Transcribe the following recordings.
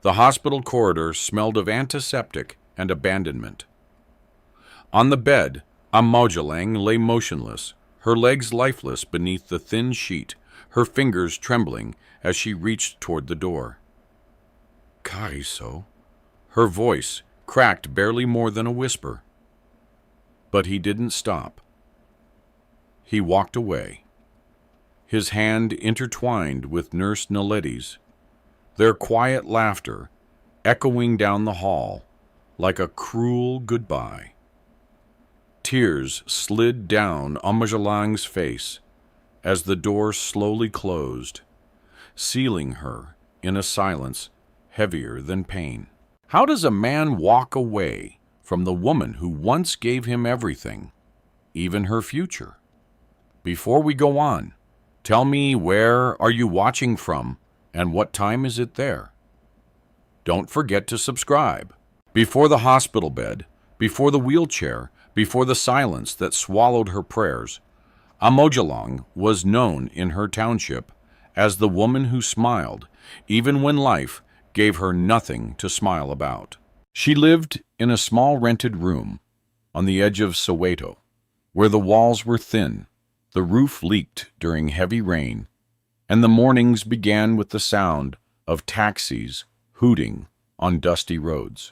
The hospital corridor smelled of antiseptic and abandonment. On the bed, Amogelang lay motionless, her legs lifeless beneath the thin sheet, her fingers trembling as she reached toward the door. Kagiso, her voice cracked barely more than a whisper. But he didn't stop. He walked away, his hand intertwined with Nurse Naletti's, their quiet laughter echoing down the hall like a cruel goodbye. Tears slid down Amogelang's face as the door slowly closed, sealing her in a silence heavier than pain. How does a man walk away from the woman who once gave him everything, even her future? Before we go on, tell me, where are you watching from and what time is it there? Don't forget to subscribe. Before the hospital bed, before the wheelchair, before the silence that swallowed her prayers, Amogelang was known in her township as the woman who smiled, even when life gave her nothing to smile about. She lived in a small rented room on the edge of Soweto, where the walls were thin, the roof leaked during heavy rain, and the mornings began with the sound of taxis hooting on dusty roads.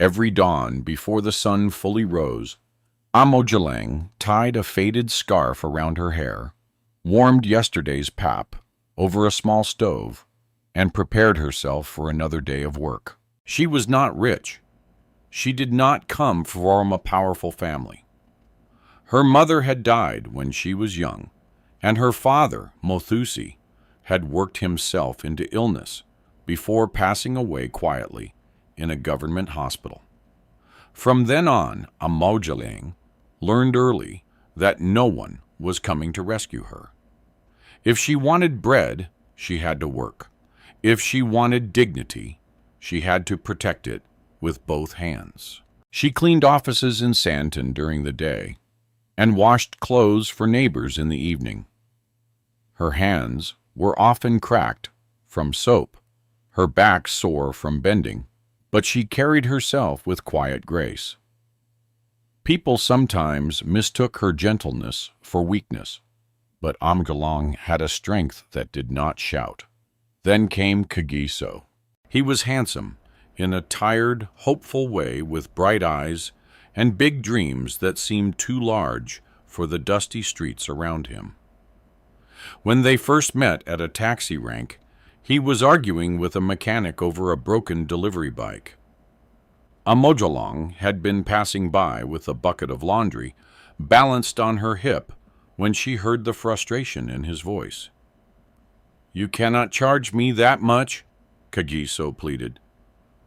Every dawn, before the sun fully rose, Amogelang tied a faded scarf around her hair, warmed yesterday's pap over a small stove, and prepared herself for another day of work. She was not rich. She did not come from a powerful family. Her mother had died when she was young, and her father, Mothusi, had worked himself into illness before passing away quietly in a government hospital. From then on, Amogelang learned early that no one was coming to rescue her. If she wanted bread, she had to work. If she wanted dignity, she had to protect it with both hands. She cleaned offices in Santon during the day and washed clothes for neighbors in the evening. Her hands were often cracked from soap, her back sore from bending, but she carried herself with quiet grace. People sometimes mistook her gentleness for weakness, but Amogelang had a strength that did not shout. Then came Kagiso. He was handsome, in a tired, hopeful way, with bright eyes and big dreams that seemed too large for the dusty streets around him. When they first met at a taxi rank, he was arguing with a mechanic over a broken delivery bike. Amogelang had been passing by with a bucket of laundry balanced on her hip when she heard the frustration in his voice. "You cannot charge me that much," Kagiso pleaded.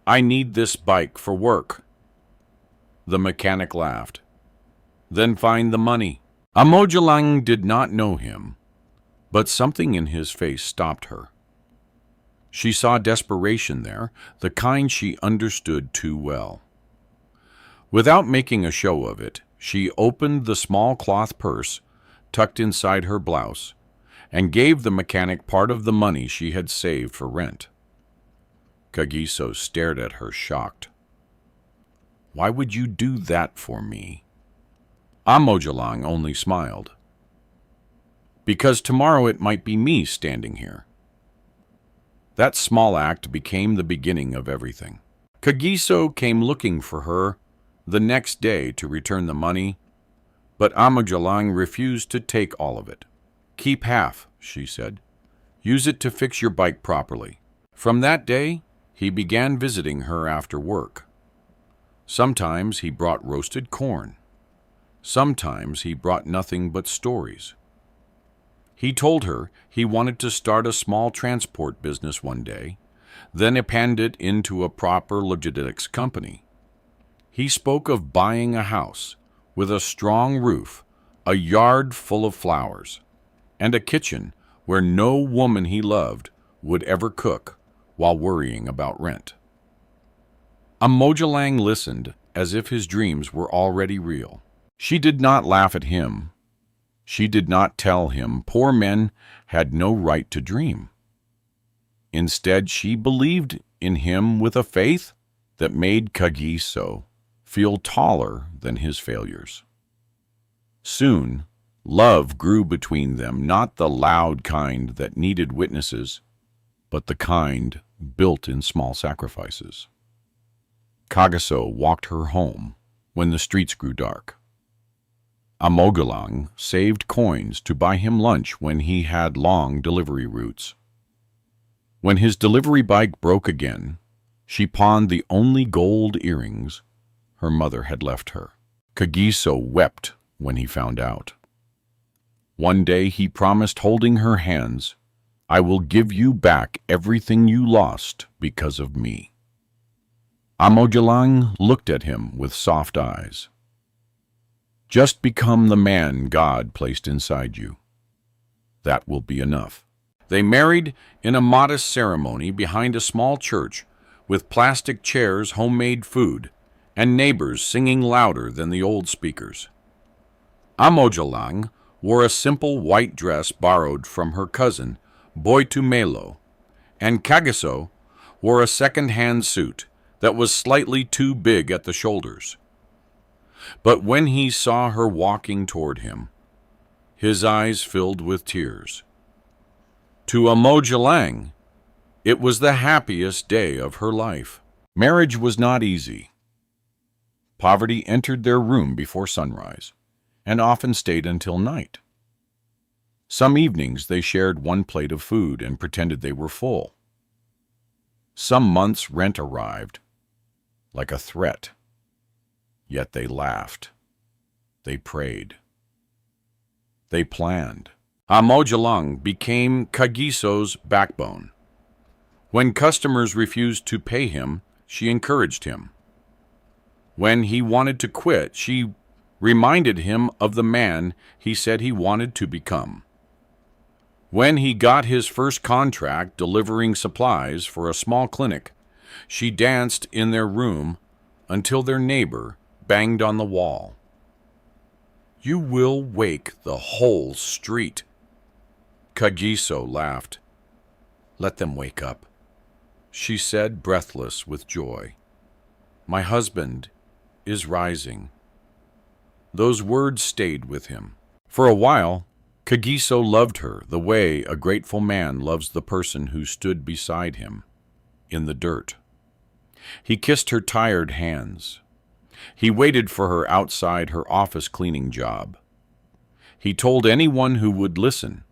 "I need this bike for work." The mechanic laughed. "Then find the money." Amogelang did not know him, but something in his face stopped her. She saw desperation there, the kind she understood too well. Without making a show of it, she opened the small cloth purse tucked inside her blouse and gave the mechanic part of the money she had saved for rent. Kagiso stared at her, shocked. "Why would you do that for me?" Amogelang only smiled. "Because tomorrow it might be me standing here." That small act became the beginning of everything. Kagiso came looking for her the next day to return the money, but Amogelang refused to take all of it. "Keep half," she said. "Use it to fix your bike properly." From that day, he began visiting her after work. Sometimes he brought roasted corn. Sometimes he brought nothing but stories. He told her he wanted to start a small transport business one day, then append it into a proper logistics company. He spoke of buying a house with a strong roof, a yard full of flowers, and a kitchen where no woman he loved would ever cook while worrying about rent. Amogelang listened as if his dreams were already real. She did not laugh at him. She did not tell him poor men had no right to dream. Instead, she believed in him with a faith that made Kagiso feel taller than his failures. Soon, love grew between them, not the loud kind that needed witnesses, but the kind built in small sacrifices. Kagiso walked her home when the streets grew dark. Amogelang saved coins to buy him lunch when he had long delivery routes. When his delivery bike broke again, she pawned the only gold earrings her mother had left her. Kagiso wept when he found out. One day he promised, holding her hands, "I will give you back everything you lost because of me." Amogelang looked at him with soft eyes. "Just become the man God placed inside you. That will be enough." They married in a modest ceremony behind a small church with plastic chairs, homemade food, and neighbors singing louder than the old speakers. Amogelang wore a simple white dress borrowed from her cousin, Boitumelo, and Kagiso wore a second-hand suit that was slightly too big at the shoulders. But when he saw her walking toward him, his eyes filled with tears. To Amogelang, it was the happiest day of her life. Marriage was not easy. Poverty entered their room before sunrise, and often stayed until night. Some evenings they shared one plate of food and pretended they were full. Some months' rent arrived, like a threat. Yet they laughed. They prayed. They planned. Amogelang became Kagiso's backbone. When customers refused to pay him, she encouraged him. When he wanted to quit, she reminded him of the man he said he wanted to become. When he got his first contract delivering supplies for a small clinic, she danced in their room until their neighbor banged on the wall. "You will wake the whole street." Kagiso laughed. "Let them wake up," she said, breathless with joy. "My husband is rising." Those words stayed with him. For a while, Kagiso loved her the way a grateful man loves the person who stood beside him in the dirt. He kissed her tired hands. He waited for her outside her office cleaning job. He told anyone who would listen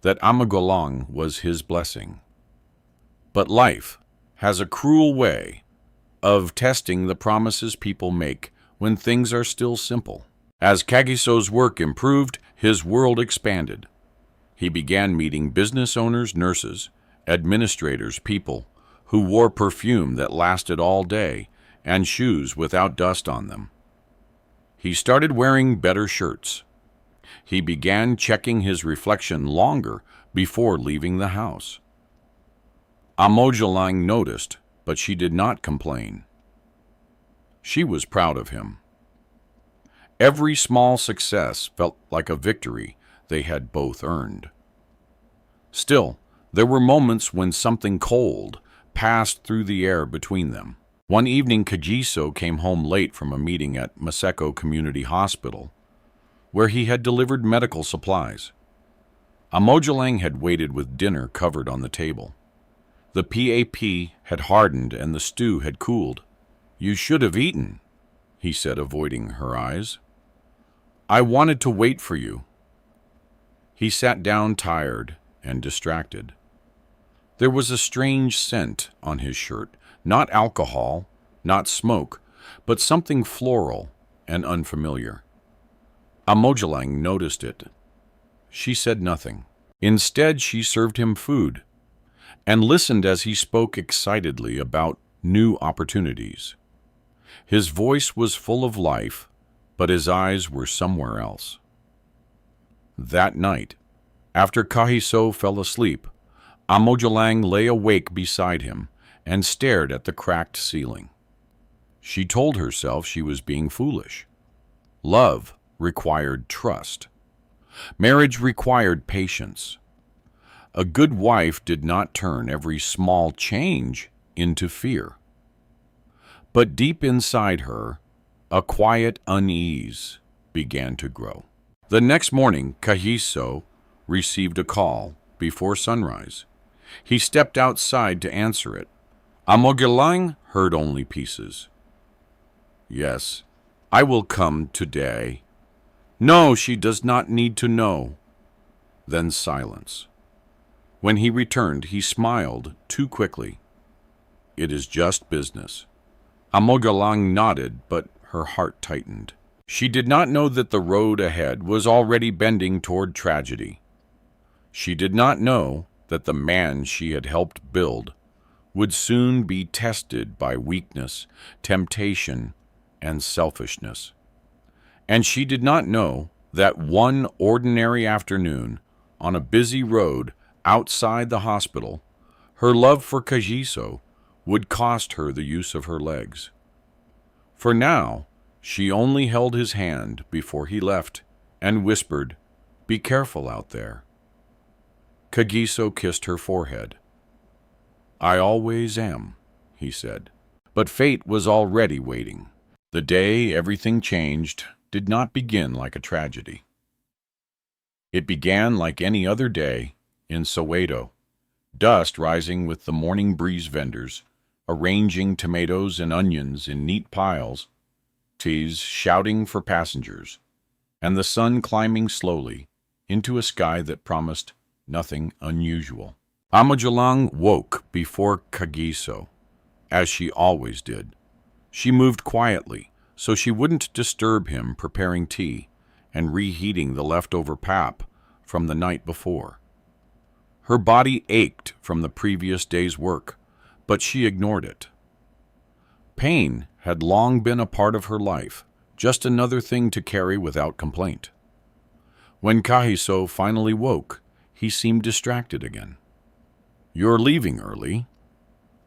that Amogelang was his blessing. But life has a cruel way of testing the promises people make when things are still simple. As Kagiso's work improved, his world expanded. He began meeting business owners, nurses, administrators, people who wore perfume that lasted all day and shoes without dust on them. He started wearing better shirts. He began checking his reflection longer before leaving the house. Amogelang noticed, but she did not complain. She was proud of him. Every small success felt like a victory they had both earned. Still, there were moments when something cold passed through the air between them. One evening, Kagiso came home late from a meeting at Maseko Community Hospital, where he had delivered medical supplies. Amogelang had waited with dinner covered on the table. The PAP had hardened and the stew had cooled. "You should have eaten," he said, avoiding her eyes. "I wanted to wait for you." He sat down tired and distracted. There was a strange scent on his shirt, not alcohol, not smoke, but something floral and unfamiliar. Amogelang noticed it. She said nothing. Instead, she served him food and listened as he spoke excitedly about new opportunities. His voice was full of life, but his eyes were somewhere else. That night, after Kagiso fell asleep, Amogelang lay awake beside him and stared at the cracked ceiling. She told herself she was being foolish. Love required trust. Marriage required patience. A good wife did not turn every small change into fear. But deep inside her, a quiet unease began to grow. The next morning, Kagiso received a call before sunrise. He stepped outside to answer it. Amogelang heard only pieces. Yes, I will come today. No, she does not need to know. Then silence. When he returned, he smiled too quickly. It is just business. Amogelang nodded, but her heart tightened. She did not know that the road ahead was already bending toward tragedy. She did not know that the man she had helped build would soon be tested by weakness, temptation, and selfishness. And she did not know that one ordinary afternoon on a busy road outside the hospital, her love for Kagiso would cost her the use of her legs. For now, she only held his hand before he left and whispered, "Be careful out there." Kagiso kissed her forehead. "I always am," he said. But fate was already waiting. The day everything changed did not begin like a tragedy. It began like any other day in Soweto, dust rising with the morning breeze vendors, arranging tomatoes and onions in neat piles, teas shouting for passengers, and the sun climbing slowly into a sky that promised nothing unusual. Amogelang woke before Kagiso, as she always did. She moved quietly, so she wouldn't disturb him preparing tea and reheating the leftover pap from the night before. Her body ached from the previous day's work, but she ignored it. Pain had long been a part of her life, just another thing to carry without complaint. When Kagiso finally woke, he seemed distracted again. "You're leaving early?"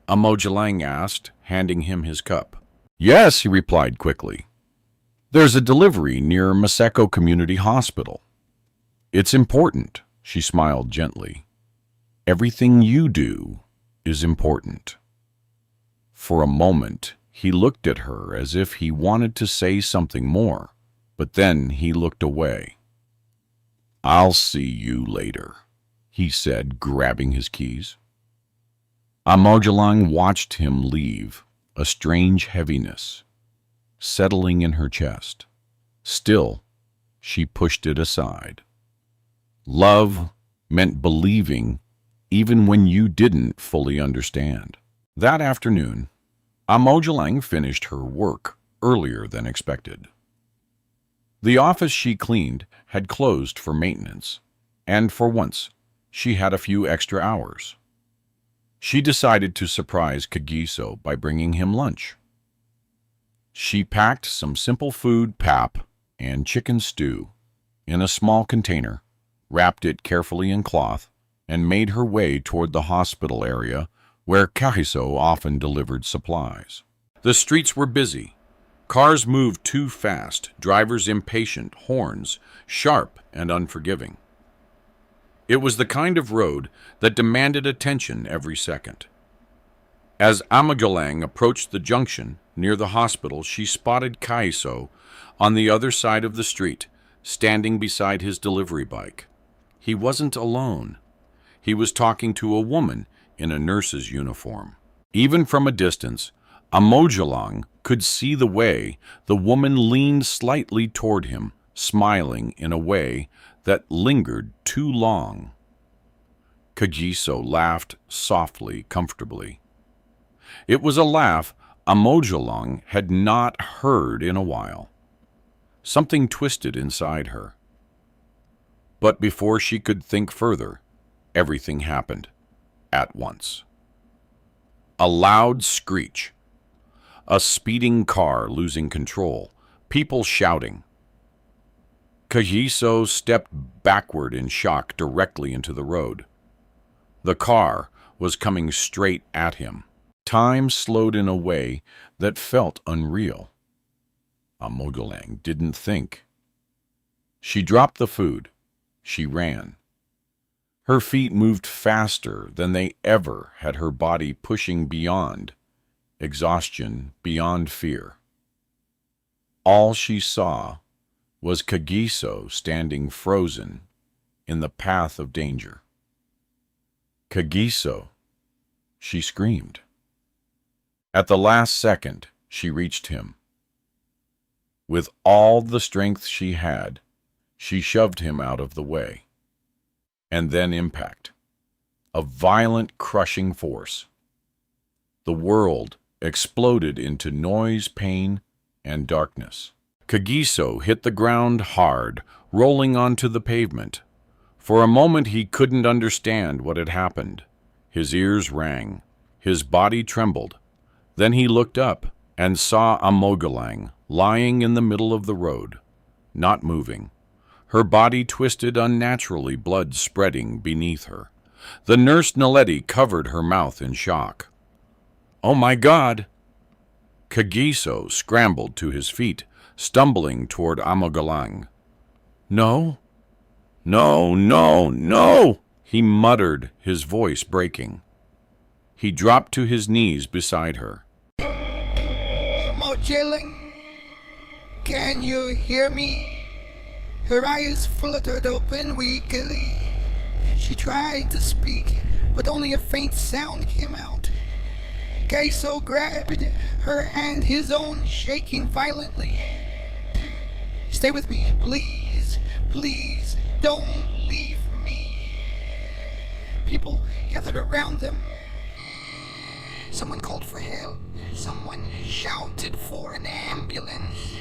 Amogelang asked, handing him his cup. "Yes," he replied quickly. "There's a delivery near Maseko Community Hospital." "It's important," she smiled gently. "Everything you do is important." For a moment, he looked at her as if he wanted to say something more, but then he looked away. "I'll see you later," he said, grabbing his keys. Amogelang watched him leave, a strange heaviness settling in her chest. Still, she pushed it aside. Love meant believing even when you didn't fully understand. That afternoon, Amogelang finished her work earlier than expected. The office she cleaned had closed for maintenance, and for once, she had a few extra hours. She decided to surprise Kagiso by bringing him lunch. She packed some simple food, pap, and chicken stew in a small container, wrapped it carefully in cloth, and made her way toward the hospital area where Kagiso often delivered supplies. The streets were busy. Cars moved too fast, drivers impatient, horns sharp and unforgiving. It was the kind of road that demanded attention every second. As Amogelang approached the junction near the hospital, she spotted Kagiso on the other side of the street, standing beside his delivery bike. He wasn't alone. He was talking to a woman in a nurse's uniform. Even from a distance, Amogelang could see the way the woman leaned slightly toward him, smiling in a way that lingered too long. Kagiso laughed softly, comfortably. It was a laugh Amogelang had not heard in a while. Something twisted inside her. But before she could think further, everything happened at once. A loud screech. A speeding car losing control. People shouting. Kagiso stepped backward in shock directly into the road. The car was coming straight at him. Time slowed in a way that felt unreal. Amogelang didn't think. She dropped the food. She ran. Her feet moved faster than they ever had, her body pushing beyond exhaustion, beyond fear. All she saw was Kagiso standing frozen in the path of danger. Kagiso, she screamed. At the last second, she reached him. With all the strength she had, she shoved him out of the way. And then impact. A violent, crushing force. The world exploded into noise, pain, and darkness. Kagiso hit the ground hard, rolling onto the pavement. For a moment he couldn't understand what had happened. His ears rang. His body trembled. Then he looked up and saw Amogelang lying in the middle of the road, not moving. Her body twisted unnaturally, blood spreading beneath her. The nurse Naledi covered her mouth in shock. "Oh my God!" Kagiso scrambled to his feet, stumbling toward Amogelang. "No, no, no, no!" he muttered, his voice breaking. He dropped to his knees beside her. "Amogelang, can you hear me?" Her eyes fluttered open weakly. She tried to speak, but only a faint sound came out. Kagiso grabbed her hand, his own shaking violently. "Stay with me, please, please, don't leave me." People gathered around them. Someone called for help. Someone shouted for an ambulance.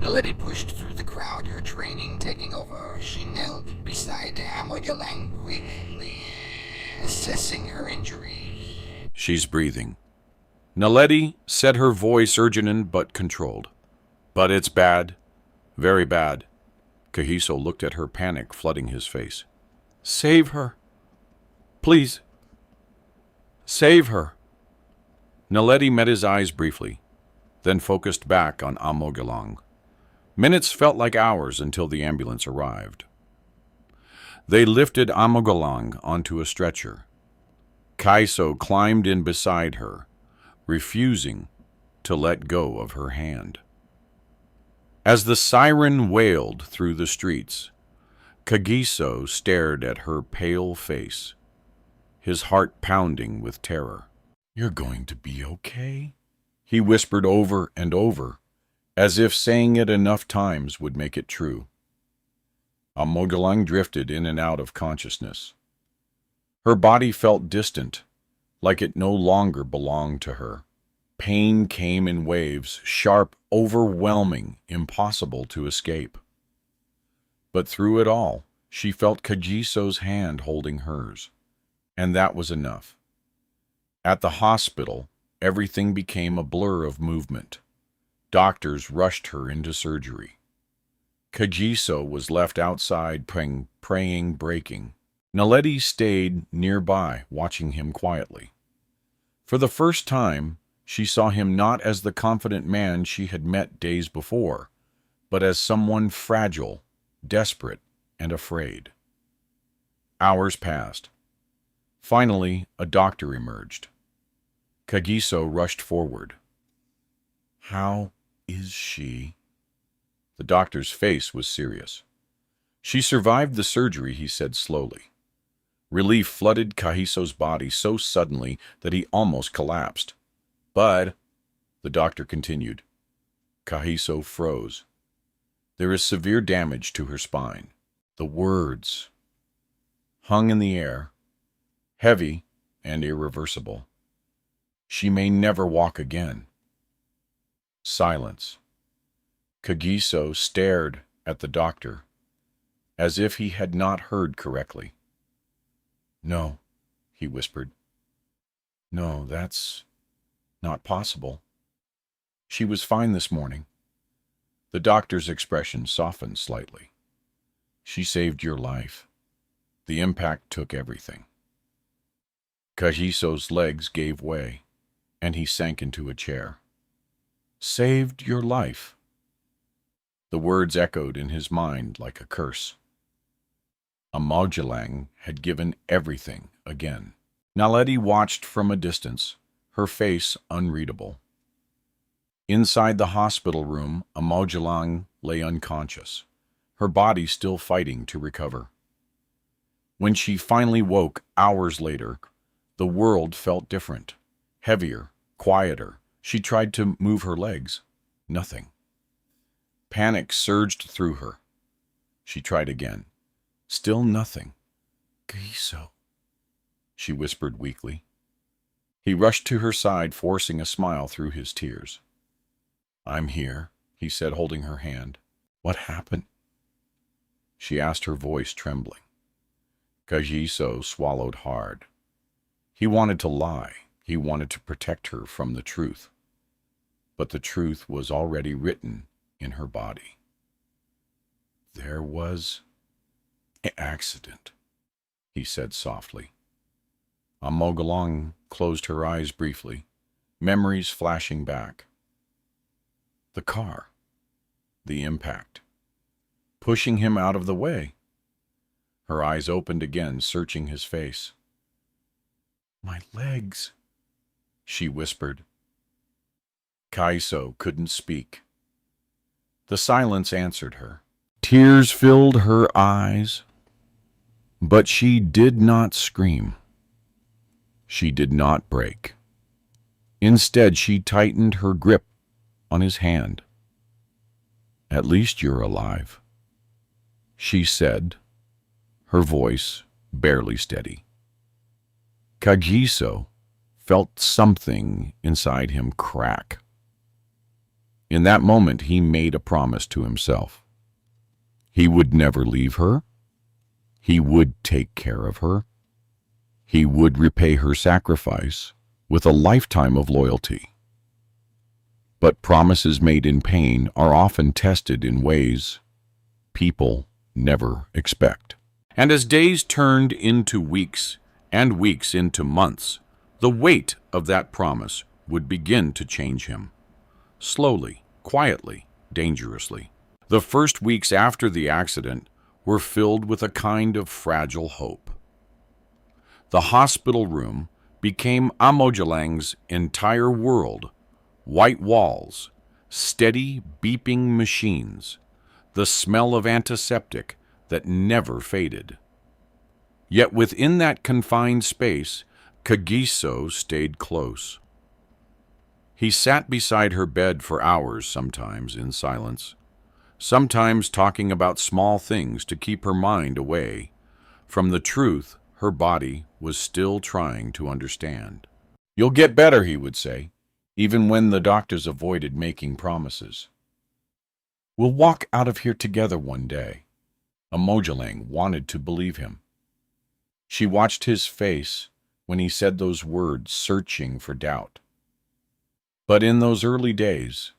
The lady pushed through the crowd, her training taking over. She knelt beside Amogelang quickly, assessing her injuries. "She's breathing." Naledi said, her voice urgent but controlled. "But it's bad. Very bad." Kagiso looked at her, panic flooding his face. "Save her. Please. Save her." Naledi met his eyes briefly, then focused back on Amogelang. Minutes felt like hours until the ambulance arrived. They lifted Amogelang onto a stretcher. Kagiso climbed in beside her, refusing to let go of her hand. As the siren wailed through the streets, Kagiso stared at her pale face, his heart pounding with terror. "You're going to be okay," he whispered over and over, as if saying it enough times would make it true. Amogelang drifted in and out of consciousness. Her body felt distant, like it no longer belonged to her. Pain came in waves, sharp, overwhelming, impossible to escape. But through it all, she felt Kagiso's hand holding hers, and that was enough. At the hospital, everything became a blur of movement. Doctors rushed her into surgery. Kagiso was left outside, praying, breaking. Naledi stayed nearby, watching him quietly. For the first time, she saw him not as the confident man she had met days before, but as someone fragile, desperate, and afraid. Hours passed. Finally, a doctor emerged. Kagiso rushed forward. "How is she?" The doctor's face was serious. "She survived the surgery," he said slowly. Relief flooded Kagiso's body so suddenly that he almost collapsed. "But," the doctor continued. Kagiso froze. "There is severe damage to her spine." The words hung in the air, heavy and irreversible. "She may never walk again." Silence. Kagiso stared at the doctor, as if he had not heard correctly. "No," he whispered. "No, that's not possible. She was fine this morning." The doctor's expression softened slightly. "She saved your life. The impact took everything." Kagiso's legs gave way, and he sank into a chair. "Saved your life." The words echoed in his mind like a curse. Amogelang had given everything again. Naledi watched from a distance, her face unreadable. Inside the hospital room, Amogelang lay unconscious, her body still fighting to recover. When she finally woke hours later, the world felt different, heavier, quieter. She tried to move her legs. Nothing. Panic surged through her. She tried again. Still nothing. Kagiso, she whispered weakly. He rushed to her side, forcing a smile through his tears. I'm here, he said, holding her hand. What happened? She asked, her voice trembling. Kagiso swallowed hard. He wanted to lie. He wanted to protect her from the truth. But the truth was already written in her body. There was an accident, he said softly. Amogelang closed her eyes briefly, memories flashing back. The car, the impact, pushing him out of the way. Her eyes opened again, searching his face. My legs, she whispered. Kagiso couldn't speak. The silence answered her. Tears filled her eyes, but she did not scream. She did not break. Instead, she tightened her grip on his hand. At least you're alive, she said, her voice barely steady. Kagiso felt something inside him crack. In that moment, he made a promise to himself. He would never leave her. He would take care of her. He would repay her sacrifice with a lifetime of loyalty. But promises made in pain are often tested in ways people never expect. And as days turned into weeks and weeks into months, the weight of that promise would begin to change him. Slowly, quietly, dangerously. The first weeks after the accident were filled with a kind of fragile hope. The hospital room became Amogelang's entire world. White walls, steady beeping machines, the smell of antiseptic that never faded. Yet within that confined space, Kagiso stayed close. He sat beside her bed for hours sometimes in silence, sometimes talking about small things to keep her mind away from the truth her body was still trying to understand. You'll get better, he would say, even when the doctors avoided making promises. We'll walk out of here together one day. Amogelang wanted to believe him. She watched his face when he said those words, searching for doubt. But in those early days,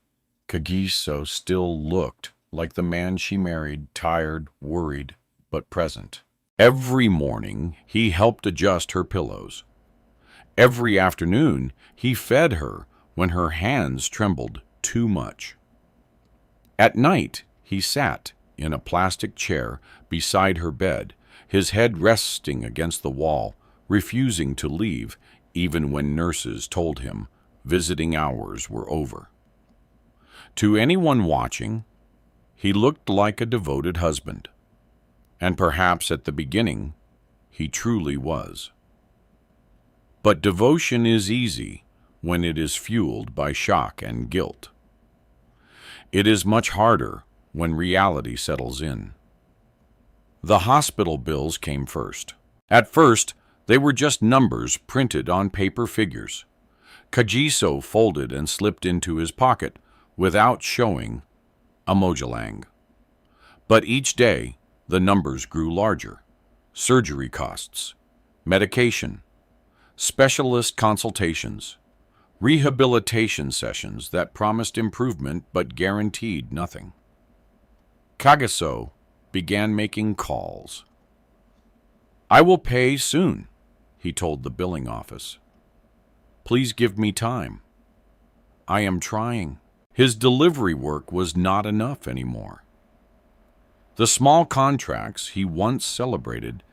Kagiso still looked like the man she married, tired, worried, but present. Every morning, he helped adjust her pillows. Every afternoon, he fed her when her hands trembled too much. At night, he sat in a plastic chair beside her bed, his head resting against the wall, refusing to leave even when nurses told him visiting hours were over. To anyone watching, he looked like a devoted husband, and perhaps at the beginning, he truly was. But devotion is easy when it is fueled by shock and guilt. It is much harder when reality settles in. The hospital bills came first. At first, they were just numbers printed on paper figures. Kagiso folded and slipped into his pocket without showing Amogelang. But each day, the numbers grew larger. Surgery costs, medication, specialist consultations, rehabilitation sessions that promised improvement but guaranteed nothing. Kagiso began making calls. I will pay soon, he told the billing office. Please give me time. I am trying. His delivery work was not enough anymore. The small contracts he once celebrated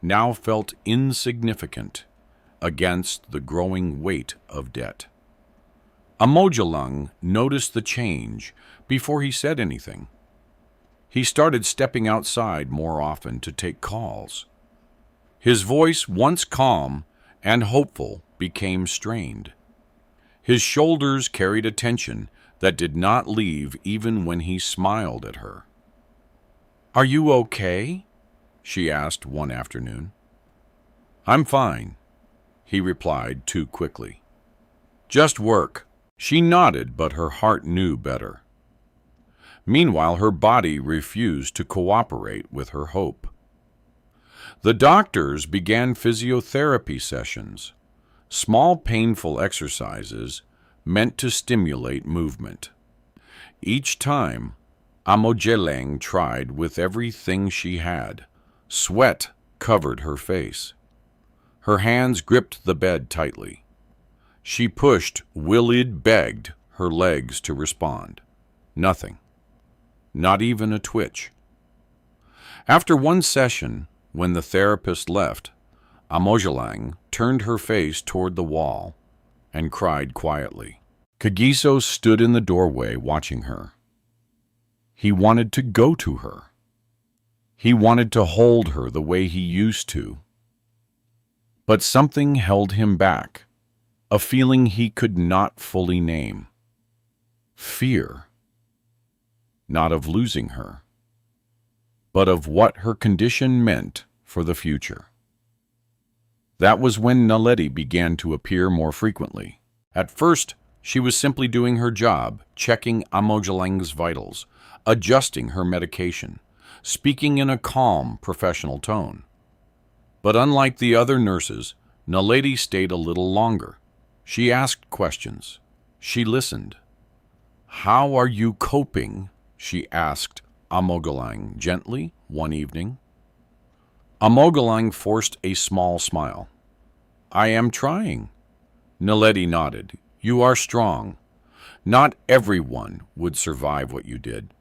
now felt insignificant against the growing weight of debt. Amogelang noticed the change before he said anything. He started stepping outside more often to take calls. His voice, once calm and hopeful, became strained. His shoulders carried a tension that did not leave even when he smiled at her. "Are you okay?" she asked one afternoon. "I'm fine," he replied too quickly. "Just work." She nodded, but her heart knew better. Meanwhile, her body refused to cooperate with her hope. The doctors began physiotherapy sessions, small painful exercises meant to stimulate movement. Each time, Amogelang tried with everything she had. Sweat covered her face. Her hands gripped the bed tightly. She pushed, willed, begged her legs to respond. Nothing. Not even a twitch. After one session, when the therapist left, Amogelang turned her face toward the wall and cried quietly. Kagiso stood in the doorway watching her. He wanted to go to her. He wanted to hold her the way he used to. But something held him back, a feeling he could not fully name. Fear. Not of losing her, but of what her condition meant for the future. That was when Naledi began to appear more frequently. At first, she was simply doing her job, checking Amogelang's vitals, adjusting her medication, speaking in a calm, professional tone. But unlike the other nurses, Naledi stayed a little longer. She asked questions. She listened. "How are you coping?" she asked Amogelang gently one evening. Amogelang forced a small smile. "I am trying." Naledi nodded. "You are strong. Not everyone would survive what you did."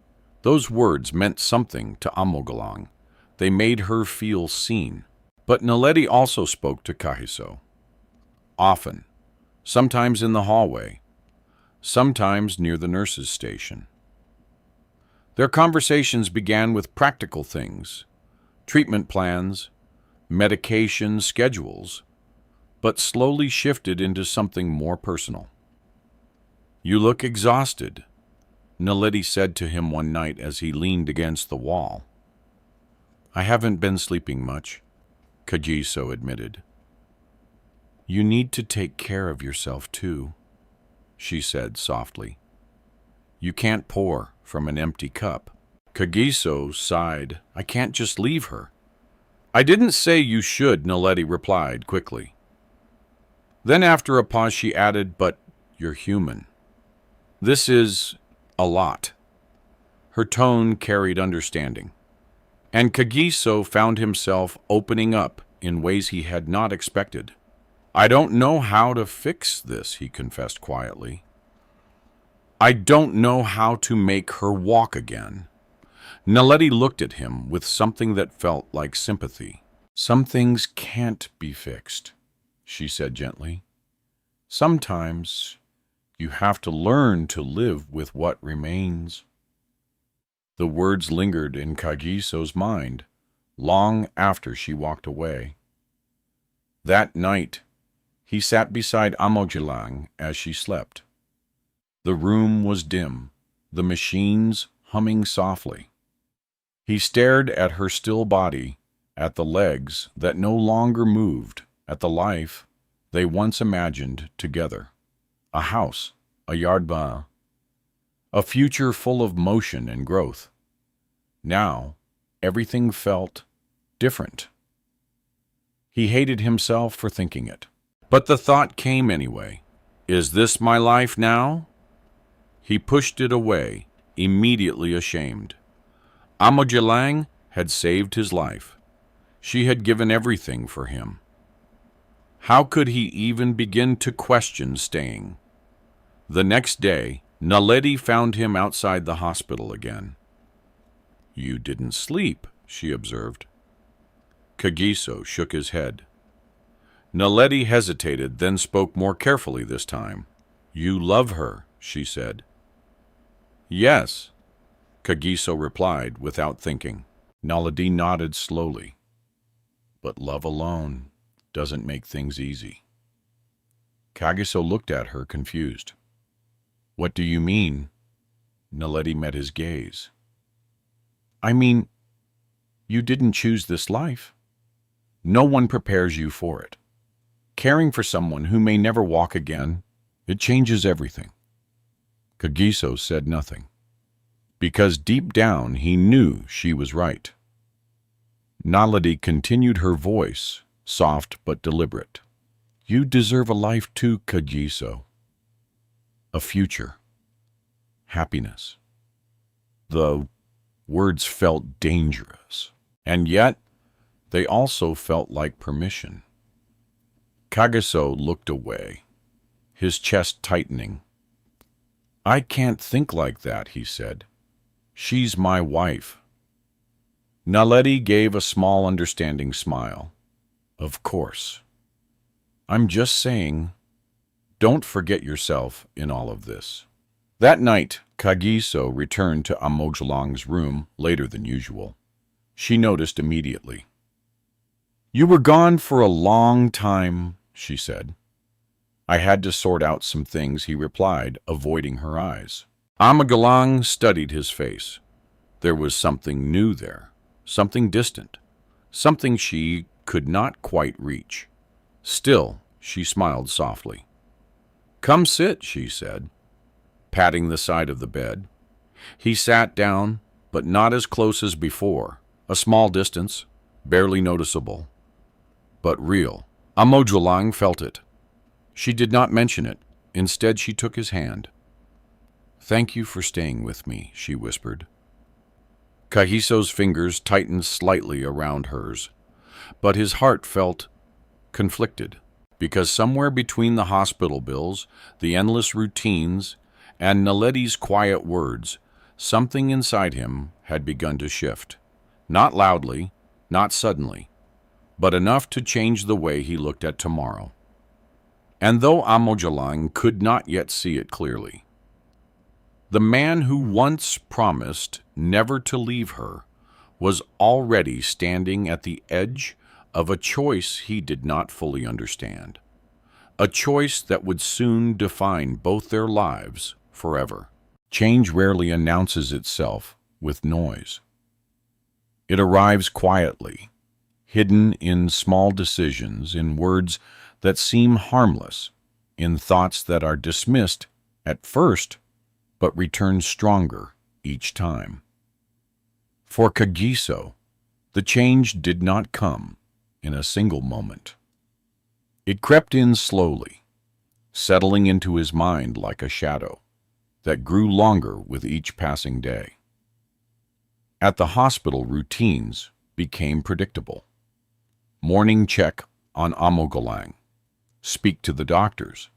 Those words meant something to Amogelang. They made her feel seen. But Naledi also spoke to Kagiso. Often. Sometimes in the hallway. Sometimes near the nurse's station. Their conversations began with practical things, treatment plans, medication schedules, but slowly shifted into something more personal. "You look exhausted," Naledi said to him one night as he leaned against the wall. "I haven't been sleeping much," Kagiso admitted. "You need to take care of yourself too," she said softly. "You can't pour from an empty cup." Kagiso sighed. "I can't just leave her." "I didn't say you should," Naledi replied quickly. Then after a pause she added, "But you're human. This is a lot." Her tone carried understanding. And Kagiso found himself opening up in ways he had not expected. "I don't know how to fix this," he confessed quietly. "I don't know how to make her walk again." Naledi looked at him with something that felt like sympathy. "Some things can't be fixed," she said gently. "Sometimes you have to learn to live with what remains." The words lingered in Kagiso's mind long after she walked away. That night, he sat beside Amogelang as she slept. The room was dim, the machines humming softly. He stared at her still body, at the legs that no longer moved, at the life they once imagined together. A house, a yardba, a future full of motion and growth. Now, everything felt different. He hated himself for thinking it. But the thought came anyway. Is this my life now? He pushed it away, immediately ashamed. Amogelang had saved his life. She had given everything for him. How could he even begin to question staying? The next day, Naledi found him outside the hospital again. You didn't sleep, she observed. Kagiso shook his head. Naledi hesitated, then spoke more carefully this time. You love her, she said. Yes, Kagiso replied without thinking. Naledi nodded slowly. But love alone doesn't make things easy. Kagiso looked at her, confused. What do you mean? Naledi met his gaze. I mean, you didn't choose this life. No one prepares you for it. Caring for someone who may never walk again, it changes everything. Kagiso said nothing, because deep down he knew she was right. Naledi continued, her voice soft but deliberate. You deserve a life too, Kagiso. A future. Happiness. The words felt dangerous, and yet they also felt like permission. Kagiso looked away, his chest tightening. I can't think like that, he said. She's my wife. Naledi gave a small understanding smile. Of course. I'm just saying, don't forget yourself in all of this. That night, Kagiso returned to Amogelang's room later than usual. She noticed immediately. You were gone for a long time, she said. I had to sort out some things, he replied, avoiding her eyes. Amogelang studied his face. There was something new there, something distant, something she could not quite reach. Still, she smiled softly. Come sit, she said, patting the side of the bed. He sat down, but not as close as before, a small distance, barely noticeable, but real. Amogelang felt it. She did not mention it. Instead, she took his hand. Thank you for staying with me, she whispered. Kagiso's fingers tightened slightly around hers, but his heart felt conflicted, because somewhere between the hospital bills, the endless routines, and Naledi's quiet words, something inside him had begun to shift. Not loudly, not suddenly, but enough to change the way he looked at tomorrow. And though Amogelang could not yet see it clearly, the man who once promised never to leave her was already standing at the edge of a choice he did not fully understand, a choice that would soon define both their lives forever. Change rarely announces itself with noise. It arrives quietly, hidden in small decisions, in words that seem harmless, in thoughts that are dismissed at first, but return stronger each time. For Kagiso, the change did not come in a single moment. It crept in slowly, settling into his mind like a shadow that grew longer with each passing day. At the hospital, routines became predictable. Morning check on Amogelang, speak to the doctors,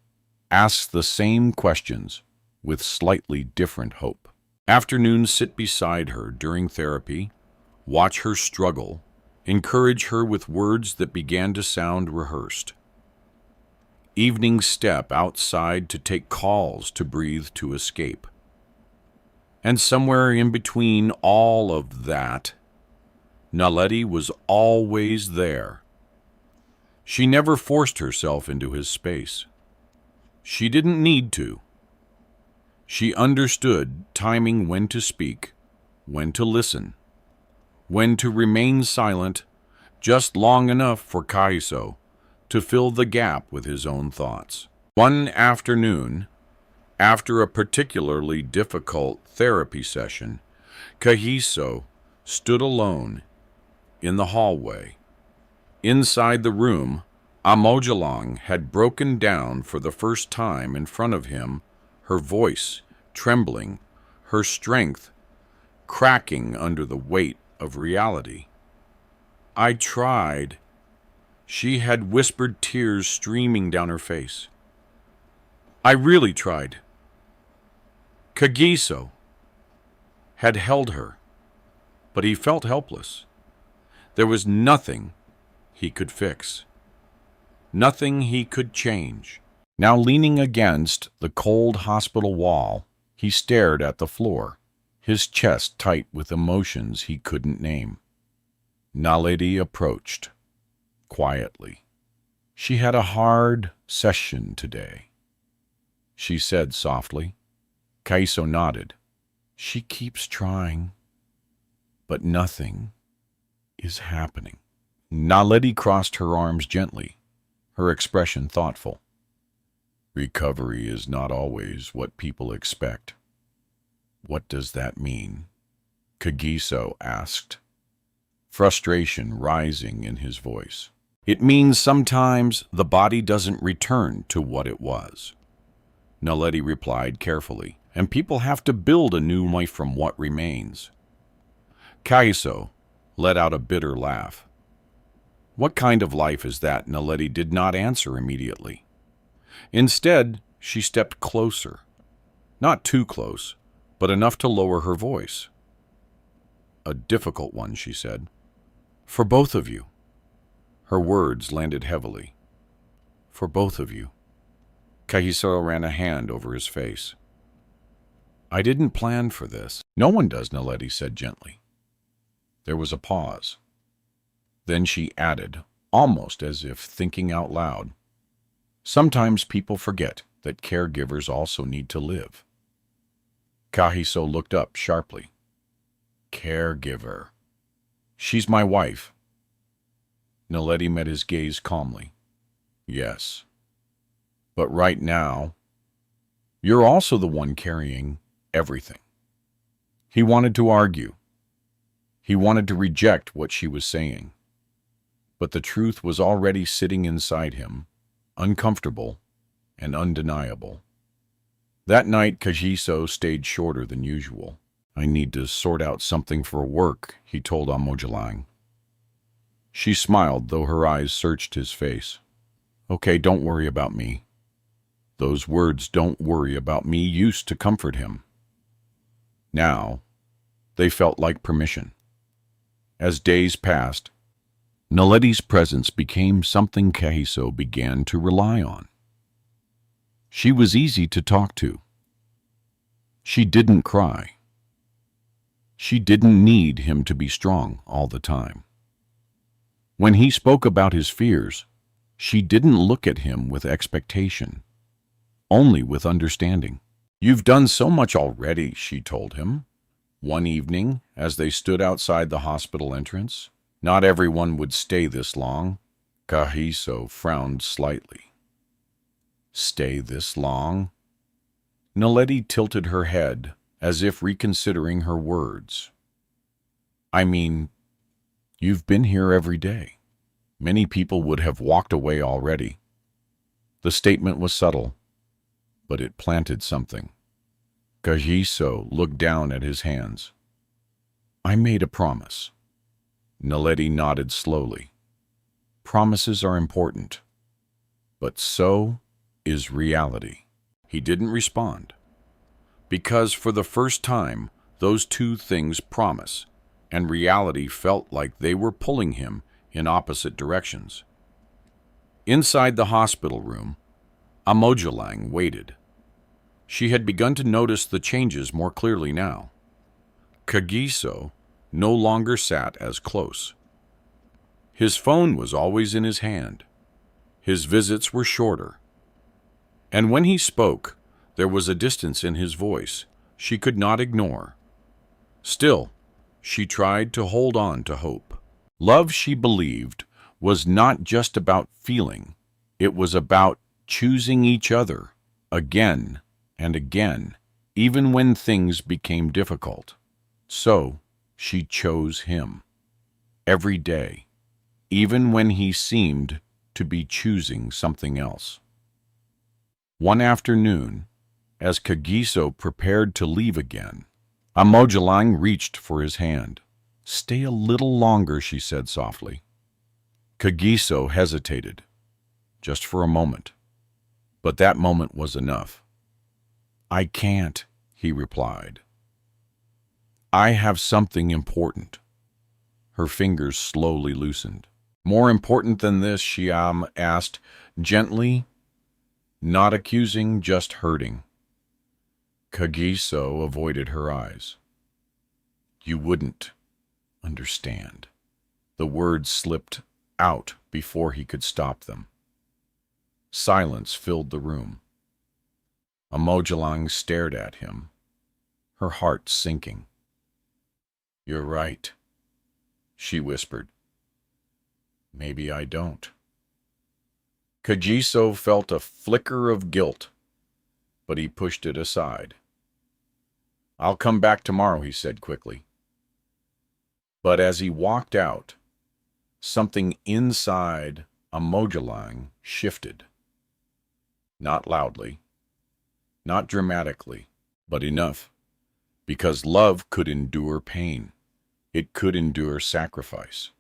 ask the same questions with slightly different hope. Afternoons, sit beside her during therapy, watch her struggle, encourage her with words that began to sound rehearsed. Evenings, step outside to take calls, to breathe, to escape. And somewhere in between all of that, Naledi was always there. She never forced herself into his space. She didn't need to. She understood timing, when to speak, when to listen, when to remain silent just long enough for Kagiso to fill the gap with his own thoughts. One afternoon, after a particularly difficult therapy session, Kagiso stood alone in the hallway. Inside the room, Amogelang had broken down for the first time in front of him, her voice trembling, her strength cracking under the weight of reality. I tried. She had whispered, tears streaming down her face. I really tried. Kagiso had held her, but he felt helpless. There was nothing he could fix, nothing he could change. Now leaning against the cold hospital wall, he stared at the floor, his chest tight with emotions he couldn't name. Naledi approached, quietly. She had a hard session today, she said softly. Kagiso nodded. She keeps trying, but nothing is happening. Naledi crossed her arms gently, her expression thoughtful. Recovery is not always what people expect. What does that mean? Kagiso asked, frustration rising in his voice. It means sometimes the body doesn't return to what it was, Naledi replied carefully, and people have to build a new life from what remains. Kagiso let out a bitter laugh. What kind of life is that? Naledi did not answer immediately. Instead, she stepped closer. Not too close, but enough to lower her voice. A difficult one, she said. For both of you. Her words landed heavily. For both of you. Kagiso ran a hand over his face. I didn't plan for this. No one does, Naledi said gently. There was a pause. Then she added, almost as if thinking out loud, sometimes people forget that caregivers also need to live. Kagiso looked up sharply. Caregiver. She's my wife. Naledi met his gaze calmly. Yes. But right now, you're also the one carrying everything. He wanted to argue. He wanted to reject what she was saying. But the truth was already sitting inside him, uncomfortable and undeniable. That night, Kagiso stayed shorter than usual. I need to sort out something for work, he told Amogelang. She smiled, though her eyes searched his face. Okay, don't worry about me. Those words, don't worry about me, used to comfort him. Now, they felt like permission. As days passed, Naledi's presence became something Kagiso began to rely on. She was easy to talk to. She didn't cry. She didn't need him to be strong all the time. When he spoke about his fears, she didn't look at him with expectation, only with understanding. You've done so much already, she told him. One evening, as they stood outside the hospital entrance, not everyone would stay this long. Kagiso frowned slightly. Stay this long? Naledi tilted her head, as if reconsidering her words. I mean, you've been here every day. Many people would have walked away already. The statement was subtle, but it planted something. Kagiso looked down at his hands. I made a promise. Naledi nodded slowly. Promises are important, but so is reality. He didn't respond, because for the first time, those two things, promise and reality, felt like they were pulling him in opposite directions. Inside the hospital room, Amogelang waited. She had begun to notice the changes more clearly now. Kagiso no longer sat as close. His phone was always in his hand. His visits were shorter. And when he spoke, there was a distance in his voice she could not ignore. Still, she tried to hold on to hope. Love, she believed, was not just about feeling. It was about choosing each other again and again, even when things became difficult. So, she chose him. Every day, even when he seemed to be choosing something else. One afternoon, as Kagiso prepared to leave again, Amogelang reached for his hand. Stay a little longer, she said softly. Kagiso hesitated, just for a moment. But that moment was enough. I can't, he replied. I have something important. Her fingers slowly loosened. More important than this, she asked, gently, not accusing, just hurting. Kagiso avoided her eyes. You wouldn't understand. The words slipped out before he could stop them. Silence filled the room. Amogelang stared at him, her heart sinking. You're right, she whispered. Maybe I don't. Kagiso felt a flicker of guilt, but he pushed it aside. I'll come back tomorrow, he said quickly. But as he walked out, something inside Amogelang shifted. Not loudly, not dramatically, but enough, because love could endure pain. It could endure sacrifice,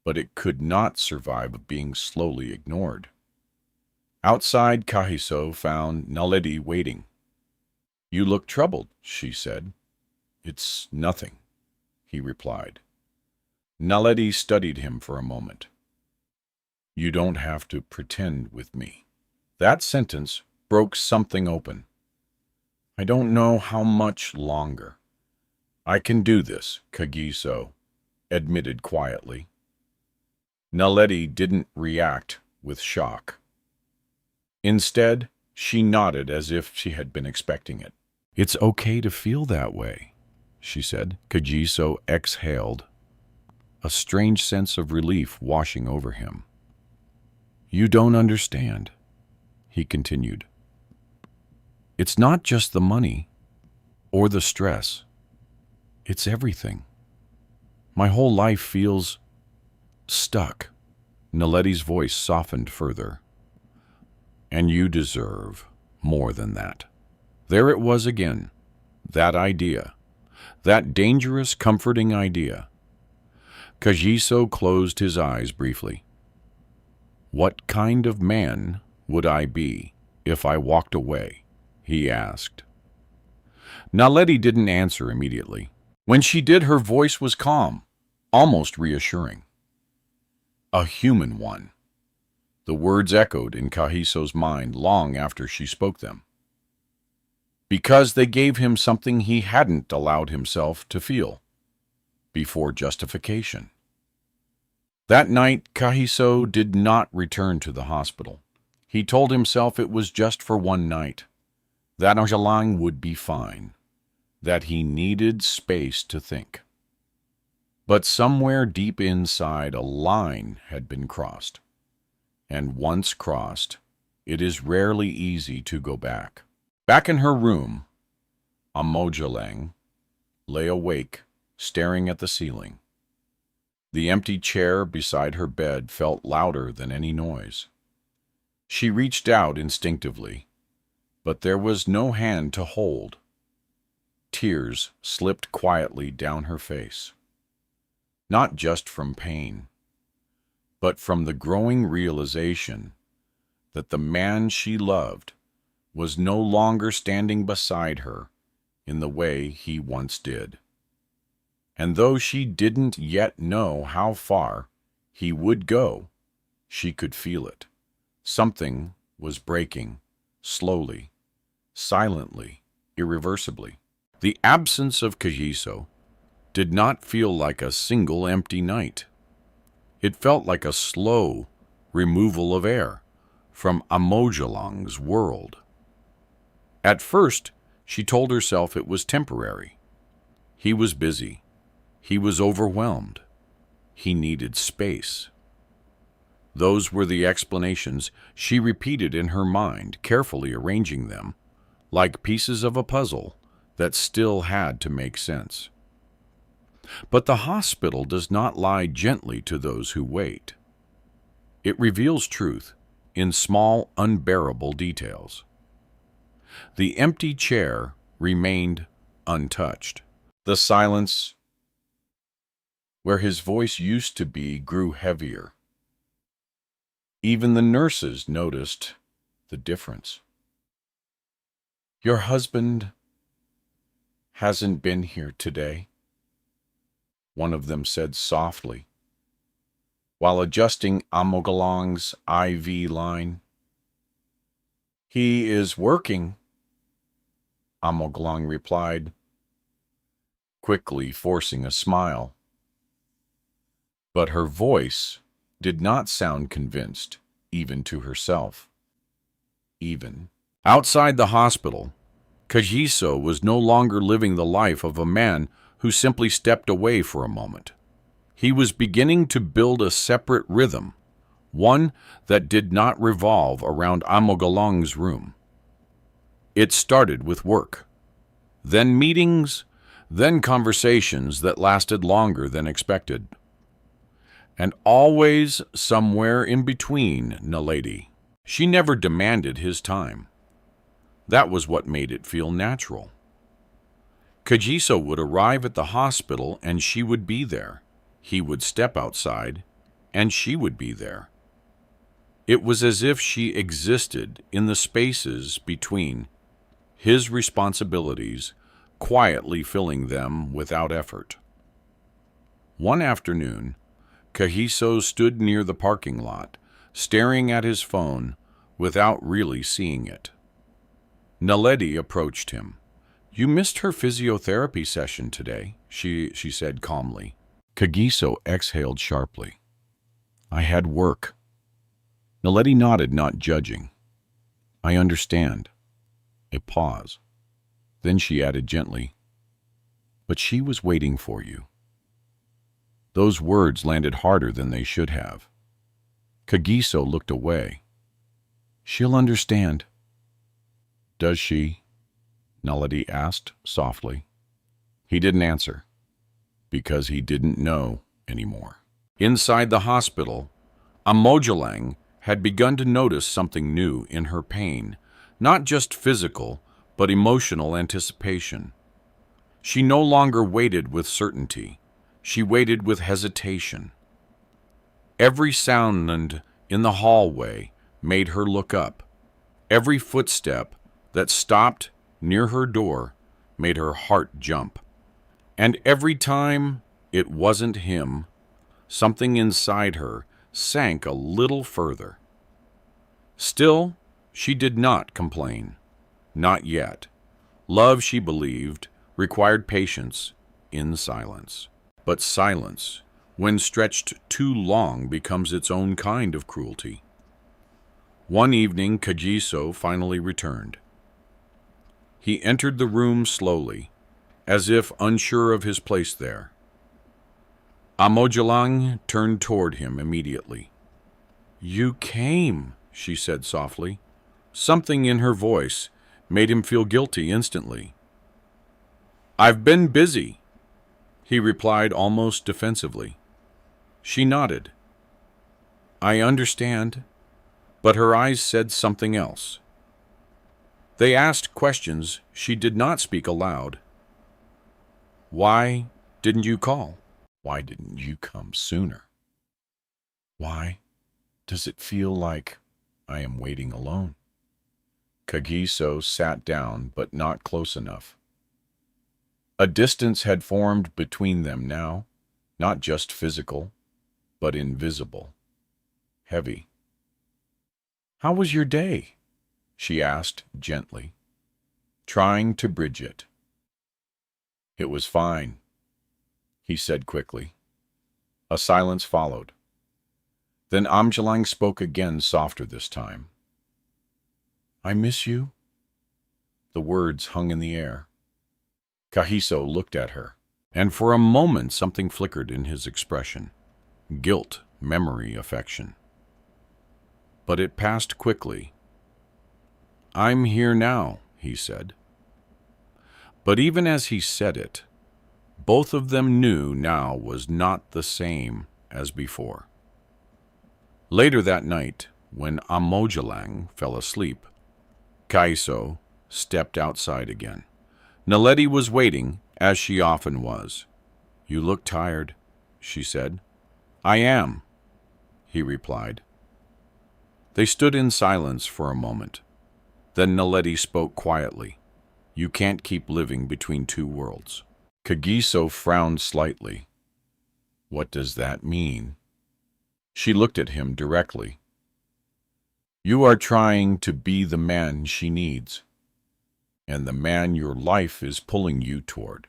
but it could not survive being slowly ignored. Outside, Kagiso found Naledi waiting. You look troubled, she said. It's nothing, he replied. Naledi studied him for a moment. You don't have to pretend with me. That sentence broke something open. I don't know how much longer. I can do this, Kagiso admitted quietly. Naledi didn't react with shock. Instead, she nodded as if she had been expecting it. It's okay to feel that way, she said. Kagiso exhaled, a strange sense of relief washing over him. You don't understand, he continued. It's not just the money or the stress. It's everything. My whole life feels stuck. Naledi's voice softened further. And you deserve more than that. There it was again, that idea, that dangerous, comforting idea. Kagiso closed his eyes briefly. What kind of man would I be if I walked away? He asked. Naledi didn't answer immediately. When she did, her voice was calm, almost reassuring. A human one. The words echoed in Kagiso's mind long after she spoke them. Because they gave him something he hadn't allowed himself to feel, before justification. That night, Kagiso did not return to the hospital. He told himself it was just for one night, that Amogelang would be fine, that he needed space to think. But somewhere deep inside, a line had been crossed. And once crossed, it is rarely easy to go back. Back in her room, Amogelang lay awake, staring at the ceiling. The empty chair beside her bed felt louder than any noise. She reached out instinctively, but there was no hand to hold. Tears slipped quietly down her face. Not just from pain, but from the growing realization that the man she loved was no longer standing beside her in the way he once did. And though she didn't yet know how far he would go, she could feel it. Something was breaking, slowly, silently, irreversibly. The absence of Kagiso did not feel like a single empty night. It felt like a slow removal of air from Amogelang's world. At first, she told herself it was temporary. He was busy. He was overwhelmed. He needed space. Those were the explanations she repeated in her mind, carefully arranging them, like pieces of a puzzle that still had to make sense. But the hospital does not lie gently to those who wait. It reveals truth in small, unbearable details. The empty chair remained untouched. The silence where his voice used to be grew heavier. Even the nurses noticed the difference. Your husband hasn't been here today," one of them said softly, while adjusting Amogelang's IV line. "He is working," Amogelang replied, quickly forcing a smile. But her voice did not sound convinced, even to herself. Even outside the hospital, Kagiso was no longer living the life of a man who simply stepped away for a moment. He was beginning to build a separate rhythm, one that did not revolve around Amogelang's room. It started with work, then meetings, then conversations that lasted longer than expected. And always somewhere in between, Naledi. She never demanded his time. That was what made it feel natural. Kagiso would arrive at the hospital and she would be there. He would step outside and she would be there. It was as if she existed in the spaces between, his responsibilities quietly filling them without effort. One afternoon, Kagiso stood near the parking lot, staring at his phone without really seeing it. Naledi approached him. "You missed her physiotherapy session today," she said calmly. Kagiso exhaled sharply. "I had work." Naledi nodded, not judging. "I understand." A pause. Then she added gently, "But she was waiting for you." Those words landed harder than they should have. Kagiso looked away. "She'll understand." "Does she?" Naledi asked softly. He didn't answer, because he didn't know anymore. Inside the hospital, Amogelang had begun to notice something new in her pain, not just physical, but emotional anticipation. She no longer waited with certainty. She waited with hesitation. Every sound in the hallway made her look up. Every footstep that stopped near her door made her heart jump. And every time it wasn't him, something inside her sank a little further. Still, she did not complain. Not yet. Love, she believed, required patience in silence. But silence, when stretched too long, becomes its own kind of cruelty. One evening, Kagiso finally returned. He entered the room slowly, as if unsure of his place there. Amogelang turned toward him immediately. "You came," she said softly. Something in her voice made him feel guilty instantly. "I've been busy," he replied almost defensively. She nodded. "I understand," but her eyes said something else. They asked questions she did not speak aloud. "Why didn't you call? Why didn't you come sooner? Why does it feel like I am waiting alone?" Kagiso sat down, but not close enough. A distance had formed between them now, not just physical, but invisible, heavy. "How was your day?" she asked gently, trying to bridge it. "It was fine," he said quickly. A silence followed. Then Amogelang spoke again, softer this time. "I miss you." The words hung in the air. Kagiso looked at her, and for a moment something flickered in his expression. Guilt, memory, affection. But it passed quickly. "I'm here now," he said. But even as he said it, both of them knew now was not the same as before. Later that night, when Amogelang fell asleep, Kagiso stepped outside again. Naledi was waiting, as she often was. "You look tired," she said. "I am," he replied. They stood in silence for a moment. Then Naledi spoke quietly. You can't keep living between two worlds. Kagiso frowned slightly. What does that mean? She looked at him directly. You are trying to be the man she needs, and the man your life is pulling you toward.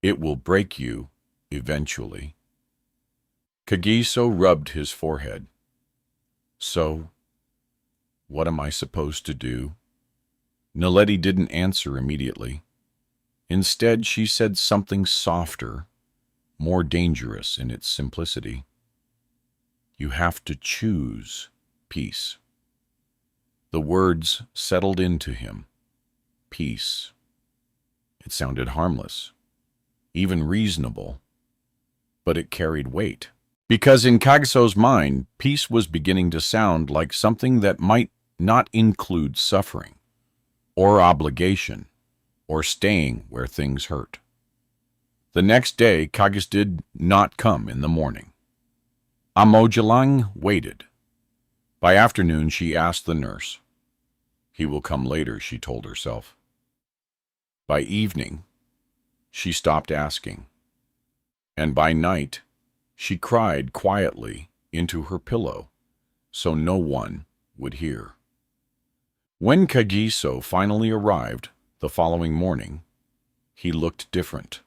It will break you eventually. Kagiso rubbed his forehead. So, what am I supposed to do? Naledi didn't answer immediately. Instead, she said something softer, more dangerous in its simplicity. You have to choose peace. The words settled into him. Peace. It sounded harmless, even reasonable, but it carried weight. Because in Kagiso's mind, peace was beginning to sound like something that might not include suffering, or obligation, or staying where things hurt. The next day, Kagiso did not come in the morning. Amogelang waited. By afternoon, she asked the nurse. He will come later, she told herself. By evening, she stopped asking. And by night, she cried quietly into her pillow, so no one would hear. When Kagiso finally arrived the following morning, he looked different.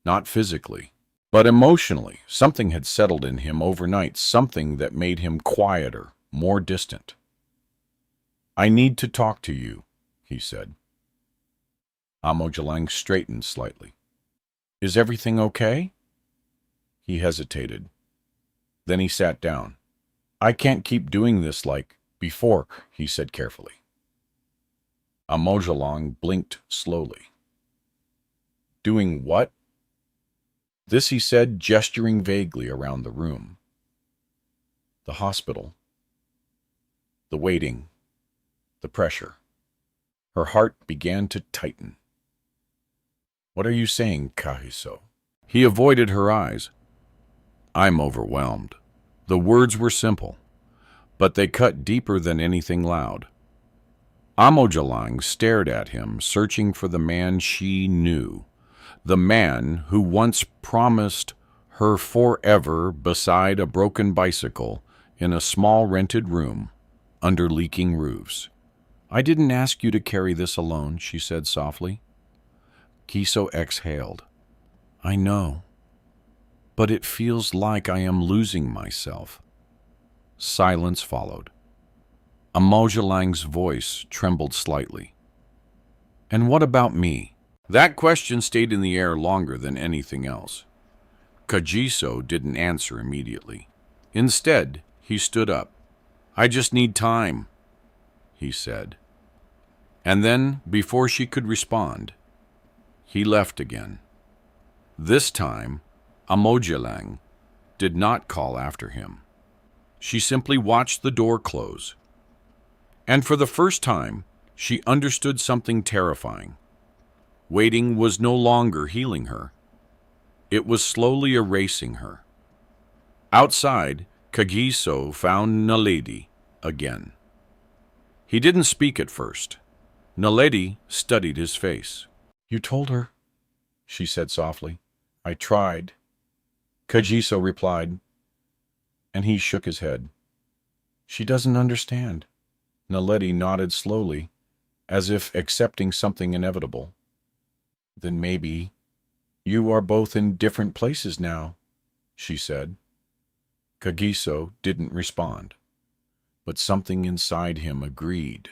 Not physically, but emotionally. Something had settled in him overnight, something that made him quieter, more distant. I need to talk to you, he said. Amogelang straightened slightly. Is everything okay? He hesitated. Then he sat down. I can't keep doing this like before, he said carefully. Amogelang blinked slowly. Doing what? This he said, gesturing vaguely around the room. The hospital. The waiting. The pressure. Her heart began to tighten. What are you saying, Kagiso? He avoided her eyes. I'm overwhelmed. The words were simple, but they cut deeper than anything loud. Amogelang stared at him, searching for the man she knew, the man who once promised her forever beside a broken bicycle in a small rented room under leaking roofs. I didn't ask you to carry this alone, she said softly. Kagiso exhaled. I know, but it feels like I am losing myself. Silence followed. Amogelang's voice trembled slightly. And what about me? That question stayed in the air longer than anything else. Kagiso didn't answer immediately. Instead, he stood up. I just need time, he said. And then, before she could respond, he left again. This time, Amogelang did not call after him. She simply watched the door close. And for the first time, she understood something terrifying. Waiting was no longer healing her. It was slowly erasing her. Outside, Kagiso found Naledi again. He didn't speak at first. Naledi studied his face. You told her, she said softly. I tried, Kagiso replied, and he shook his head. She doesn't understand. Naledi nodded slowly, as if accepting something inevitable. Then maybe you are both in different places now, she said. Kagiso didn't respond, but something inside him agreed.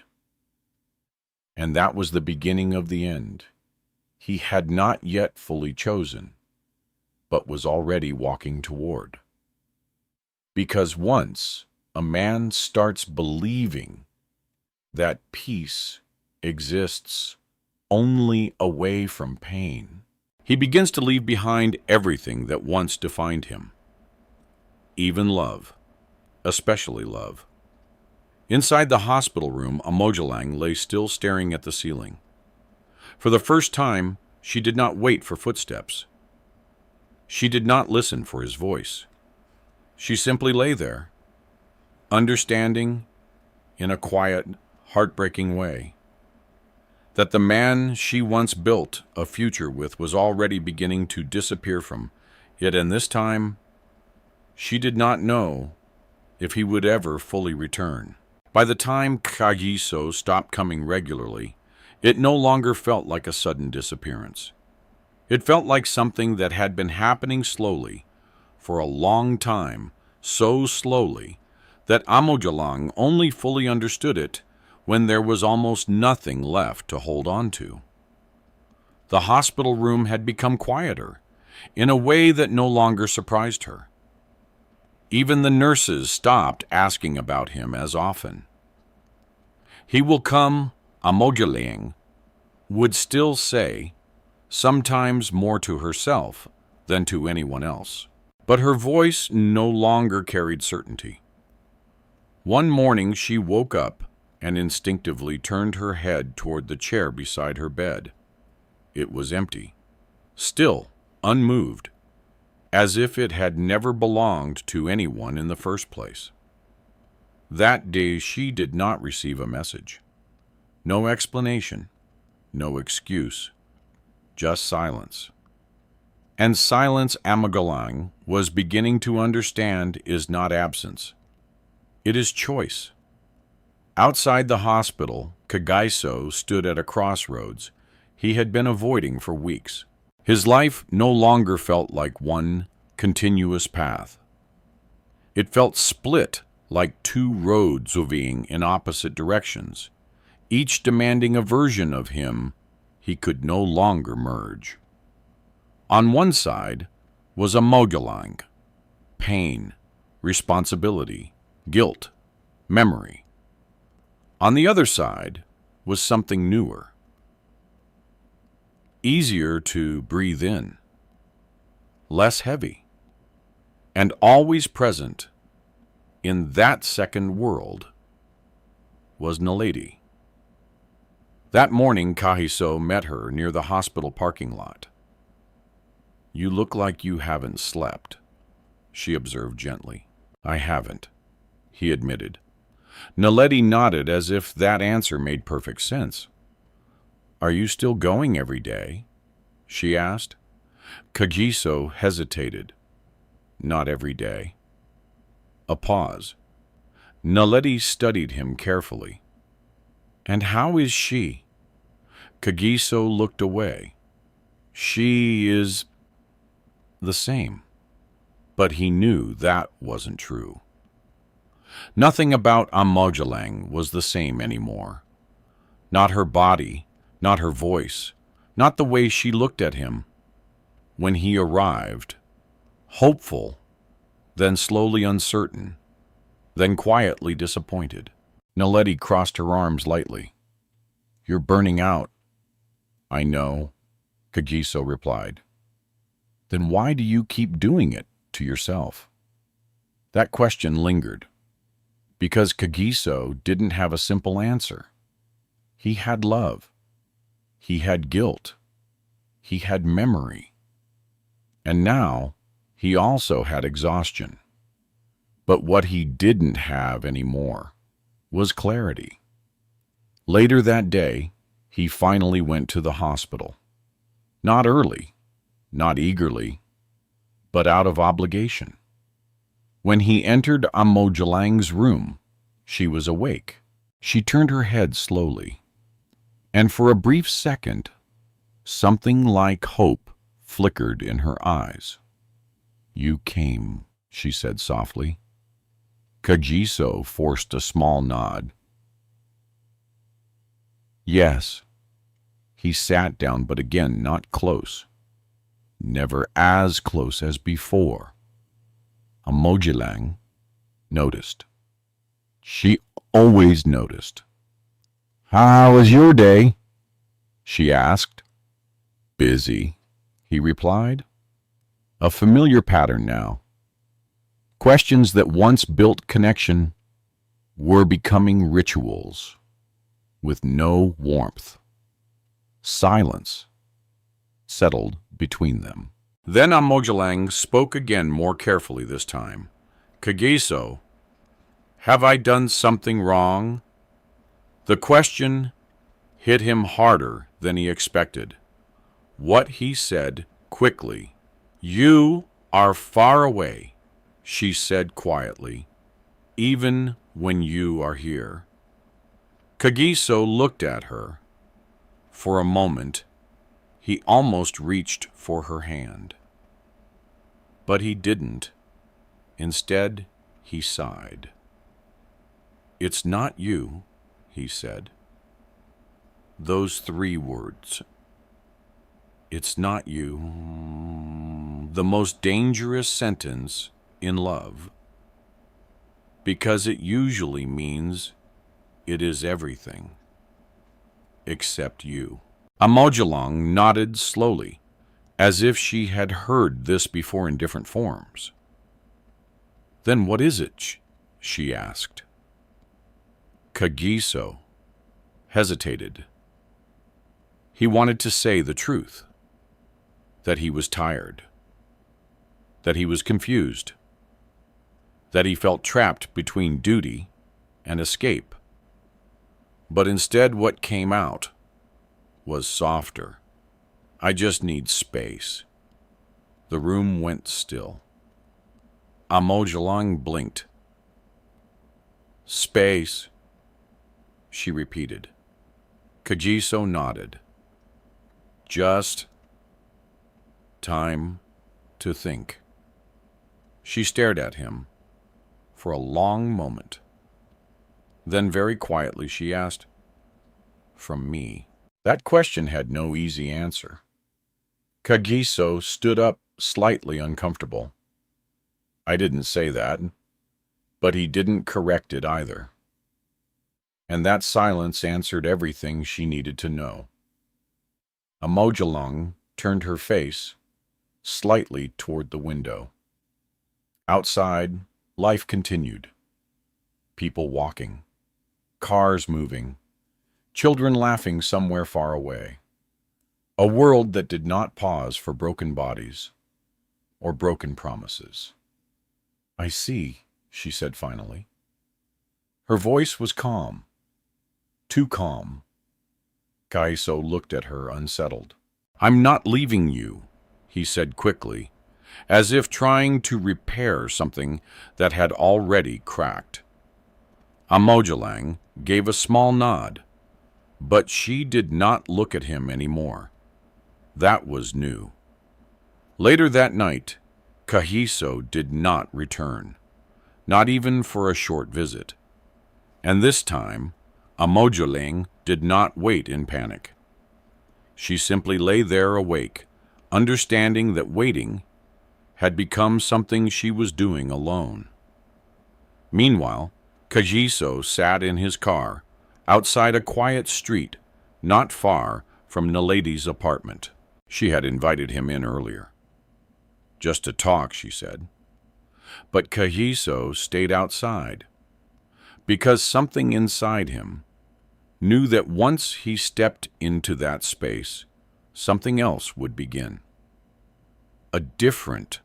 And that was the beginning of the end. He had not yet fully chosen, but was already walking toward. Because once a man starts believing that peace exists only away from pain, he begins to leave behind everything that once defined him. Even love, especially love. Inside the hospital room, Amogelang lay still staring at the ceiling. For the first time, she did not wait for footsteps. She did not listen for his voice. She simply lay there, understanding in a quiet, heartbreaking way. that the man she once built a future with was already beginning to disappear from it, and this time she did not know if he would ever fully return. By the time Kagiso stopped coming regularly, it no longer felt like a sudden disappearance. It felt like something that had been happening slowly for a long time, so slowly that Amogelang only fully understood it when there was almost nothing left to hold on to. The hospital room had become quieter, in a way that no longer surprised her. Even the nurses stopped asking about him as often. "He will come," Amogelang would still say, sometimes more to herself than to anyone else. But her voice no longer carried certainty. One morning she woke up and instinctively turned her head toward the chair beside her bed. It was empty, still unmoved, as if it had never belonged to anyone in the first place. That day she did not receive a message. No explanation, no excuse, just silence. And silence, Amogelang was beginning to understand, is not absence. It is choice. Outside the hospital, Kagiso stood at a crossroads he had been avoiding for weeks. His life no longer felt like one continuous path. It felt split like two roads moving in opposite directions, each demanding a version of him he could no longer merge. On one side was Amogelang, pain, responsibility, guilt, memory. On the other side was something newer, easier to breathe in, less heavy, and always present in that second world was Naledi. That morning, Kagiso met her near the hospital parking lot. "You look like you haven't slept," she observed gently. "I haven't," he admitted. Naledi nodded as if that answer made perfect sense. "Are you still going every day?" she asked. Kagiso hesitated. "Not every day." A pause. Naledi studied him carefully. "And how is she?" Kagiso looked away. "She is the same." But he knew that wasn't true. Nothing about Amogelang was the same anymore. Not her body, not her voice, not the way she looked at him. When he arrived, hopeful, then slowly uncertain, then quietly disappointed. Naledi crossed her arms lightly. "You're burning out." "I know," Kagiso replied. "Then why do you keep doing it to yourself?" That question lingered, because Kagiso didn't have a simple answer. He had love. He had guilt. He had memory. And now he also had exhaustion. But what he didn't have anymore was clarity. Later that day, he finally went to the hospital. Not early, not eagerly, but out of obligation. When he entered Amogelang's room, she was awake. She turned her head slowly, and for a brief second, something like hope flickered in her eyes. "You came," she said softly. Kagiso forced a small nod. "Yes." He sat down, but again not close. Never as close as before. Amogelang noticed. She always noticed. "How was your day?" she asked. "Busy," he replied. A familiar pattern now. Questions that once built connection were becoming rituals with no warmth. Silence settled between them. Then Amogelang spoke again, more carefully this time. "Kagiso, have I done something wrong?" The question hit him harder than he expected. What he said quickly. "You are far away," she said quietly, "even when you are here." Kagiso looked at her. For a moment, he almost reached for her hand. But he didn't. Instead, he sighed. "It's not you," he said. Those 3 words. It's not you. The most dangerous sentence in love. Because it usually means it is everything. Except you. Amogelang nodded slowly, as if she had heard this before in different forms. "Then what is it?" she asked. Kagiso hesitated. He wanted to say the truth, that he was tired, that he was confused, that he felt trapped between duty and escape. But instead what came out was softer. "I just need space." The room went still. Amogelang blinked. "Space," she repeated. Kagiso nodded. "Just time to think." She stared at him for a long moment. Then very quietly she asked, "From me?" That question had no easy answer. Kagiso stood up, slightly uncomfortable. "I didn't say that," but he didn't correct it either. And that silence answered everything she needed to know. Amogelang turned her face slightly toward the window. Outside, life continued. People walking, cars moving, children laughing somewhere far away. A world that did not pause for broken bodies or broken promises. "I see," she said finally. Her voice was calm, too calm. Kagiso looked at her unsettled. "I'm not leaving you," he said quickly, as if trying to repair something that had already cracked. Amogelang gave a small nod, but she did not look at him anymore. That was new. Later that night, Kagiso did not return, not even for a short visit. And this time, Amogelang did not wait in panic. She simply lay there awake, understanding that waiting had become something she was doing alone. Meanwhile, Kagiso sat in his car, outside a quiet street, not far from Naledi's apartment. She had invited him in earlier. Just to talk, she said. But Kagiso stayed outside, because something inside him knew that once he stepped into that space, something else would begin. A different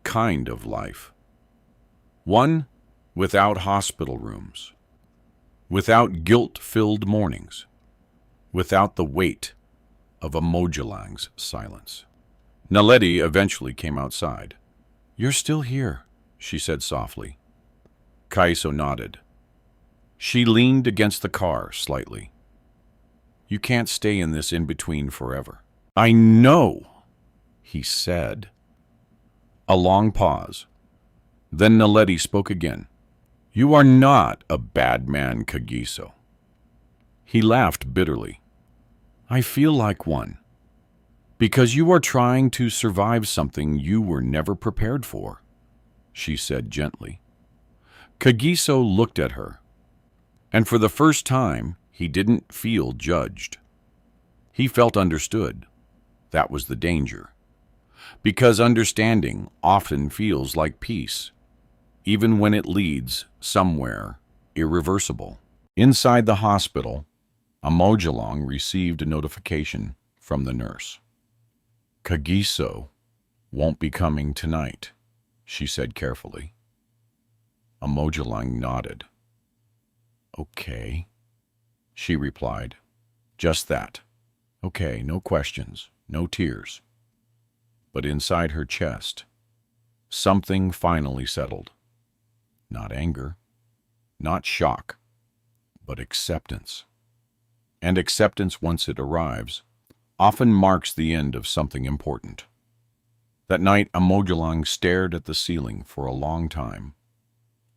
kind of life. One without hospital rooms, without guilt-filled mornings, without the weight of Amogelang's silence. Naledi eventually came outside. "You're still here," she said softly. Kagiso nodded. She leaned against the car slightly. "You can't stay in this in-between forever." "I know," he said. A long pause. Then Naledi spoke again. "You are not a bad man, Kagiso." He laughed bitterly. "I feel like one. Because you are trying to survive something you were never prepared for," she said gently. Kagiso looked at her, and for the first time, he didn't feel judged. He felt understood. That was the danger. Because understanding often feels like peace, even when it leads somewhere irreversible. Inside the hospital, Amogelang received a notification from the nurse. "Kagiso won't be coming tonight," she said carefully. Amogelang nodded. "Okay," she replied, Just that. Okay, no questions, no tears. But inside her chest, something finally settled. Not anger, not shock, but acceptance. And acceptance, once it arrives, often marks the end of something important. That night, Amogelang stared at the ceiling for a long time.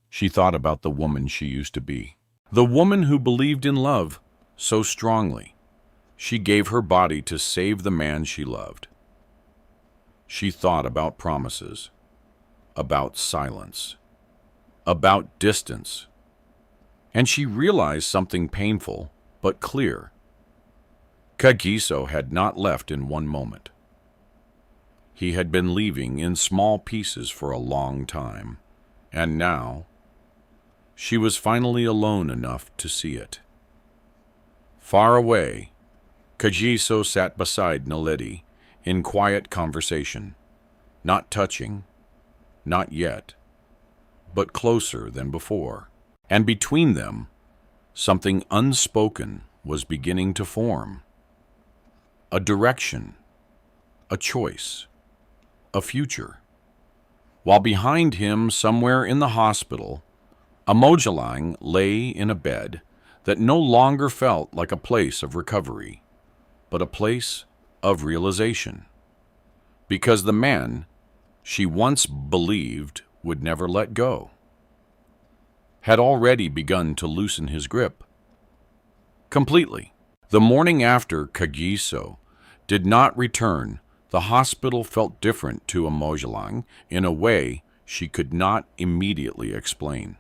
She thought about the woman she used to be. The woman who believed in love so strongly. She gave her body to save the man she loved. She thought about promises, about silence, about distance. And she realized something painful but clear. Kagiso had not left in one moment. He had been leaving in small pieces for a long time, and now she was finally alone enough to see it. Far away, Kagiso sat beside Naledi in quiet conversation, not touching, not yet, but closer than before. And between them, something unspoken was beginning to form. A direction, a choice, a future. While behind him, somewhere in the hospital, Amogelang lay in a bed that no longer felt like a place of recovery, but a place of realization. Because the man she once believed would never let go had already begun to loosen his grip. Completely. The morning after Kagiso did not return, the hospital felt different to Amogelang in a way she could not immediately explain.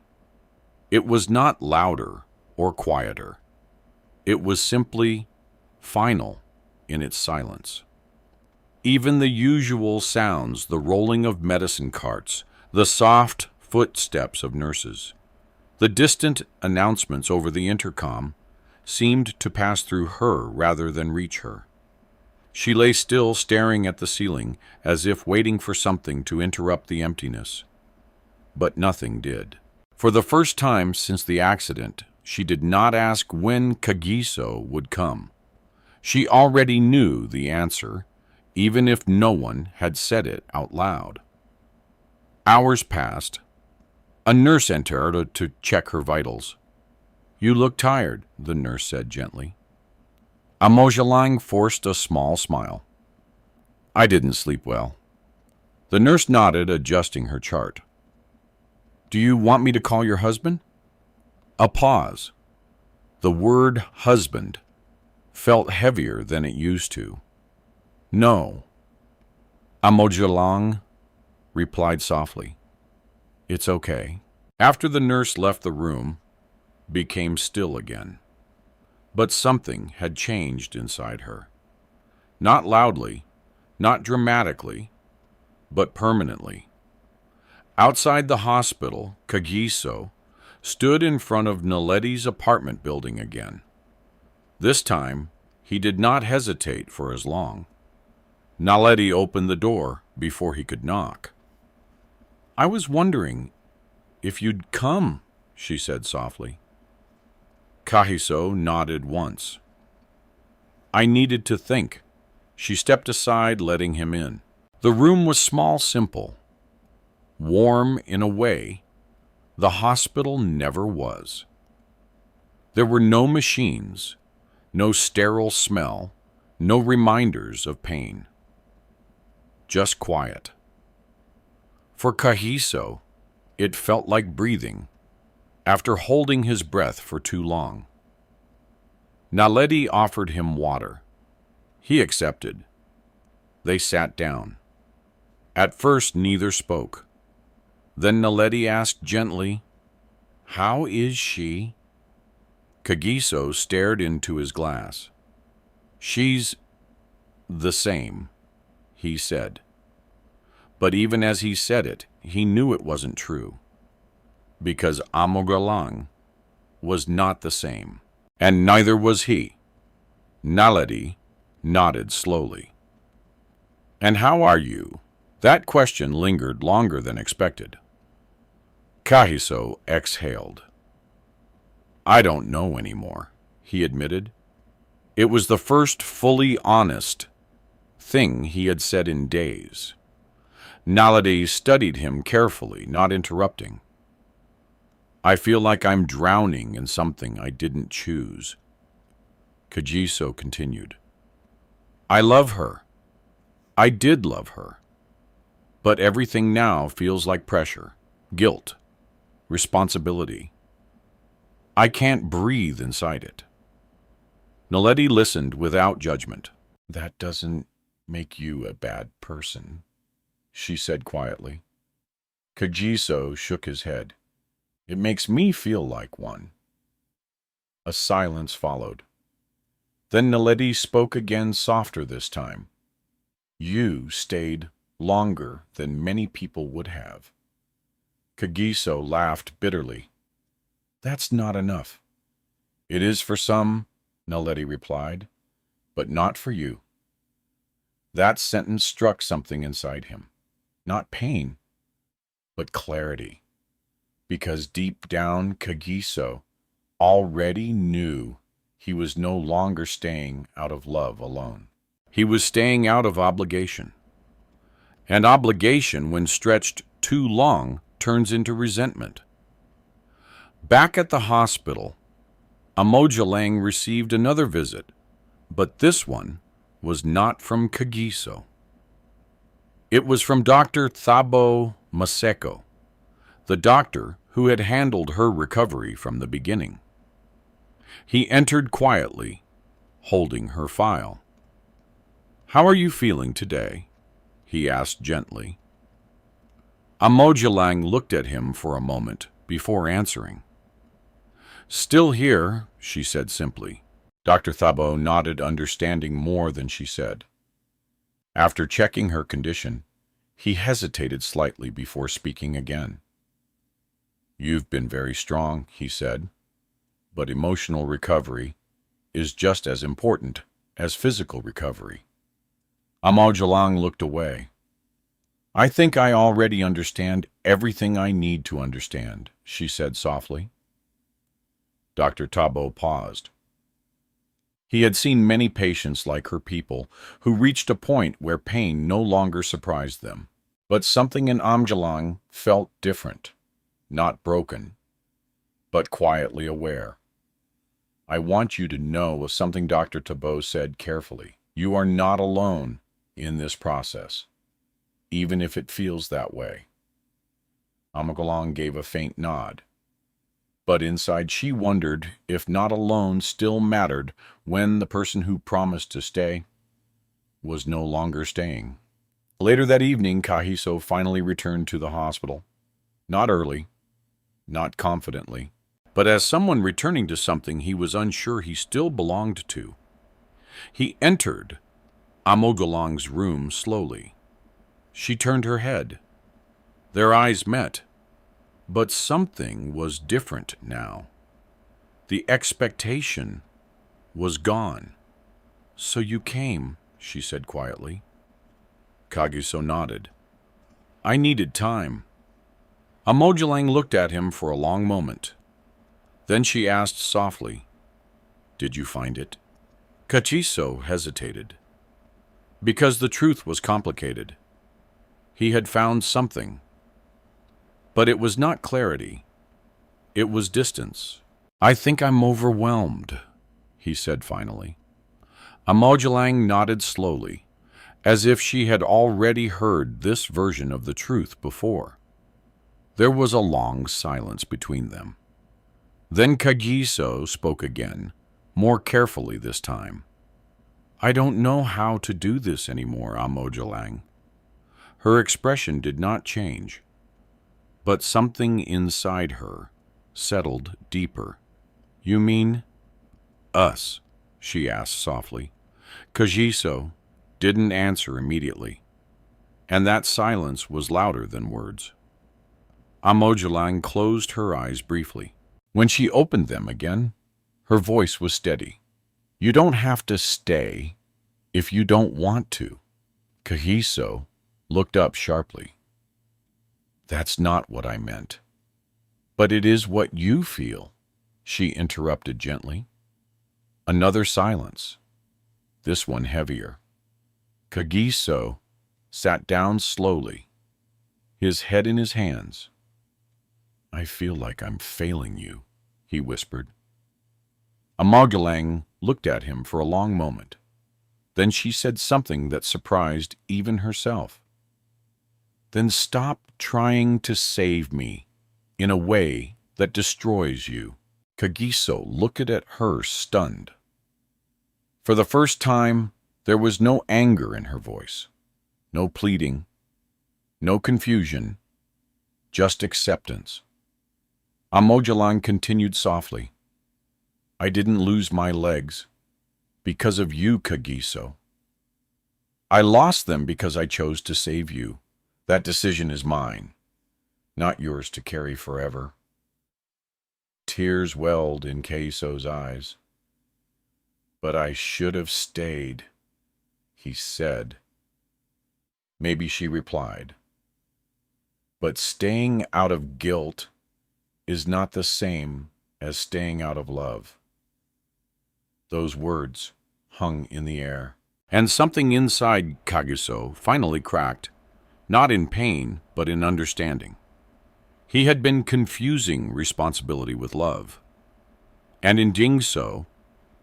It was not louder or quieter. It was simply final in its silence. Even the usual sounds, the rolling of medicine carts, the soft footsteps of nurses, the distant announcements over the intercom, seemed to pass through her rather than reach her. She lay still, staring at the ceiling, as if waiting for something to interrupt the emptiness. But nothing did. For the first time since the accident, she did not ask when Kagiso would come. She already knew the answer, even if no one had said it out loud. Hours passed. A nurse entered to check her vitals. "You look tired," the nurse said gently. Amogelang forced a small smile. "I didn't sleep well." The nurse nodded, adjusting her chart. "Do you want me to call your husband?" A pause. The word husband felt heavier than it used to. "No." Amogelang replied softly. "It's okay." After the nurse left the room, became still again. But something had changed inside her. Not loudly, not dramatically, but permanently. Outside the hospital, Kagiso stood in front of Naledi's apartment building again. This time, he did not hesitate for as long. Naledi opened the door before he could knock. "I was wondering if you'd come," she said softly. Kagiso nodded once. "I needed to think." She stepped aside, letting him in. The room was small, simple, warm in a way the hospital never was. There were no machines, no sterile smell, no reminders of pain. Just quiet. For Kagiso, it felt like breathing after holding his breath for too long. Naledi offered him water. He accepted. They sat down. At first, neither spoke. Then Naledi asked gently, "How is she?" Kagiso stared into his glass. "She's the same," he said. But even as he said it, he knew it wasn't true. Because Amogelang was not the same, and neither was he. Naledi nodded slowly. "And how are you?" That question lingered longer than expected. Kagiso exhaled. "I don't know anymore," he admitted. It was the first fully honest thing he had said in days. Naledi studied him carefully, not interrupting. I feel like I'm drowning in something I didn't choose. Kagiso continued. I love her. I did love her. But everything now feels like pressure, guilt, responsibility. I can't breathe inside it. Naledi listened without judgment. That doesn't make you a bad person, she said quietly. Kagiso shook his head. It makes me feel like one. A silence followed. Then Naledi spoke again, softer this time. You stayed longer than many people would have. Kagiso laughed bitterly. That's not enough. It is for some, Naledi replied, but not for you. That sentence struck something inside him. Not pain, but clarity. Because deep down, Kagiso already knew he was no longer staying out of love alone. He was staying out of obligation. And obligation, when stretched too long, turns into resentment. Back at the hospital, Amogelang received another visit, but this one was not from Kagiso. It was from Dr. Thabo Maseko, the doctor who had handled her recovery from the beginning. He entered quietly, holding her file. How are you feeling today? He asked gently. Amogelang looked at him for a moment before answering. Still here, she said simply. Dr. Thabo nodded, understanding more than she said. After checking her condition, he hesitated slightly before speaking again. You've been very strong, he said, but emotional recovery is just as important as physical recovery. Amogelang looked away. I think I already understand everything I need to understand, she said softly. Dr. Thabo paused. He had seen many patients like her people who reached a point where pain no longer surprised them. But something in Amogelang felt different, not broken, but quietly aware. I want you to know something Dr. Thabo said carefully. You are not alone in this process, even if it feels that way. Amogelang gave a faint nod. But inside she wondered if not alone still mattered when the person who promised to stay was no longer staying. Later that evening, Kagiso finally returned to the hospital. Not early, not confidently, but as someone returning to something he was unsure he still belonged to. He entered Amogelang's room slowly. She turned her head. Their eyes met. But something was different now. The expectation was gone. So you came, she said quietly. Kagiso nodded. I needed time. Amogelang looked at him for a long moment. Then she asked softly, Did you find it? Kagiso hesitated. Because the truth was complicated. He had found something. But it was not clarity. It was distance. I think I'm overwhelmed, he said finally. Amogelang nodded slowly, as if she had already heard this version of the truth before. There was a long silence between them. Then Kagiso spoke again, more carefully this time. I don't know how to do this anymore, Amogelang. Her expression did not change. But something inside her settled deeper. You mean us? She asked softly. Kagiso didn't answer immediately, and that silence was louder than words. Amogelang closed her eyes briefly. When she opened them again, her voice was steady. You don't have to stay if you don't want to. Kagiso looked up sharply. That's not what I meant. But it is what you feel, she interrupted gently. Another silence. this one heavier. Kagiso sat down slowly, his head in his hands. "I feel like I'm failing you," he whispered. Amogelang looked at him for a long moment. Then she said something that surprised even herself. "Then stop trying to save me in a way that destroys you." Kagiso looked at her stunned. For the first time, there was no anger in her voice, no pleading, no confusion, just acceptance. Amogelang continued softly. "I didn't lose my legs because of you, Kagiso. I lost them because I chose to save you. That decision is mine, not yours to carry forever." Tears welled in Kagiso's eyes. "But I should have stayed," he said. Maybe she replied. "But staying out of guilt is not the same as staying out of love." Those words hung in the air, and something inside Kagiso finally cracked, not in pain, but in understanding. He had been confusing responsibility with love, and in doing so,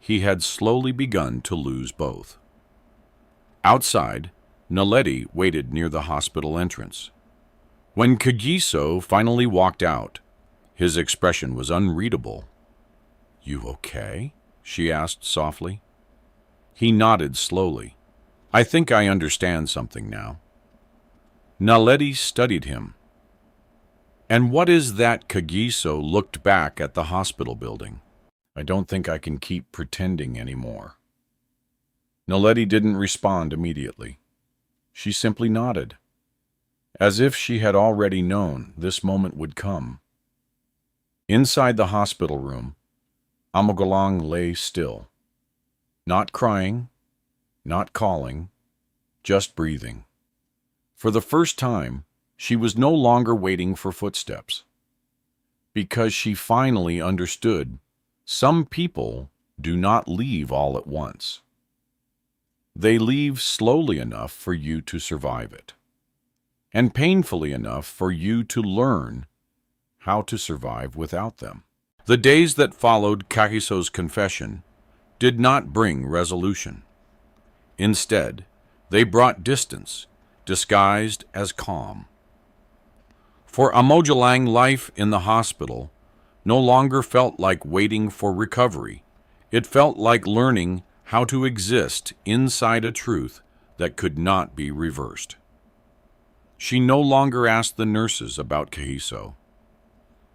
he had slowly begun to lose both. Outside, Naledi waited near the hospital entrance. When Kagiso finally walked out, his expression was unreadable. "You okay?" she asked softly. He nodded slowly. "I think I understand something now." Naledi studied him. "And what is that?" Kagiso looked back at the hospital building. "I don't think I can keep pretending anymore." Naledi didn't respond immediately. She simply nodded, as if she had already known this moment would come. Inside the hospital room, Amogelang lay still, not crying, not calling, just breathing. For the first time, she was no longer waiting for footsteps, because she finally understood some people do not leave all at once. They leave slowly enough for you to survive it, and painfully enough for you to learn how to survive without them. The days that followed Kagiso's confession did not bring resolution. Instead, they brought distance, disguised as calm. For Amogelang, life in the hospital no longer felt like waiting for recovery. It felt like learning how to exist inside a truth that could not be reversed. She no longer asked the nurses about Kagiso.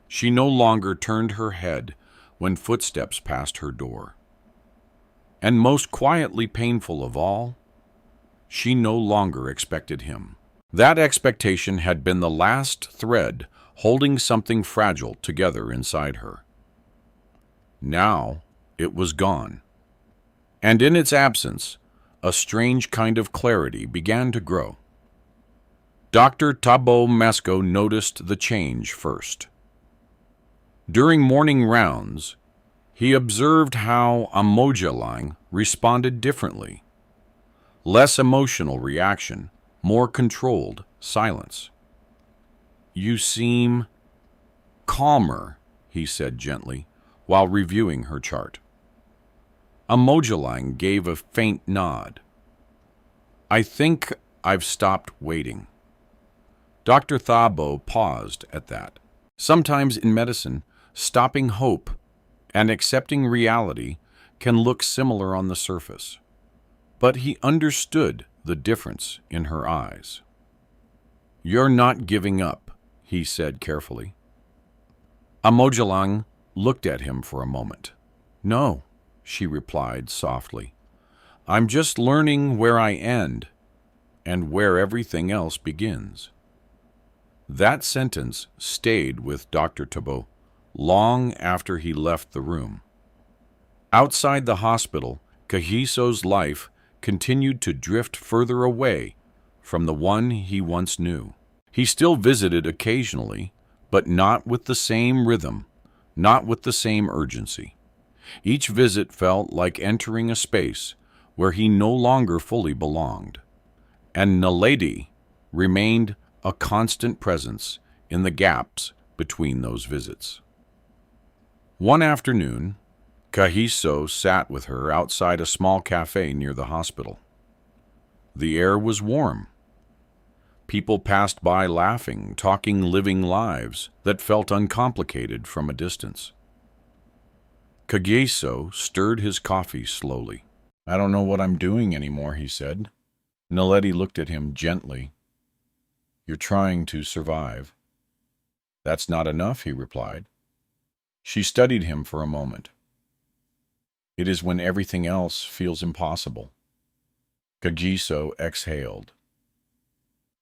She no longer turned her head when footsteps passed her door. And most quietly painful of all, she no longer expected him. That expectation had been the last thread holding something fragile together inside her. Now it was gone. And in its absence, a strange kind of clarity began to grow. Dr. Tabo Masco noticed the change first. During morning rounds, he observed how Amogelang responded differently. Less emotional reaction, more controlled silence. "You seem calmer," he said gently, while reviewing her chart. Amogelang gave a faint nod. "I think I've stopped waiting." Dr. Thabo paused at that. Sometimes in medicine, stopping hope and accepting reality can look similar on the surface. But he understood the difference in her eyes. "You're not giving up," he said carefully. Amogelang looked at him for a moment. "No," she replied softly. "I'm just learning where I end and where everything else begins." That sentence stayed with Dr. Tabo long after he left the room. Outside the hospital, Kagiso's life continued to drift further away from the one he once knew. He still visited occasionally, but not with the same rhythm, not with the same urgency. Each visit felt like entering a space where he no longer fully belonged, and Naledi remained a constant presence in the gaps between those visits. One afternoon, Kagiso sat with her outside a small cafe near the hospital. The air was warm. People passed by laughing, talking living lives that felt uncomplicated from a distance. Kagiso stirred his coffee slowly. "I don't know what I'm doing anymore," he said. Naledi looked at him gently. "You're trying to survive." "That's not enough," he replied. She studied him for a moment. "It is when everything else feels impossible." Kagiso exhaled.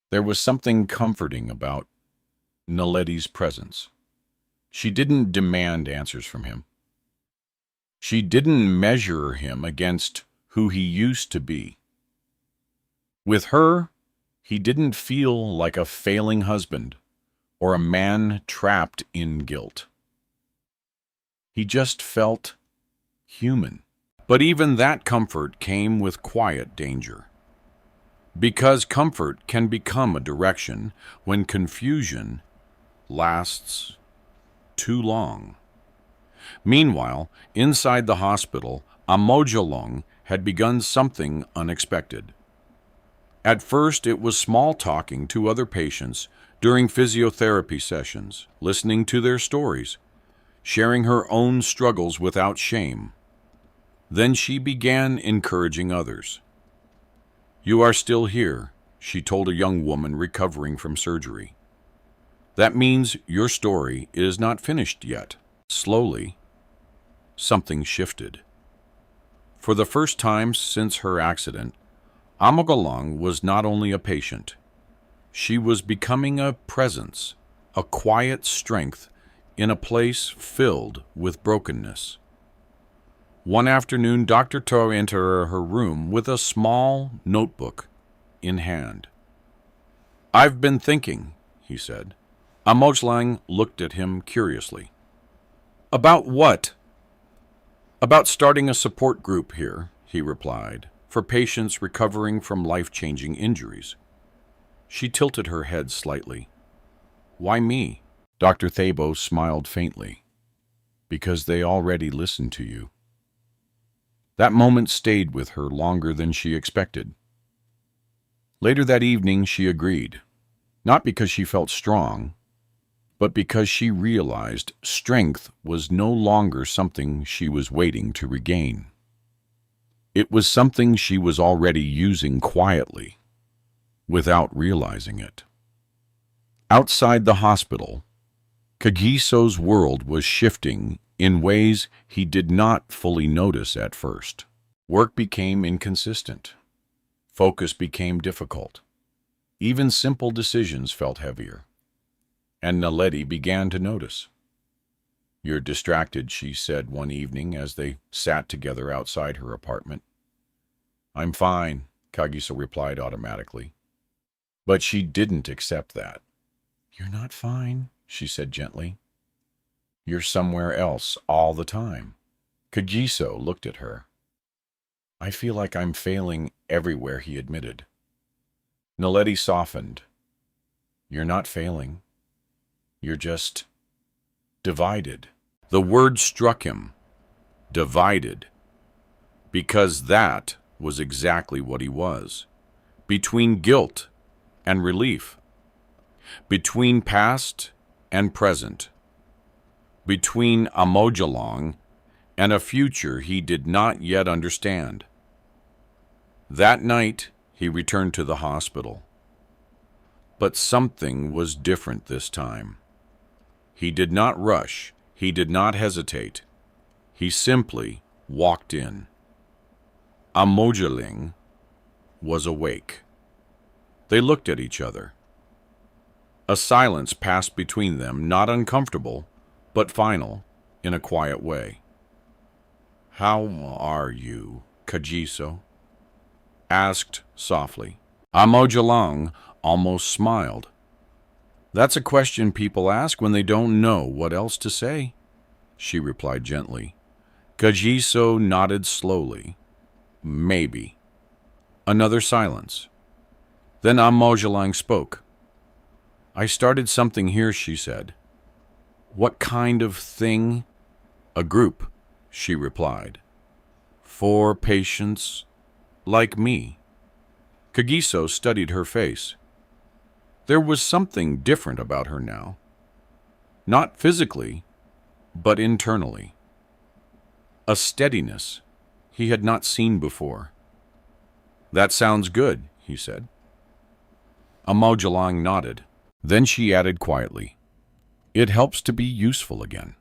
There was something comforting about Naledi's presence. She didn't demand answers from him. She didn't measure him against who he used to be. With her, he didn't feel like a failing husband or a man trapped in guilt. He just felt human. But even that comfort came with quiet danger. Because comfort can become a direction when confusion lasts too long. Meanwhile, inside the hospital, Amogelang had begun something unexpected. At first, it was small talking to other patients during physiotherapy sessions, listening to their stories, sharing her own struggles without shame. Then she began encouraging others. "You are still here," she told a young woman recovering from surgery. "That means your story is not finished yet." Slowly, something shifted. For the first time since her accident, Amogelang was not only a patient. She was becoming a presence, a quiet strength in a place filled with brokenness. One afternoon, Dr. To entered her room with a small notebook in hand. "I've been thinking," he said. Amogelang looked at him curiously. "About what?" "About starting a support group here," he replied, "for patients recovering from life-changing injuries." She tilted her head slightly. "Why me?" Dr. Thabo smiled faintly. "Because they already listened to you." That moment stayed with her longer than she expected. Later that evening, she agreed, not because she felt strong, but because she realized strength was no longer something she was waiting to regain. It was something she was already using quietly, without realizing it. Outside the hospital, Kagiso's world was shifting in ways he did not fully notice at first. Work became inconsistent. Focus became difficult. Even simple decisions felt heavier. And Naledi began to notice. "You're distracted," she said one evening as they sat together outside her apartment. "I'm fine," Kagiso replied automatically. But she didn't accept that. "You're not fine," she said gently. "You're somewhere else all the time." Kagiso looked at her. "I feel like I'm failing everywhere," he admitted. Naledi softened. "You're not failing. You're just divided." The word struck him. Divided. Because that was exactly what he was. Between guilt and relief. Between past and present. Between Amogelang and a future he did not yet understand. That night, he returned to the hospital. But something was different this time. He did not rush. He did not hesitate. He simply walked in. Amogelang was awake. They looked at each other. A silence passed between them, not uncomfortable, but final, in a quiet way. "How are you, Kagiso?" asked softly. Amogelang almost smiled. "That's a question people ask when they don't know what else to say," she replied gently. Kagiso nodded slowly. Maybe. Another silence. Then Amogelang spoke. I started something here, she said. What kind of thing? A group, she replied. 4 patients like me. Kagiso studied her face. There was something different about her now. Not physically, but internally. A steadiness he had not seen before. That sounds good, he said. Amogelang nodded. Then she added quietly, It helps to be useful again.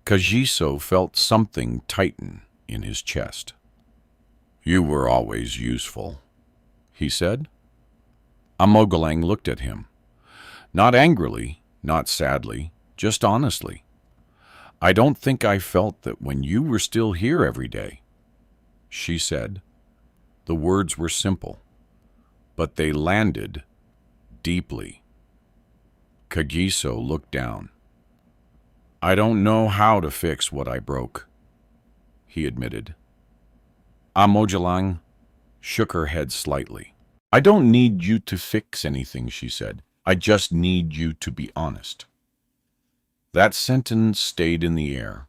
Kagiso felt something tighten in his chest. You were always useful, he said. Amogelang looked at him. Not angrily, not sadly, just honestly. I don't think I felt that when you were still here every day, she said. The words were simple, but they landed deeply. Kagiso looked down. I don't know how to fix what I broke, he admitted. Amogelang shook her head slightly. I don't need you to fix anything, she said. I just need you to be honest. That sentence stayed in the air,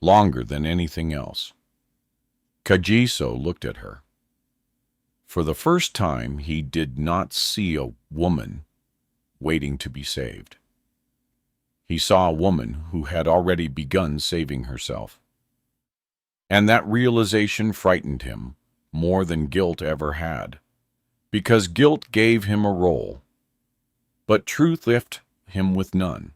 longer than anything else. Kagiso looked at her. For the first time, he did not see a woman waiting to be saved. He saw a woman who had already begun saving herself. And that realization frightened him more than guilt ever had, because guilt gave him a role, but truth left him with none.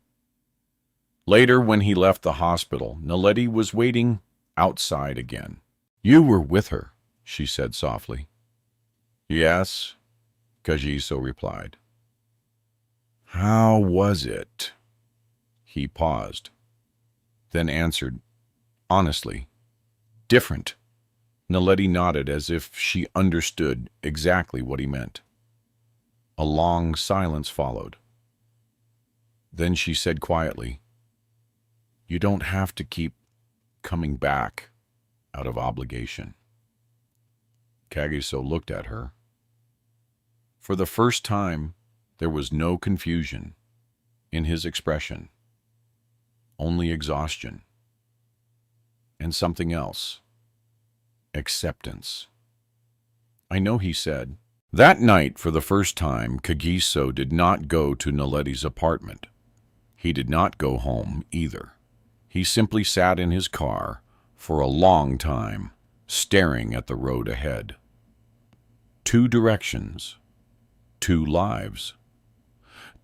Later, when he left the hospital, Naledi was waiting outside again. You were with her, she said softly. Yes, Kagiso replied. How was it? He paused, then answered, honestly, different. Naledi nodded as if she understood exactly what he meant. A long silence followed. Then she said quietly, You don't have to keep coming back out of obligation. Kagiso looked at her. For the first time, there was no confusion in his expression, only exhaustion. And something else. Acceptance. I know, he said. That night, for the first time, Kagiso did not go to Naledi's apartment. He did not go home either. He simply sat in his car for a long time, staring at the road ahead. 2 directions, 2 lives,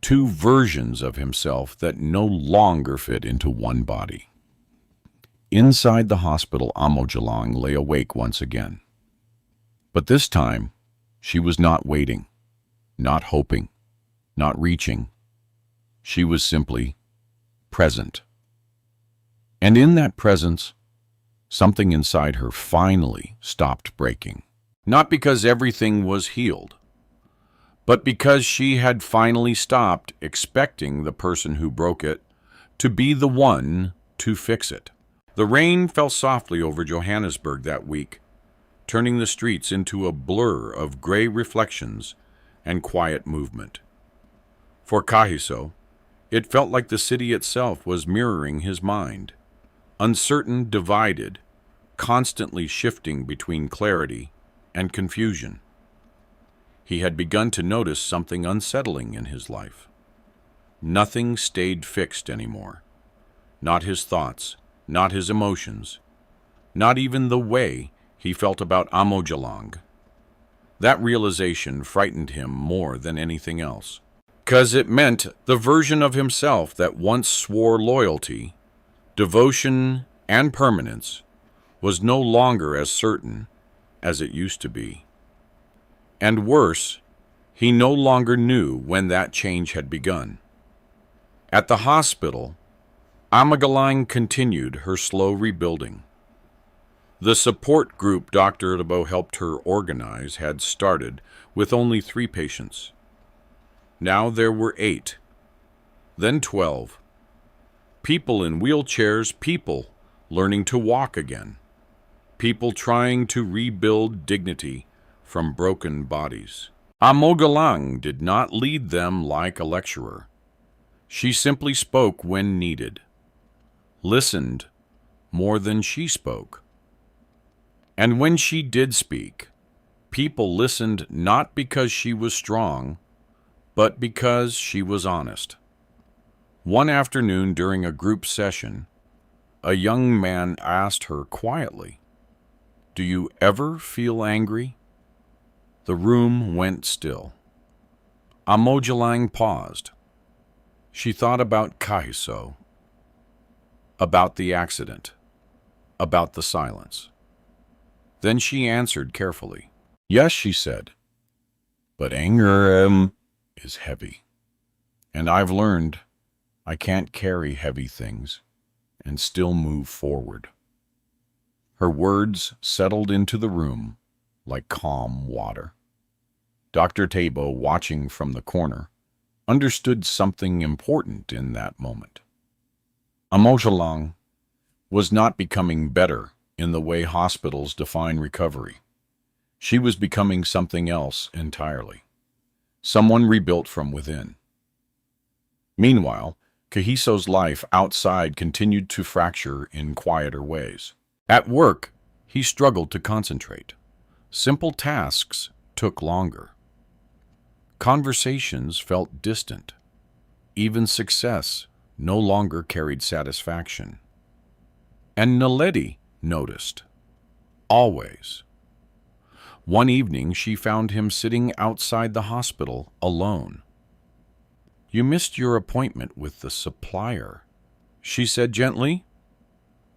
2 versions of himself that no longer fit into one body. Inside the hospital, Amogelang lay awake once again. But this time, she was not waiting, not hoping, not reaching. She was simply present. And in that presence, something inside her finally stopped breaking. Not because everything was healed, but because she had finally stopped expecting the person who broke it to be the one to fix it. The rain fell softly over Johannesburg that week, turning the streets into a blur of gray reflections and quiet movement. For Kagiso, it felt like the city itself was mirroring his mind, uncertain, divided, constantly shifting between clarity and confusion. He had begun to notice something unsettling in his life. Nothing stayed fixed anymore. Not his thoughts, not his emotions, not even the way he felt about Amogelang. That realization frightened him more than anything else, 'cause it meant the version of himself that once swore loyalty, devotion, and permanence was no longer as certain as it used to be. And worse, he no longer knew when that change had begun. At the hospital, Amogelang continued her slow rebuilding. The support group Dr. Lebo helped her organize had started with only 3 patients. Now there were 8, then 12. People in wheelchairs, people learning to walk again, people trying to rebuild dignity from broken bodies. Amogelang did not lead them like a lecturer. She simply spoke when needed, listened more than she spoke. And when she did speak, people listened not because she was strong, but because she was honest. One afternoon during a group session, a young man asked her quietly, "Do you ever feel angry?" The room went still. Amogelang paused. She thought about Kagiso, about the accident, about the silence. Then she answered carefully. "Yes," she said, "but anger is heavy. And I've learned I can't carry heavy things and still move forward." Her words settled into the room like calm water. Dr. Tabo, watching from the corner, understood something important in that moment. Amogelang was not becoming better in the way hospitals define recovery. She was becoming something else entirely. Someone rebuilt from within. Meanwhile, Kagiso's life outside continued to fracture in quieter ways. At work, he struggled to concentrate. Simple tasks took longer. Conversations felt distant. Even success no longer carried satisfaction. And Naledi noticed. Always. One evening, she found him sitting outside the hospital alone. "You missed your appointment with the supplier," she said gently.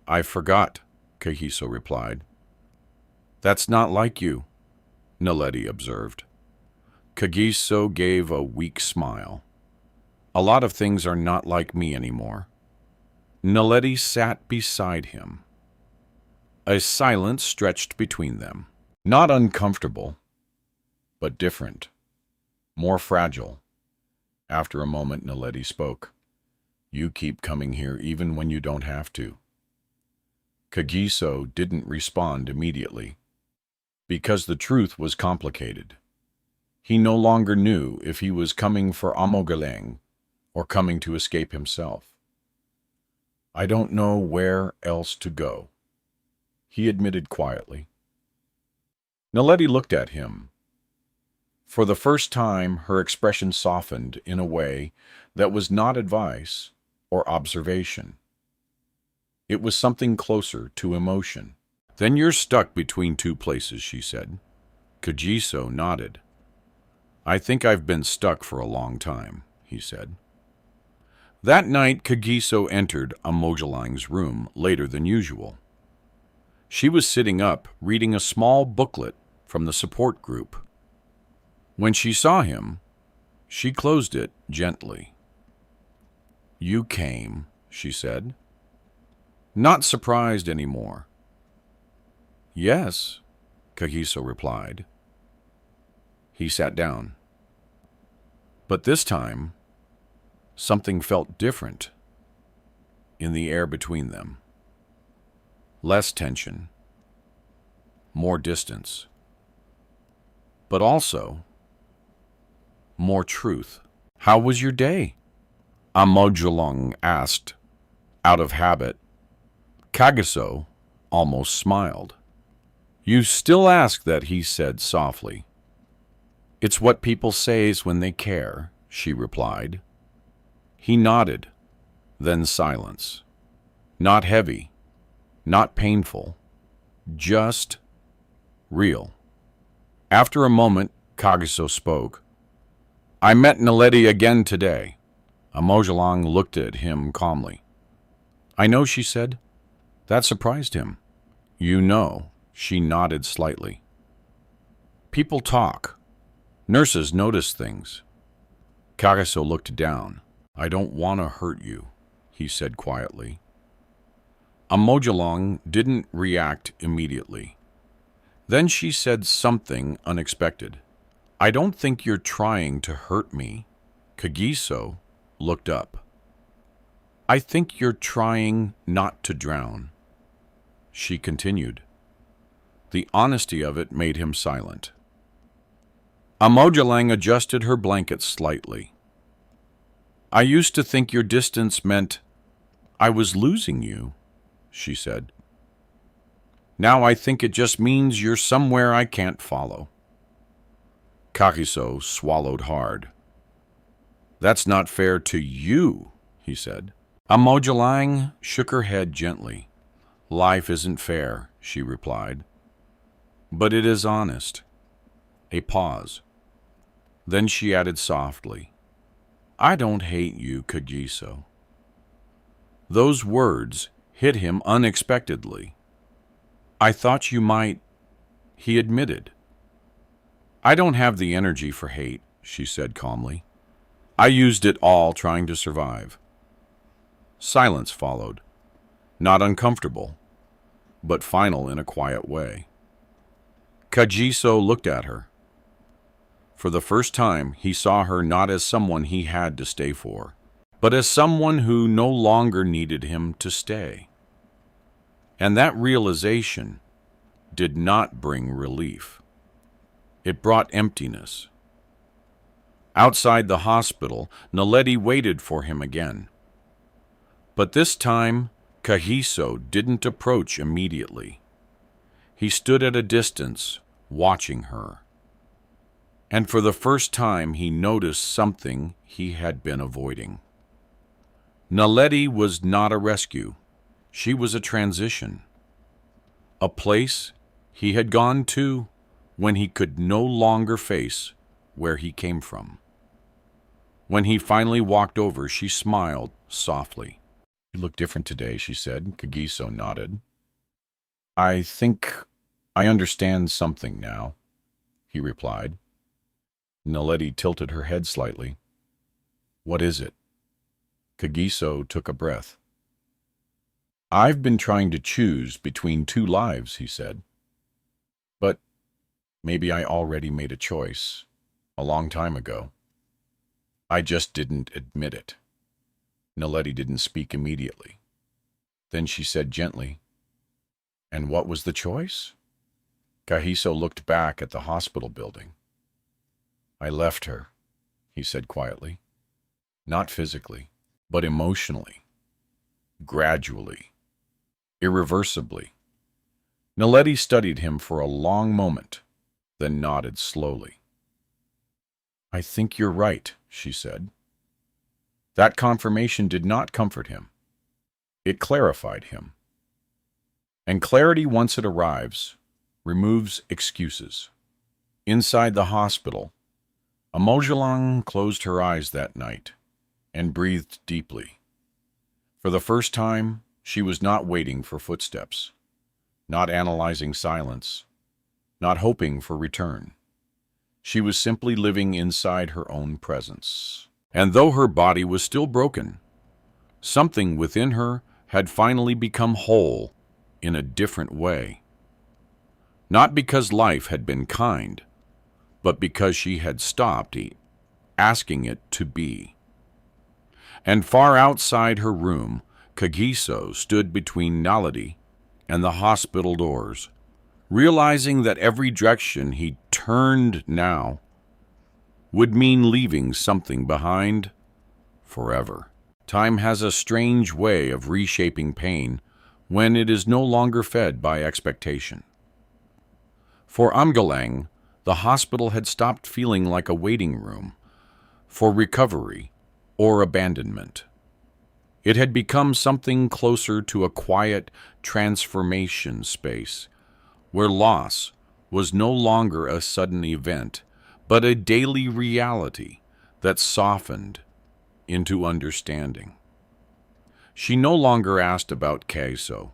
"I forgot," Kagiso replied. "That's not like you," Naledi observed. Kagiso gave a weak smile. "A lot of things are not like me anymore." Naledi sat beside him. A silence stretched between them. Not uncomfortable, but different, more fragile. After a moment, Naledi spoke. "You keep coming here even when you don't have to." Kagiso didn't respond immediately, because the truth was complicated. He no longer knew if he was coming for Amogelang or coming to escape himself. "I don't know where else to go," he admitted quietly. Naledi looked at him. For the first time, her expression softened in a way that was not advice or observation. It was something closer to emotion. "Then you're stuck between two places," she said. Kagiso nodded. "I think I've been stuck for a long time," he said. That night, Kagiso entered Amogelang's room later than usual. She was sitting up, reading a small booklet from the support group. When she saw him, she closed it gently. "You came," she said. Not surprised anymore. "Yes," Kagiso replied. He sat down. But this time, something felt different in the air between them. Less tension, more distance, but also more truth. "How was your day?" Amogelang asked, out of habit. Kagiso almost smiled. "You still ask that," he said softly. "It's what people say when they care," she replied. He nodded, then silence. Not heavy, not painful, just real. After a moment, Kagiso spoke. "I met Naledi again today." Amogelang looked at him calmly. "I know," she said. That surprised him. "You know," she nodded slightly. "People talk. Nurses notice things." Kagiso looked down. "I don't want to hurt you," he said quietly. Amogelang didn't react immediately. Then she said something unexpected. "I don't think you're trying to hurt me." Kagiso looked up. "I think you're trying not to drown." She continued. The honesty of it made him silent. Amogelang adjusted her blanket slightly. "I used to think your distance meant I was losing you," she said. "Now I think it just means you're somewhere I can't follow." Kagiso swallowed hard. "That's not fair to you," he said. Amogelang shook her head gently. "Life isn't fair," she replied. "But it is honest." A pause. Then she added softly, "I don't hate you, Kagiso." Those words hit him unexpectedly. "I thought you might," he admitted. "I don't have the energy for hate," she said calmly. "I used it all trying to survive." Silence followed, not uncomfortable, but final in a quiet way. Kagiso looked at her. For the first time, he saw her not as someone he had to stay for, but as someone who no longer needed him to stay. And that realization did not bring relief. It brought emptiness. Outside the hospital, Naledi waited for him again. But this time, Kagiso didn't approach immediately. He stood at a distance, watching her. And for the first time, he noticed something he had been avoiding. Naledi was not a rescue. She was a transition. A place he had gone to when he could no longer face where he came from. When he finally walked over, she smiled softly. "You look different today," she said. Kagiso nodded. "I think I understand something now," he replied. Naledi tilted her head slightly. "What is it?" Kagiso took a breath. "I've been trying to choose between two lives," he said. "But maybe I already made a choice a long time ago. I just didn't admit it." Naledi didn't speak immediately. Then she said gently, "And what was the choice?" Kagiso looked back at the hospital building. "I left her," he said quietly. "Not physically, but emotionally. Gradually. Irreversibly." Naledi studied him for a long moment, then nodded slowly. "I think you're right," she said. That confirmation did not comfort him. It clarified him. And clarity, once it arrives, removes excuses. Inside the hospital, Amogelang closed her eyes that night and breathed deeply. For the first time, she was not waiting for footsteps, not analyzing silence, not hoping for return. She was simply living inside her own presence. And though her body was still broken, something within her had finally become whole in a different way. Not because life had been kind, but because she had stopped asking it to be. And far outside her room, Kagiso stood between Naledi and the hospital doors, realizing that every direction he turned now would mean leaving something behind forever. Time has a strange way of reshaping pain when it is no longer fed by expectation. For Amogelang, the hospital had stopped feeling like a waiting room for recovery or abandonment. It had become something closer to a quiet transformation space where loss was no longer a sudden event, but a daily reality that softened into understanding. She no longer asked about Kagiso,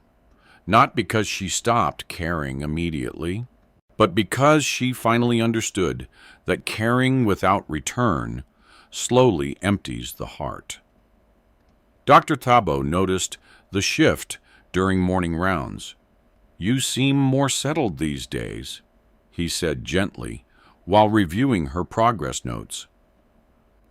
not because she stopped caring immediately, but because she finally understood that caring without return slowly empties the heart. Dr. Thabo noticed the shift during morning rounds. "You seem more settled these days," he said gently, while reviewing her progress notes.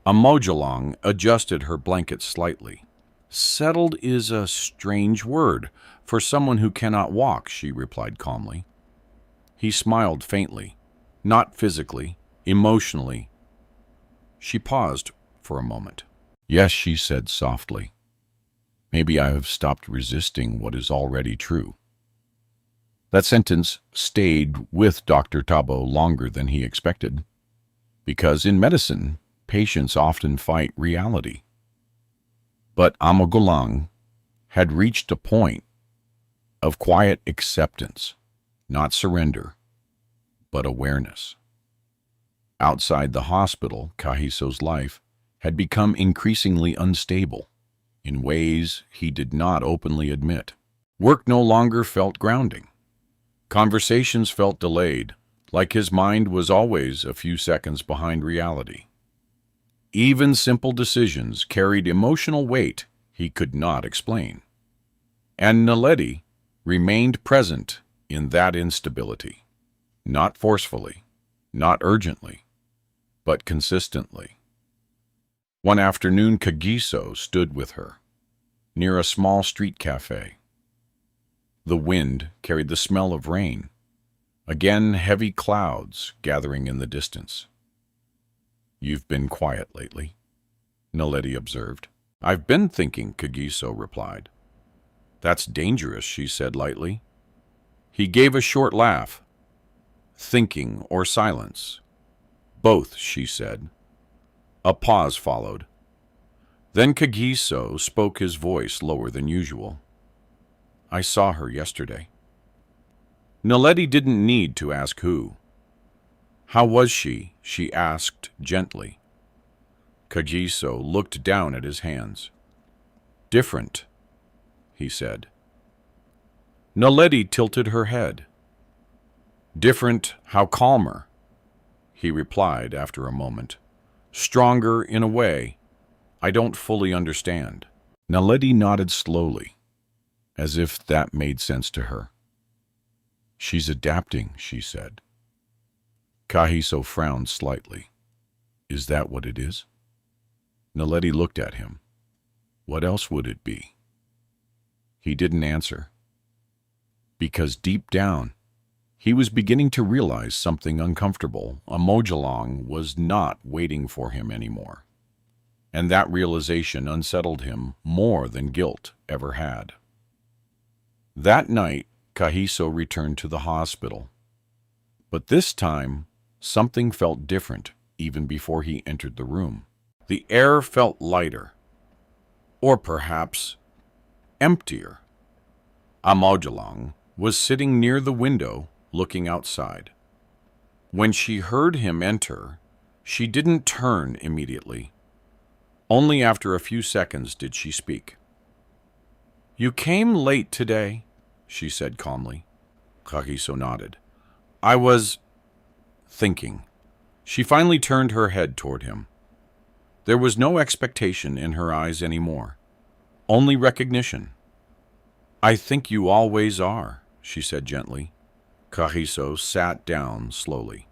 Amogelang adjusted her blanket slightly. "Settled is a strange word for someone who cannot walk," she replied calmly. He smiled faintly, not physically, emotionally. She paused for a moment. Yes, she said softly. Maybe I have stopped resisting what is already true. That sentence stayed with Dr. Tabo longer than he expected, because in medicine, patients often fight reality. But Amogelang had reached a point of quiet acceptance, not surrender, but awareness. Outside the hospital, Kagiso's life had become increasingly unstable in ways he did not openly admit. Work no longer felt grounding. Conversations felt delayed, like his mind was always a few seconds behind reality. Even simple decisions carried emotional weight he could not explain. And Naledi remained present in that instability, not forcefully, not urgently, but consistently. One afternoon, Kagiso stood with her, near a small street cafe. The wind carried the smell of rain, again heavy clouds gathering in the distance. You've been quiet lately, Naledi observed. I've been thinking, Kagiso replied. That's dangerous, she said lightly. He gave a short laugh. Thinking or silence? Both, she said. A pause followed. Then Kagiso spoke, his voice lower than usual. I saw her yesterday. Naledi didn't need to ask who. How was she? She asked gently. Kagiso looked down at his hands. Different, he said. Naledi tilted her head. Different, how calmer, he replied after a moment. Stronger in a way I don't fully understand. Naledi nodded slowly, as if that made sense to her. She's adapting, she said. Kagiso frowned slightly. Is that what it is? Naledi looked at him. What else would it be? He didn't answer. Because deep down, he was beginning to realize something uncomfortable. Amogelang was not waiting for him anymore. And that realization unsettled him more than guilt ever had. That night, Kagiso returned to the hospital. But this time, something felt different even before he entered the room. The air felt lighter, or perhaps emptier. Amogelang was sitting near the window looking outside. When she heard him enter, she didn't turn immediately. Only after a few seconds did she speak. You came late today, she said calmly. Kagiso nodded. I was thinking. She finally turned her head toward him. There was no expectation in her eyes anymore, only recognition. I think you always are, she said gently. Kagiso sat down slowly.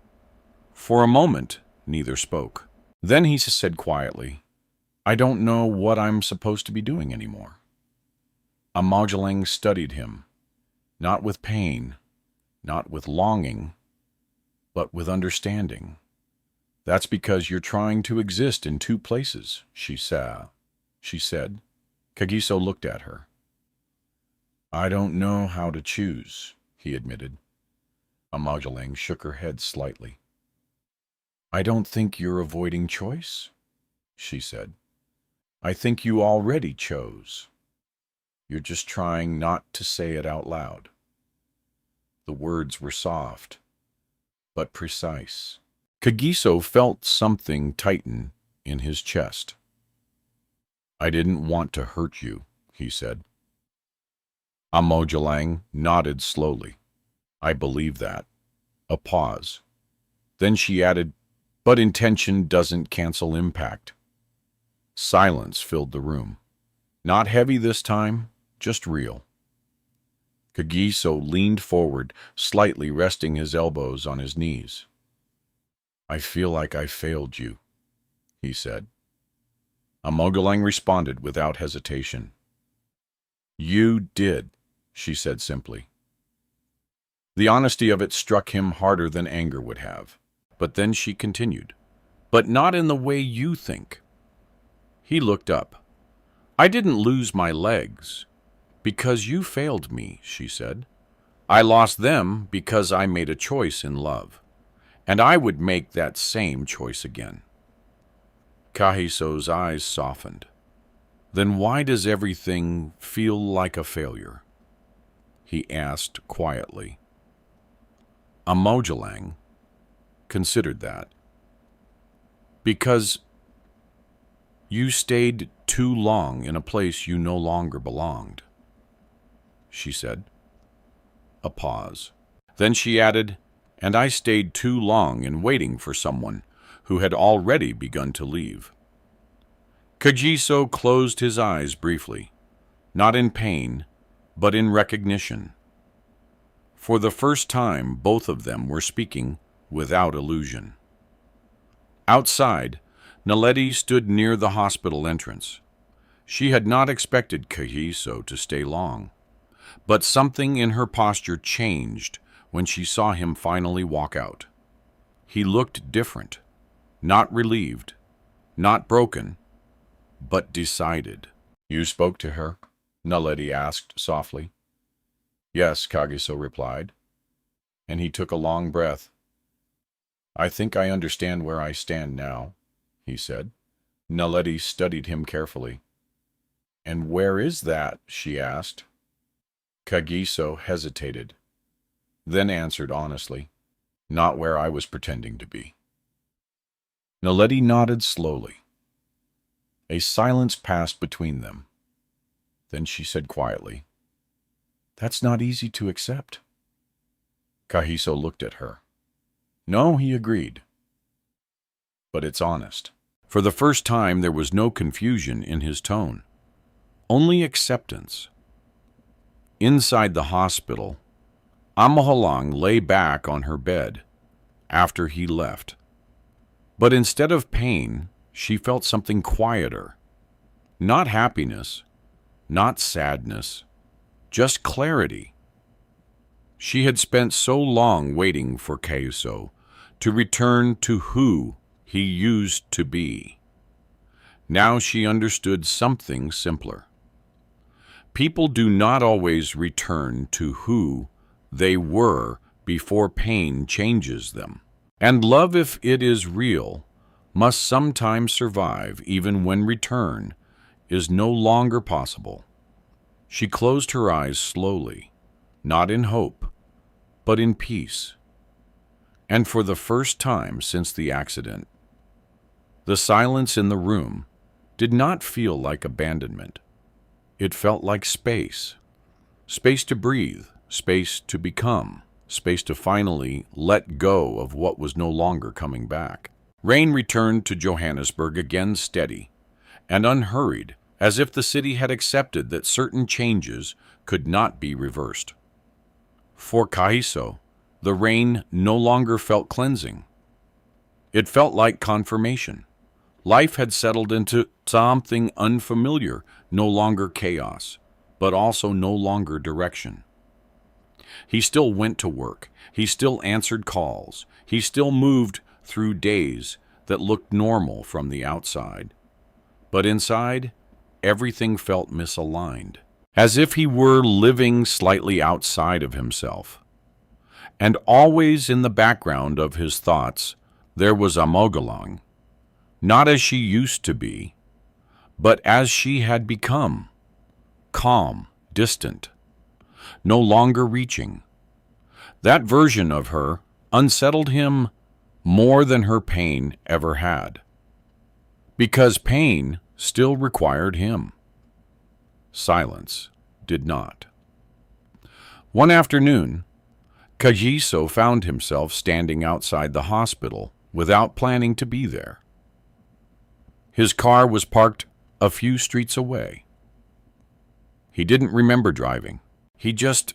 For a moment, neither spoke. Then he said quietly, I don't know what I'm supposed to be doing anymore. Amogelang studied him, not with pain, not with longing, but with understanding. That's because you're trying to exist in two places, she said. Kagiso looked at her. I don't know how to choose, he admitted. Amogelang shook her head slightly. I don't think you're avoiding choice, she said. I think you already chose. You're just trying not to say it out loud. The words were soft, but precise. Kagiso felt something tighten in his chest. I didn't want to hurt you, he said. Amogelang nodded slowly. I believe that. A pause. Then she added, but intention doesn't cancel impact. Silence filled the room. Not heavy this time, just real. Kagiso leaned forward, slightly resting his elbows on his knees. I feel like I failed you, he said. Amogelang responded without hesitation. You did, she said simply. The honesty of it struck him harder than anger would have. But then she continued, "But not in the way you think." He looked up. "I didn't lose my legs because you failed me," she said. "I lost them because I made a choice in love, and I would make that same choice again." Kagiso's eyes softened. "Then why does everything feel like a failure?" he asked quietly. Amogelang considered that. "Because you stayed too long in a place you no longer belonged," she said. A pause. Then she added, "And I stayed too long in waiting for someone who had already begun to leave." Kagiso closed his eyes briefly, not in pain, but in recognition. For the first time, both of them were speaking without illusion. Outside, Naledi stood near the hospital entrance. She had not expected Kagiso to stay long, but something in her posture changed when she saw him finally walk out. He looked different, not relieved, not broken, but decided. "You spoke to her?" Naledi asked softly. "Yes," Kagiso replied, and he took a long breath. "I think I understand where I stand now," he said. Naledi studied him carefully. "And where is that?" she asked. Kagiso hesitated, then answered honestly, "Not where I was pretending to be." Naledi nodded slowly. A silence passed between them. Then she said quietly, "That's not easy to accept." Kagiso looked at her. "No," he agreed. "But it's honest." For the first time, there was no confusion in his tone, only acceptance. Inside the hospital, Amogelang lay back on her bed after he left. But instead of pain, she felt something quieter. Not happiness, not sadness, just clarity. She had spent so long waiting for Kagiso to return to who he used to be. Now she understood something simpler. People do not always return to who they were before pain changes them. And love, if it is real, must sometimes survive even when return is no longer possible. She closed her eyes slowly, not in hope, but in peace. And for the first time since the accident, the silence in the room did not feel like abandonment. It felt like space. Space to breathe, space to become, space to finally let go of what was no longer coming back. Rain returned to Johannesburg again steady and unhurried, as if the city had accepted that certain changes could not be reversed. For Kagiso, the rain no longer felt cleansing. It felt like confirmation. Life had settled into something unfamiliar, no longer chaos, but also no longer direction. He still went to work. He still answered calls. He still moved through days that looked normal from the outside. But inside, everything felt misaligned, as if he were living slightly outside of himself. And always in the background of his thoughts, there was Amogelang, not as she used to be, but as she had become, calm, distant, no longer reaching. That version of her unsettled him more than her pain ever had, because pain still required him. Silence did not. One afternoon, Kagiso found himself standing outside the hospital without planning to be there. His car was parked a few streets away. He didn't remember driving. He just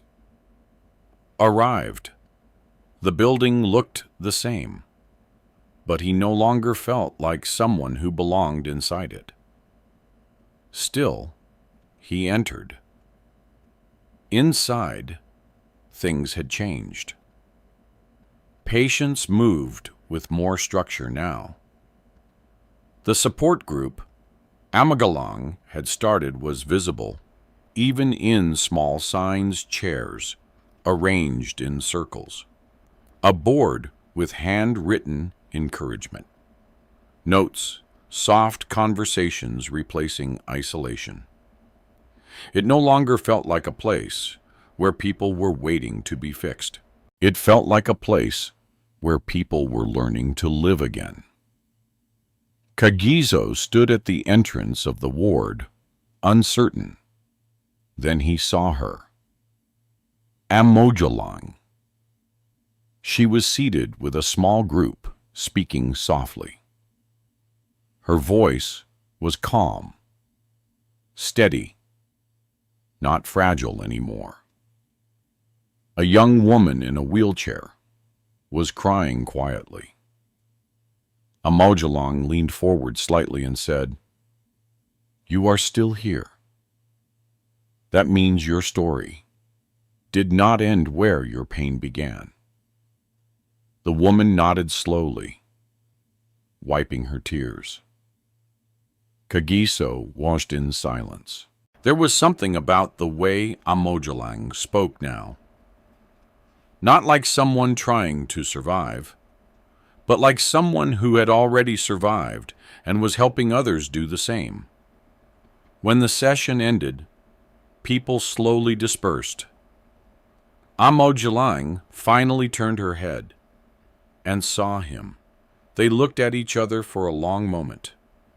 arrived. The building looked the same, but he no longer felt like someone who belonged inside it. Still, he entered. Inside, things had changed. Patients moved with more structure now. The support group, Amogelang, had started was visible, even in small signs chairs, arranged in circles. A board with handwritten encouragement. Notes, soft conversations replacing isolation. It no longer felt like a place where people were waiting to be fixed. It felt like a place where people were learning to live again. Kagiso stood at the entrance of the ward, uncertain. Then he saw her. Amogelang. She was seated with a small group, speaking softly. Her voice was calm, steady, not fragile anymore. A young woman in a wheelchair was crying quietly. Amogelang leaned forward slightly and said, "You are still here. That means your story did not end where your pain began." The woman nodded slowly, wiping her tears. Kagiso watched in silence. There was something about the way Amogelang spoke now. Not like someone trying to survive, but like someone who had already survived and was helping others do the same. When the session ended, people slowly dispersed. Amogelang finally turned her head and saw him. They looked at each other for a long moment.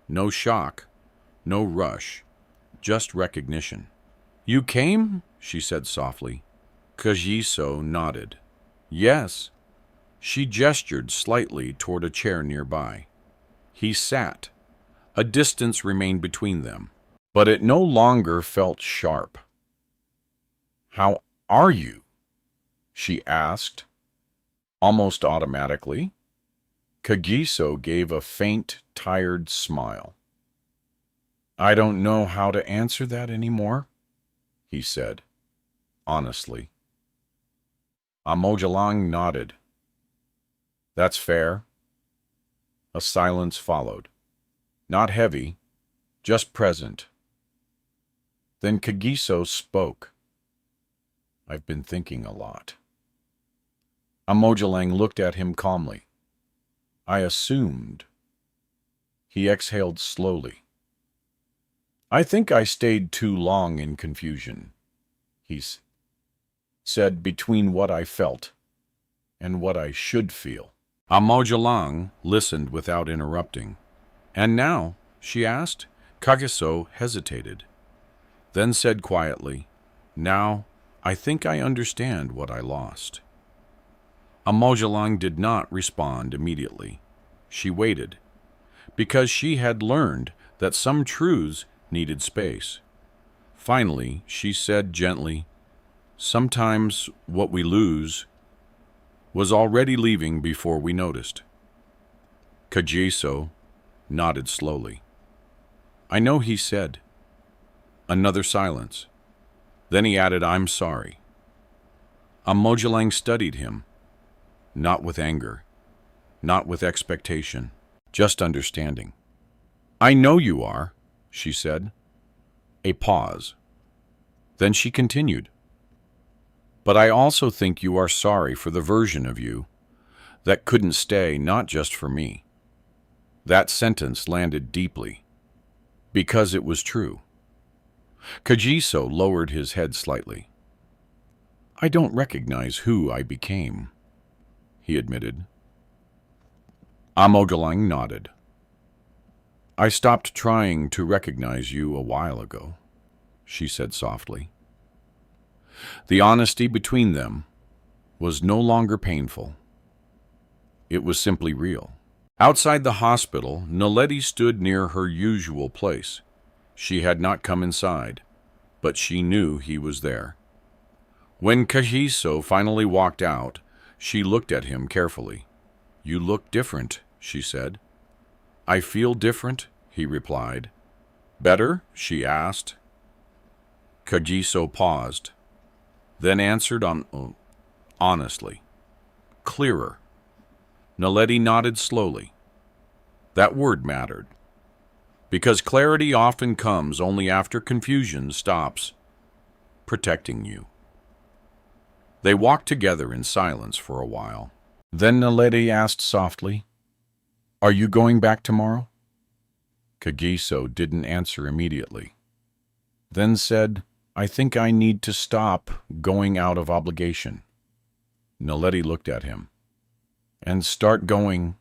No shock, no rush, just recognition. "You came?" she said softly. Kagiso nodded. "Yes." She gestured slightly toward a chair nearby. He sat. A distance remained between them, but it no longer felt sharp. "How are you?" she asked, almost automatically. Kagiso gave a faint, tired smile. "I don't know how to answer that anymore," he said, honestly. Amogelang nodded. "That's fair." A silence followed. Not heavy, just present. Then Kagiso spoke. "I've been thinking a lot." Amogelang looked at him calmly. "I assumed." He exhaled slowly. "I think I stayed too long in confusion," he said, "between what I felt and what I should feel." Amogelang listened without interrupting. "And now?" she asked. Kagiso hesitated, then said quietly, "Now, I think I understand what I lost." Amogelang did not respond immediately. She waited, because she had learned that some truths needed space. Finally, she said gently, "Sometimes what we lose was already leaving before we noticed." Kagiso nodded slowly. "I know," he said. Another silence. Then he added, "I'm sorry." Amogelang studied him, not with anger, not with expectation, just understanding. "I know you are," she said. A pause. Then she continued, "But I also think you are sorry for the version of you that couldn't stay, not just for me." That sentence landed deeply, because it was true. Kagiso lowered his head slightly. "I don't recognize who I became," he admitted. Amogelang nodded. "I stopped trying to recognize you a while ago," she said softly. The honesty between them was no longer painful. It was simply real. Outside the hospital, Naledi stood near her usual place. She had not come inside, but she knew he was there. When Kagiso finally walked out, she looked at him carefully. "You look different," she said. "I feel different," he replied. "Better?" she asked. Kagiso paused, then answered honestly, clearer, Naledi nodded slowly. That word mattered, because clarity often comes only after confusion stops protecting you. They walked together in silence for a while. Then Naledi asked softly, "Are you going back tomorrow?" Kagiso didn't answer immediately, then said, "I think I need to stop going out of obligation." Naledi looked at him. "And start going."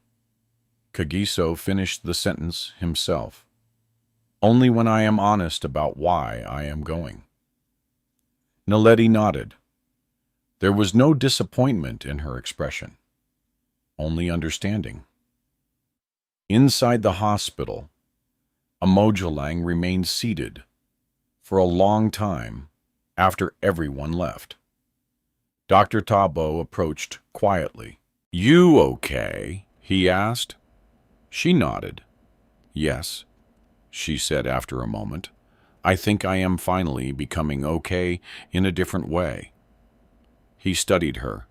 Kagiso finished the sentence himself. "Only when I am honest about why I am going." Naledi nodded. There was no disappointment in her expression, only understanding. Inside the hospital, Amogelang remained seated for a long time after everyone left. Dr. Tabo approached quietly. "You okay?" he asked. She nodded. "Yes," she said after a moment. "I think I am finally becoming okay in a different way." He studied her.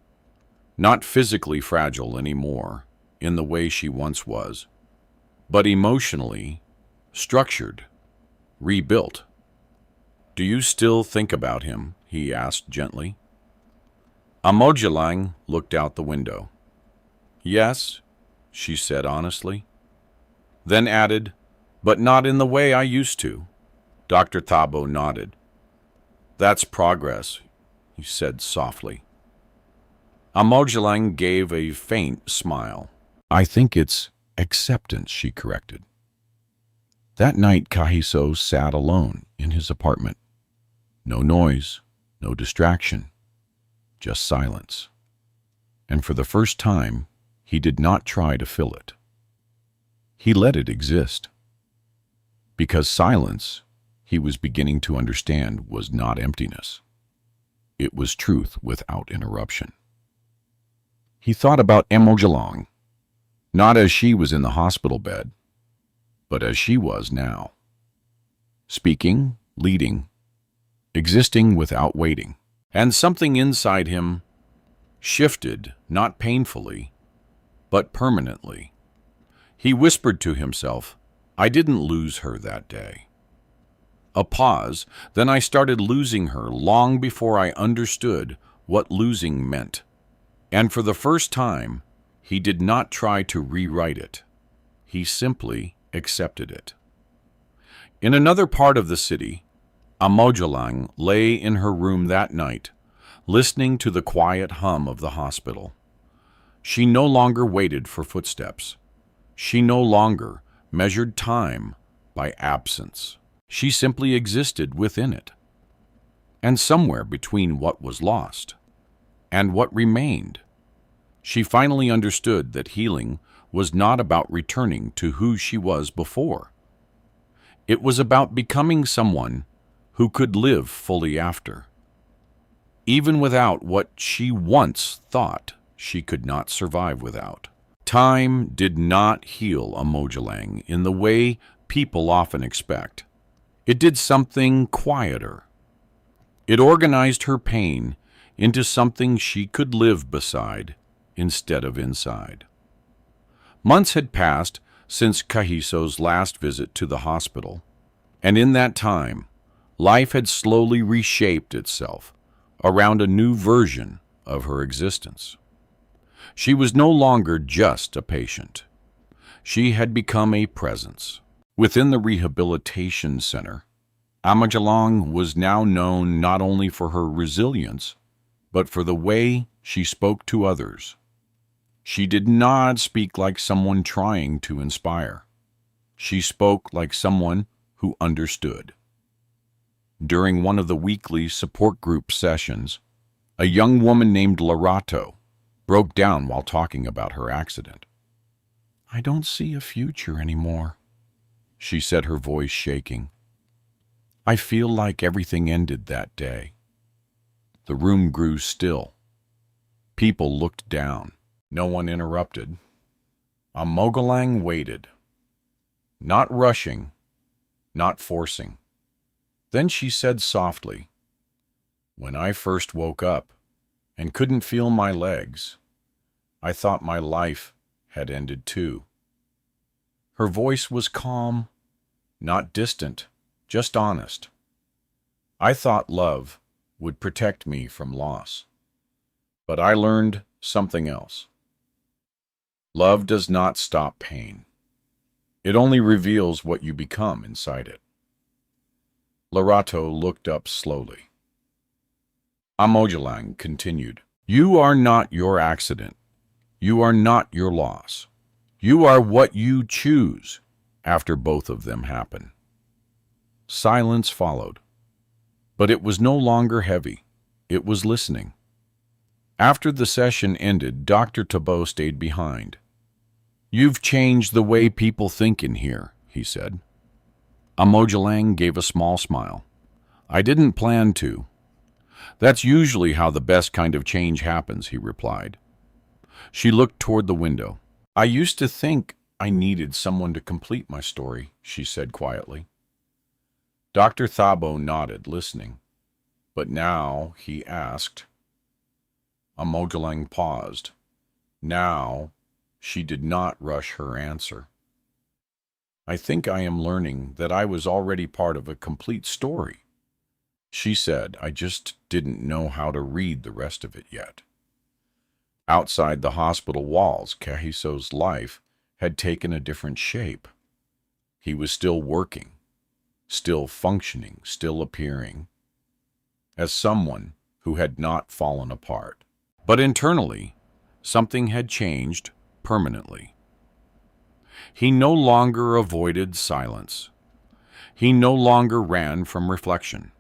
Not physically fragile anymore, in the way she once was, but emotionally structured, rebuilt. "Do you still think about him?" he asked gently. Amogelang looked out the window. "Yes," she said honestly. Then added, "But not in the way I used to." Dr. Thabo nodded. "That's progress," he said softly. Amogelang gave a faint smile. "I think it's acceptance," she corrected. That night, Kagiso sat alone in his apartment. No noise, no distraction, just silence. And for the first time, he did not try to fill it. He let it exist. Because silence, he was beginning to understand, was not emptiness. It was truth without interruption. He thought about Amogelang, not as she was in the hospital bed, but as she was now. Speaking, leading, existing without waiting. And something inside him shifted, not painfully, but permanently. He whispered to himself, "I didn't lose her that day." A pause, then I started losing her long before I understood what losing meant. And for the first time, he did not try to rewrite it. He simply accepted it. In another part of the city, Amogelang lay in her room that night, listening to the quiet hum of the hospital. She no longer waited for footsteps. She no longer measured time by absence. She simply existed within it. And somewhere between what was lost and what remained, she finally understood that healing was not about returning to who she was before. It was about becoming someone who could live fully after, even without what she once thought she could not survive without. Time did not heal Amogelang in the way people often expect. It did something quieter. It organized her pain into something she could live beside instead of inside. Months had passed since Kagiso's last visit to the hospital, and in that time, life had slowly reshaped itself around a new version of her existence. She was no longer just a patient. She had become a presence. Within the rehabilitation center, Amogelang was now known not only for her resilience, but for the way she spoke to others. She did not speak like someone trying to inspire. She spoke like someone who understood. During one of the weekly support group sessions, a young woman named Larato broke down while talking about her accident. "I don't see a future anymore," she said, her voice shaking. "I feel like everything ended that day." The room grew still. People looked down. No one interrupted. Amogelang waited, not rushing, not forcing. Then she said softly, "When I first woke up and couldn't feel my legs, I thought my life had ended too. Her voice was calm, not distant, just honest. I thought love would protect me from loss, but I learned something else. Love does not stop pain. It only reveals what you become inside it. Lorato looked up slowly. Amogelang continued, "You are not your accident. You are not your loss. You are what you choose after both of them happen." Silence followed, but it was no longer heavy. It was listening. After the session ended, Dr. Tabot stayed behind. "You've changed the way people think in here," he said. Amogelang gave a small smile. "I didn't plan to. That's usually how the best kind of change happens," he replied. She looked toward the window. "I used to think I needed someone to complete my story," she said quietly. Dr. Thabo nodded, listening. "But now," he asked. Amogelang paused. Now, she did not rush her answer. "I think I am learning that I was already part of a complete story," she said. "I just didn't know how to read the rest of it yet." Outside the hospital walls, Kagiso's life had taken a different shape. He was still working, still functioning, still appearing as someone who had not fallen apart. But internally, something had changed permanently. He no longer avoided silence. He no longer ran from reflection.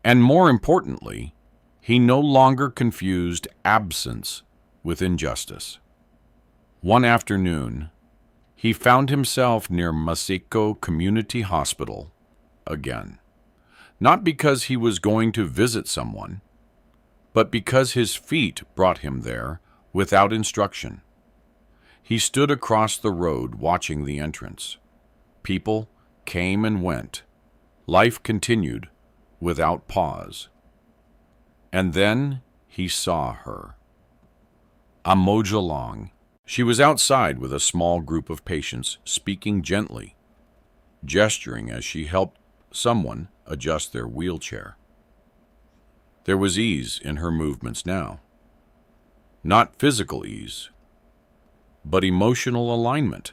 And more importantly, he no longer confused absence with injustice. One afternoon, he found himself near Masiko Community Hospital again. Not because he was going to visit someone, but because his feet brought him there without instruction. He stood across the road watching the entrance. People came and went. Life continued without pause. And then he saw her. Amogelang. She was outside with a small group of patients, speaking gently, gesturing as she helped someone adjust their wheelchair. There was ease in her movements now. Not physical ease, but emotional alignment.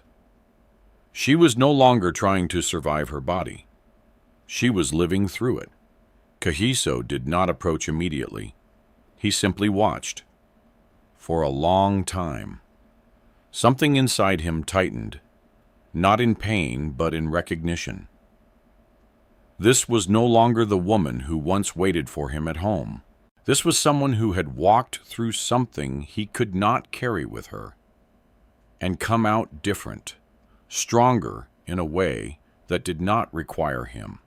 She was no longer trying to survive her body. She was living through it. Kagiso did not approach immediately. He simply watched. For a long time. Something inside him tightened, not in pain, but in recognition. This was no longer the woman who once waited for him at home. This was someone who had walked through something he could not carry with her, and come out different, stronger in a way that did not require him.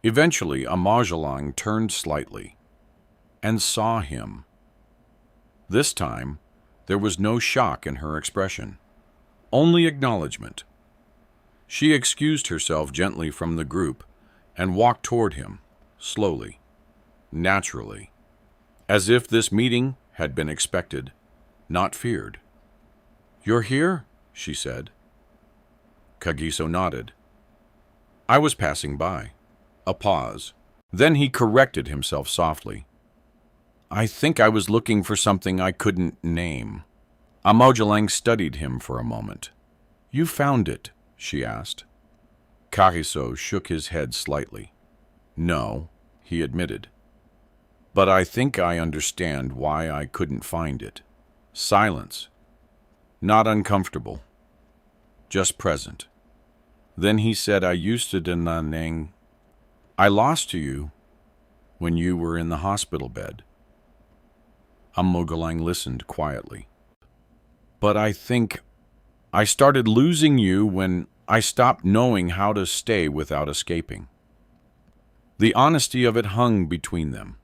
Eventually, Amogelang turned slightly and saw him. This time, there was no shock in her expression, only acknowledgement. She excused herself gently from the group and walked toward him, slowly, naturally, as if this meeting had been expected, not feared. "You're here?" she said. Kagiso nodded. "I was passing by." A pause. Then he corrected himself softly. "I think I was looking for something I couldn't name." Amogelang studied him for a moment. "You found it?" she asked. Kagiso shook his head slightly. "No," he admitted. "But I think I understand why I couldn't find it." Silence. Not uncomfortable. Just present. Then he said, "I used to denaneng. I lost you when you were in the hospital bed." Amogelang listened quietly. "But I think I started losing you when I stopped knowing how to stay without escaping." The honesty of it hung between them.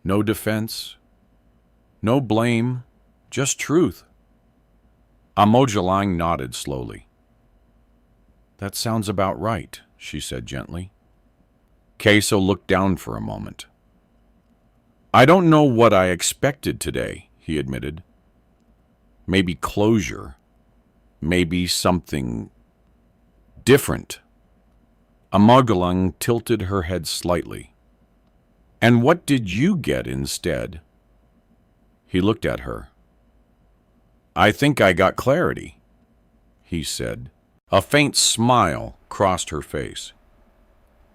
No defense, no blame, just truth. Amogelang nodded slowly. "That sounds about right," she said gently. Kagiso looked down for a moment. "I don't know what I expected today," he admitted. maybe closure, maybe something different. Amogelang tilted her head slightly. And what did you get instead? He looked at her. I think I got clarity, he said. A faint smile crossed her face.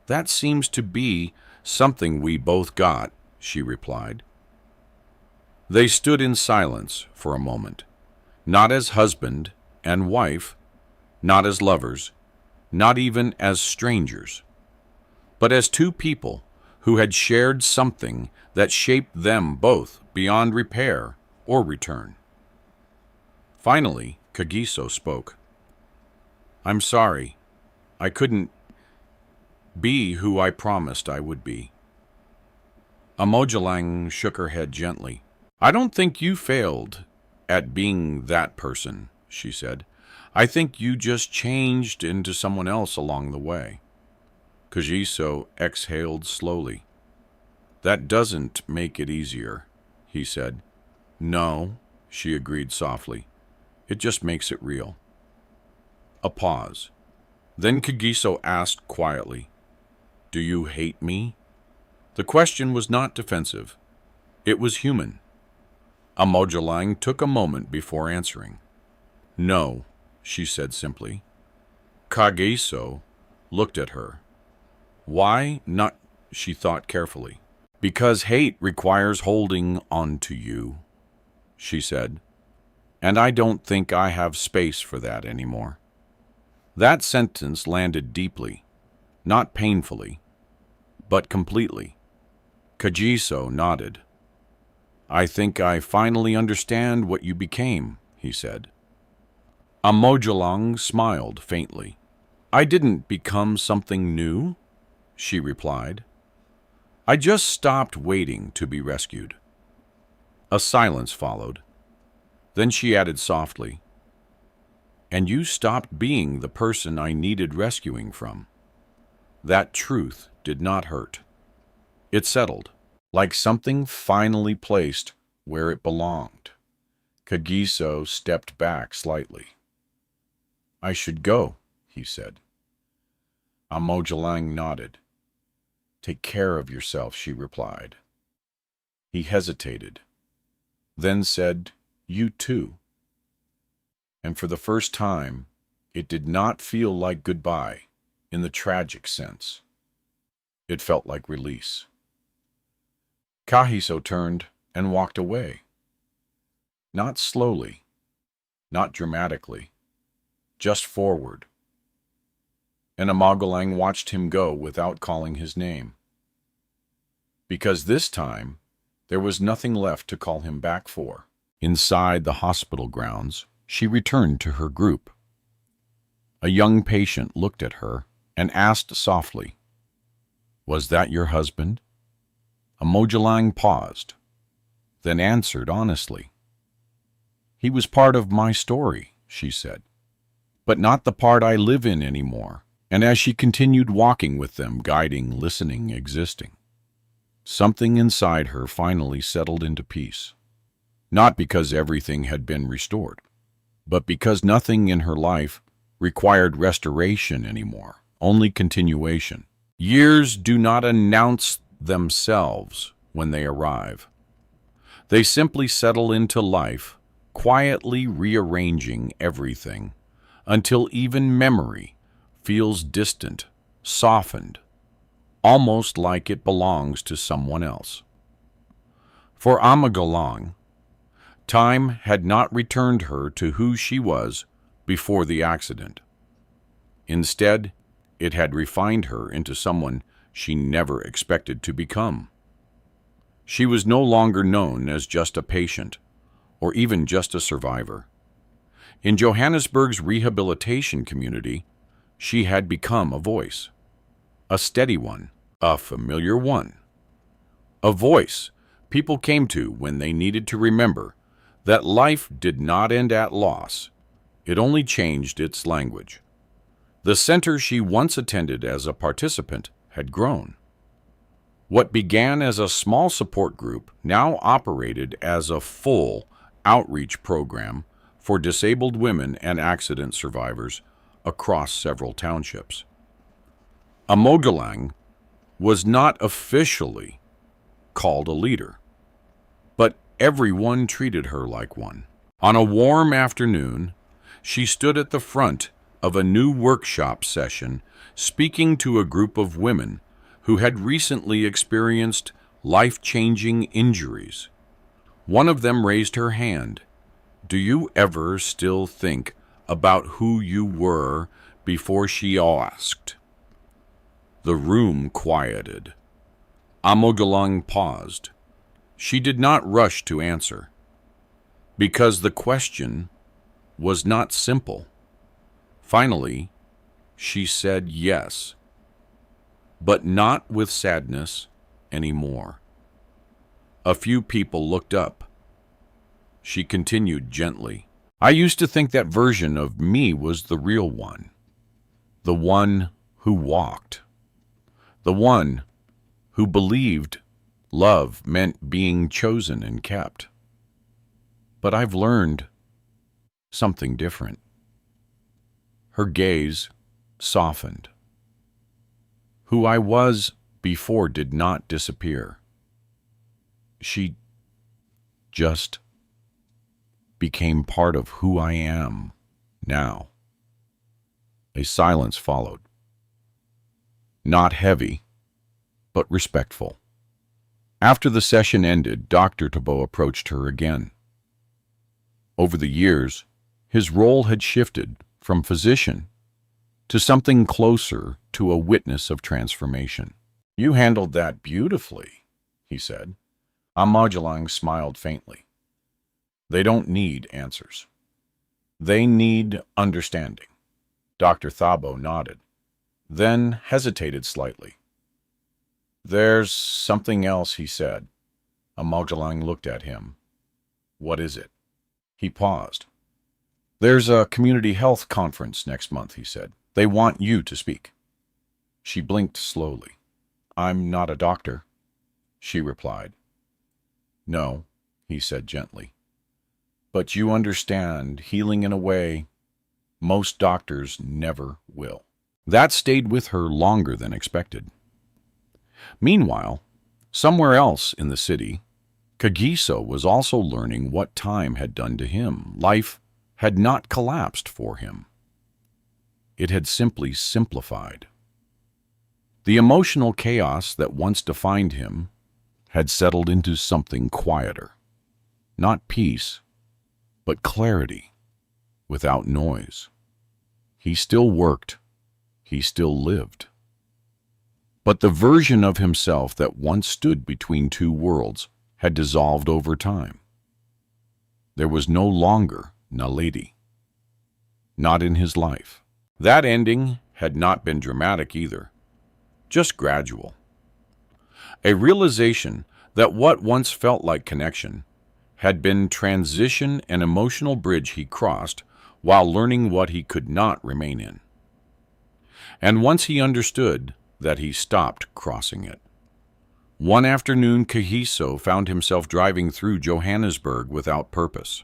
That seems to be something we both got, she replied. They stood in silence for a moment, not as husband and wife, not as lovers, not even as strangers, but as two people who had shared something that shaped them both beyond repair or return. Finally, Kagiso spoke. I'm sorry. I couldn't be who I promised I would be. Amogelang shook her head gently. I don't think you failed at being that person, she said. I think you just changed into someone else along the way. Kagiso exhaled slowly. That doesn't make it easier, he said. No, she agreed softly. It just makes it real. A pause. Then Kagiso asked quietly, Do you hate me? The question was not defensive. It was human. Amogelang took a moment before answering. No, she said simply. Kagiso looked at her. Why not? She thought carefully. Because hate requires holding on to you, she said. And I don't think I have space for that anymore. That sentence landed deeply, not painfully, but completely. Kagiso nodded. I think I finally understand what you became, he said. Amogelang smiled faintly. I didn't become something new, she replied. I just stopped waiting to be rescued. A silence followed. Then she added softly, And you stopped being the person I needed rescuing from. That truth did not hurt. It settled, like something finally placed where it belonged. Kagiso stepped back slightly. I should go, he said. Amogelang nodded. Take care of yourself, she replied. He hesitated, then said, You too. And for the first time, it did not feel like goodbye in the tragic sense. It felt like release. Kagiso turned and walked away. Not slowly, not dramatically, just forward. And Amogelang watched him go without calling his name. Because this time, there was nothing left to call him back for. Inside the hospital grounds, she returned to her group. A young patient looked at her and asked softly, Was that your husband? Amogelang paused, then answered honestly. He was part of my story, she said, but not the part I live in anymore. And as she continued walking with them, guiding, listening, existing, something inside her finally settled into peace. Not because everything had been restored, but because nothing in her life required restoration anymore, only continuation. Years do not announce themselves when they arrive. They simply settle into life, quietly rearranging everything, until even memory feels distant, softened, almost like it belongs to someone else. For Amogelang, time had not returned her to who she was before the accident. Instead, it had refined her into someone she never expected to become. She was no longer known as just a patient, or even just a survivor. In Johannesburg's rehabilitation community, she had become a voice, a steady one, a familiar one, a voice people came to when they needed to remember that life did not end at loss, it only changed its language. The center she once attended as a participant had grown. What began as a small support group now operated as a full outreach program for disabled women and accident survivors across several townships. Amogelang was not officially called a leader, but everyone treated her like one. On a warm afternoon, she stood at the front of a new workshop session speaking to a group of women who had recently experienced life-changing injuries. One of them raised her hand. "Do you ever still think about who you were before?" she asked. The room quieted. Amogelang paused. She did not rush to answer, because the question was not simple. Finally, she said yes, but not with sadness anymore. A few people looked up. She continued gently. "I used to think that version of me was the real one, the one who walked, the one who believed love meant being chosen and kept. But I've learned something different." Her gaze softened. Who I was before did not disappear. She just became part of who I am now. A silence followed. Not heavy, but respectful. After the session ended, Dr. Tabo approached her again. Over the years, his role had shifted from physician to something closer to a witness of transformation. "You handled that beautifully," he said. Amogelang smiled faintly. "They don't need answers. They need understanding." Dr. Thabo nodded, then hesitated slightly. "There's something else," he said. Amogelang looked at him. "What is it?" He paused. "There's a community health conference next month," he said. "They want you to speak." She blinked slowly. "I'm not a doctor," she replied. "No," he said gently. "But you understand healing in a way most doctors never will." That stayed with her longer than expected. Meanwhile, somewhere else in the city, Kagiso was also learning what time had done to him. Life had not collapsed for him. It had simply simplified. The emotional chaos that once defined him had settled into something quieter. Not peace, but clarity, without noise. He still worked. He still lived. But the version of himself that once stood between two worlds had dissolved over time. There was no longer Naledi. Not in his life. That ending had not been dramatic either, just gradual. A realization that what once felt like connection had been transition, an emotional bridge he crossed while learning what he could not remain in. And once he understood that, he stopped crossing it. One afternoon, Kagiso found himself driving through Johannesburg without purpose.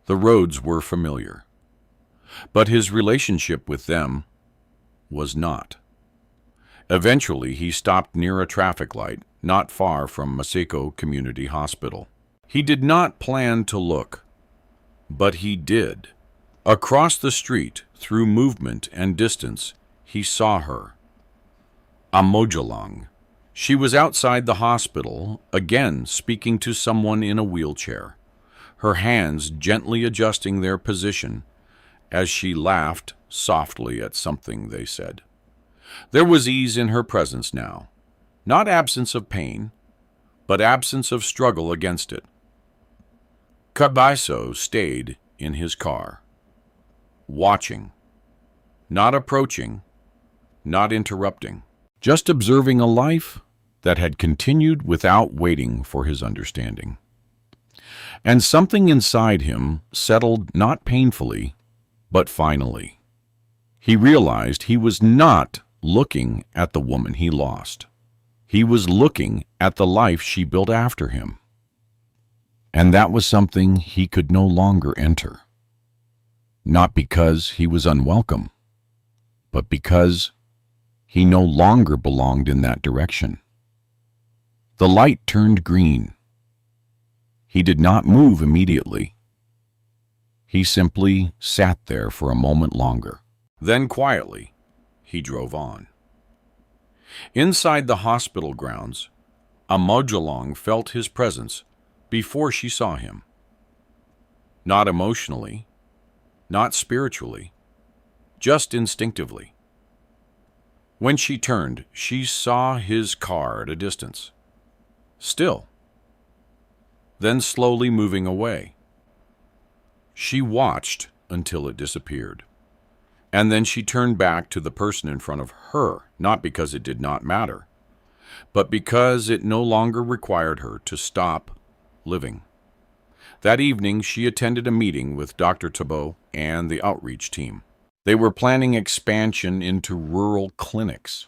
The roads were familiar, but his relationship with them was not. Eventually, he stopped near a traffic light not far from Maseko Community Hospital. He did not plan to look, but he did. Across the street, through movement and distance, he saw her. Amogelang. She was outside the hospital, again speaking to someone in a wheelchair, her hands gently adjusting their position as she laughed softly at something they said. There was ease in her presence now, not absence of pain, but absence of struggle against it. Kagiso stayed in his car, watching, not approaching, not interrupting, just observing a life that had continued without waiting for his understanding. And something inside him settled not painfully, but finally. He realized he was not looking at the woman he lost. He was looking at the life she built after him. And that was something he could no longer enter. not because he was unwelcome, but because he no longer belonged in that direction. The light turned green. He did not move immediately. He simply sat there for a moment longer. Then quietly, he drove on. Inside the hospital grounds, Amogelang felt his presence before she saw him. Not emotionally, not spiritually, just instinctively. When she turned, she saw his car at a distance, still, then slowly moving away. She watched until it disappeared, and then she turned back to the person in front of her, not because it did not matter, but because it no longer required her to stop living. That evening, she attended a meeting with Dr. Thibault and the outreach team. They were planning expansion into rural clinics.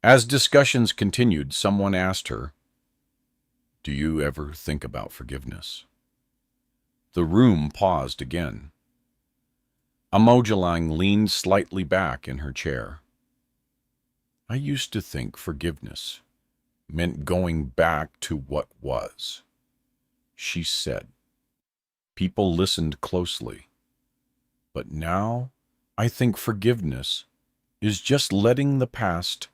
As discussions continued, someone asked her, "Do you ever think about forgiveness?" The room paused again. Amogelang leaned slightly back in her chair. "I used to think forgiveness meant going back to what was," she said. People listened closely. "But now I think forgiveness is just letting the past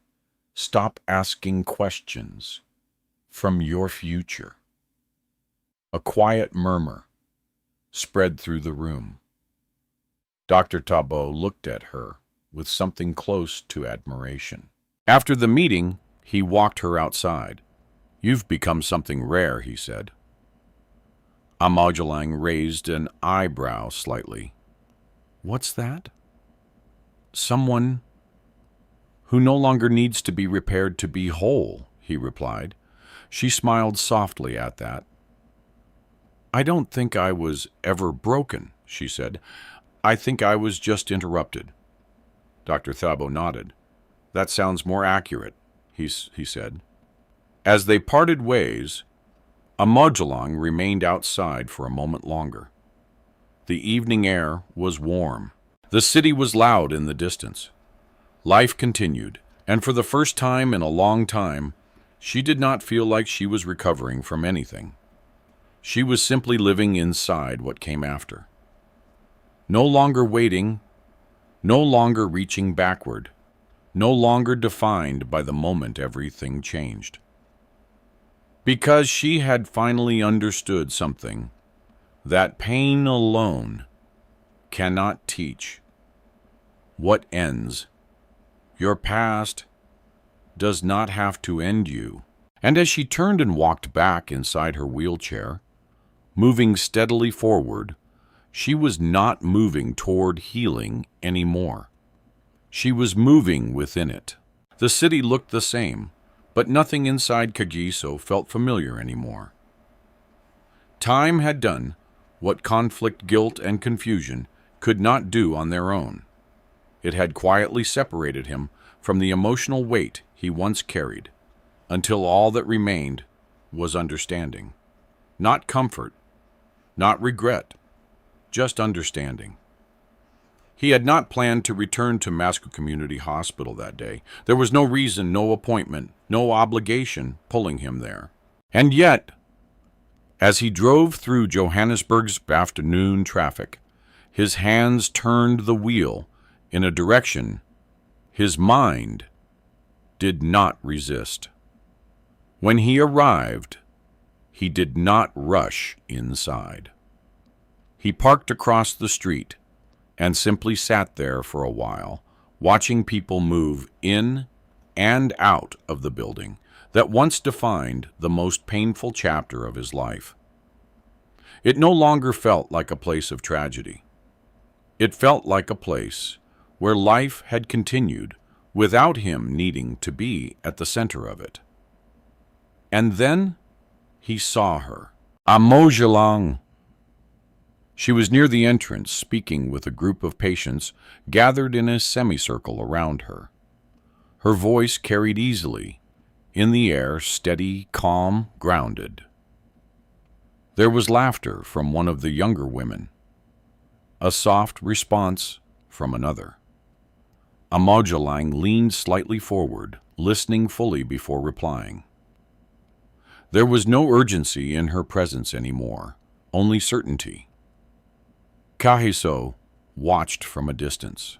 stop asking questions from your future." A quiet murmur spread through the room. Dr. Thibault looked at her with something close to admiration. After the meeting, he walked her outside. "You've become something rare," he said. Amogelang raised an eyebrow slightly. "What's that?" "Someone who no longer needs to be repaired to be whole," he replied. She smiled softly at that. "I don't think I was ever broken," she said. "I think I was just interrupted." Dr. Thibault nodded. "That sounds more accurate," he said. As they parted ways, Amogelang remained outside for a moment longer. The evening air was warm. The city was loud in the distance. Life continued, and for the first time in a long time, she did not feel like she was recovering from anything. She was simply living inside what came after. No longer waiting, no longer reaching backward, no longer defined by the moment everything changed. Because she had finally understood something that pain alone cannot teach. What ends your past does not have to end you. And as she turned and walked back inside her wheelchair, moving steadily forward, she was not moving toward healing anymore. She was moving within it. The city looked the same, but nothing inside Kagiso felt familiar anymore. Time had done what conflict, guilt, and confusion could not do on their own. It had quietly separated him from the emotional weight he once carried, until all that remained was understanding. Not comfort, not regret, just understanding. He had not planned to return to Masco Community Hospital that day. There was no reason, no appointment, no obligation pulling him there. And yet, as he drove through Johannesburg's afternoon traffic, his hands turned the wheel in a direction his mind did not resist. When he arrived, he did not rush inside. He parked across the street and simply sat there for a while, watching people move in and out of the building that once defined the most painful chapter of his life. It no longer felt like a place of tragedy. It felt like a place where life had continued without him needing to be at the center of it. And then he saw her. Amogelang! She was near the entrance, speaking with a group of patients gathered in a semicircle around her. Her voice carried easily, in the air, steady, calm, grounded. There was laughter from one of the younger women. a soft response from another. Amogelang leaned slightly forward, listening fully before replying. There was no urgency in her presence anymore, only certainty. Kagiso watched from a distance.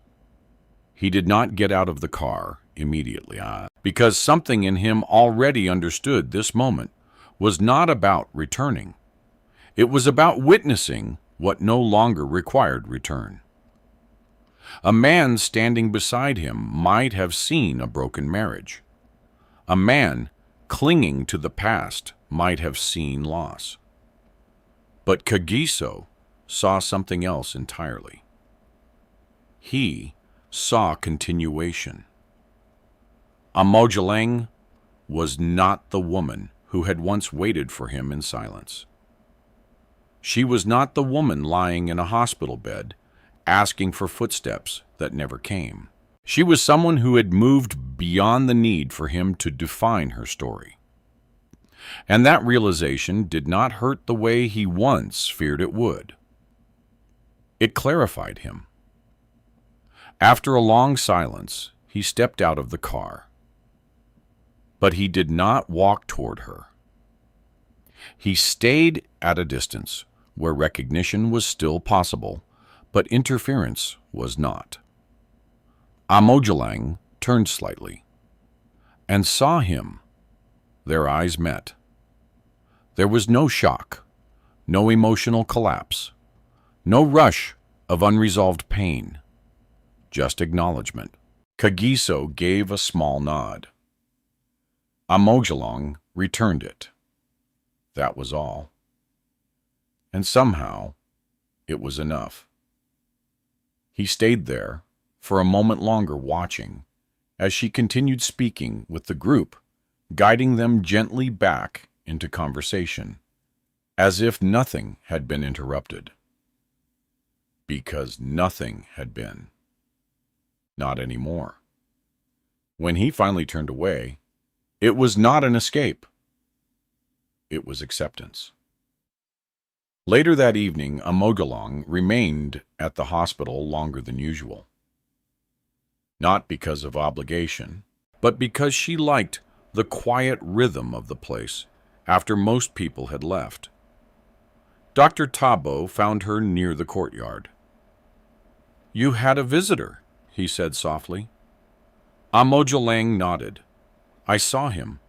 He did not get out of the car immediately, because something in him already understood this moment was not about returning. It was about witnessing what no longer required return. A man standing beside him might have seen a broken marriage. A man clinging to the past might have seen loss. But Kagiso saw something else entirely. He saw continuation. Amogelang was not the woman who had once waited for him in silence. She was not the woman lying in a hospital bed, asking for footsteps that never came. She was someone who had moved beyond the need for him to define her story. And that realization did not hurt the way he once feared it would. It clarified him. After a long silence, he stepped out of the car. But he did not walk toward her. He stayed at a distance where recognition was still possible, but interference was not. Amogelang turned slightly and saw him. Their eyes met. There was no shock, no emotional collapse, no rush of unresolved pain, just acknowledgement. Kagiso gave a small nod. Amogelang returned it. That was all. And somehow, it was enough. He stayed there for a moment longer, watching as she continued speaking with the group, guiding them gently back into conversation, as if nothing had been interrupted. Because nothing had been. Not anymore. When he finally turned away, it was not an escape. It was acceptance. Later that evening, Amogelang remained at the hospital longer than usual. Not because of obligation, but because she liked the quiet rhythm of the place after most people had left. Dr. Tabo found her near the courtyard. "You had a visitor," he said softly. Amogelang nodded. "I saw him."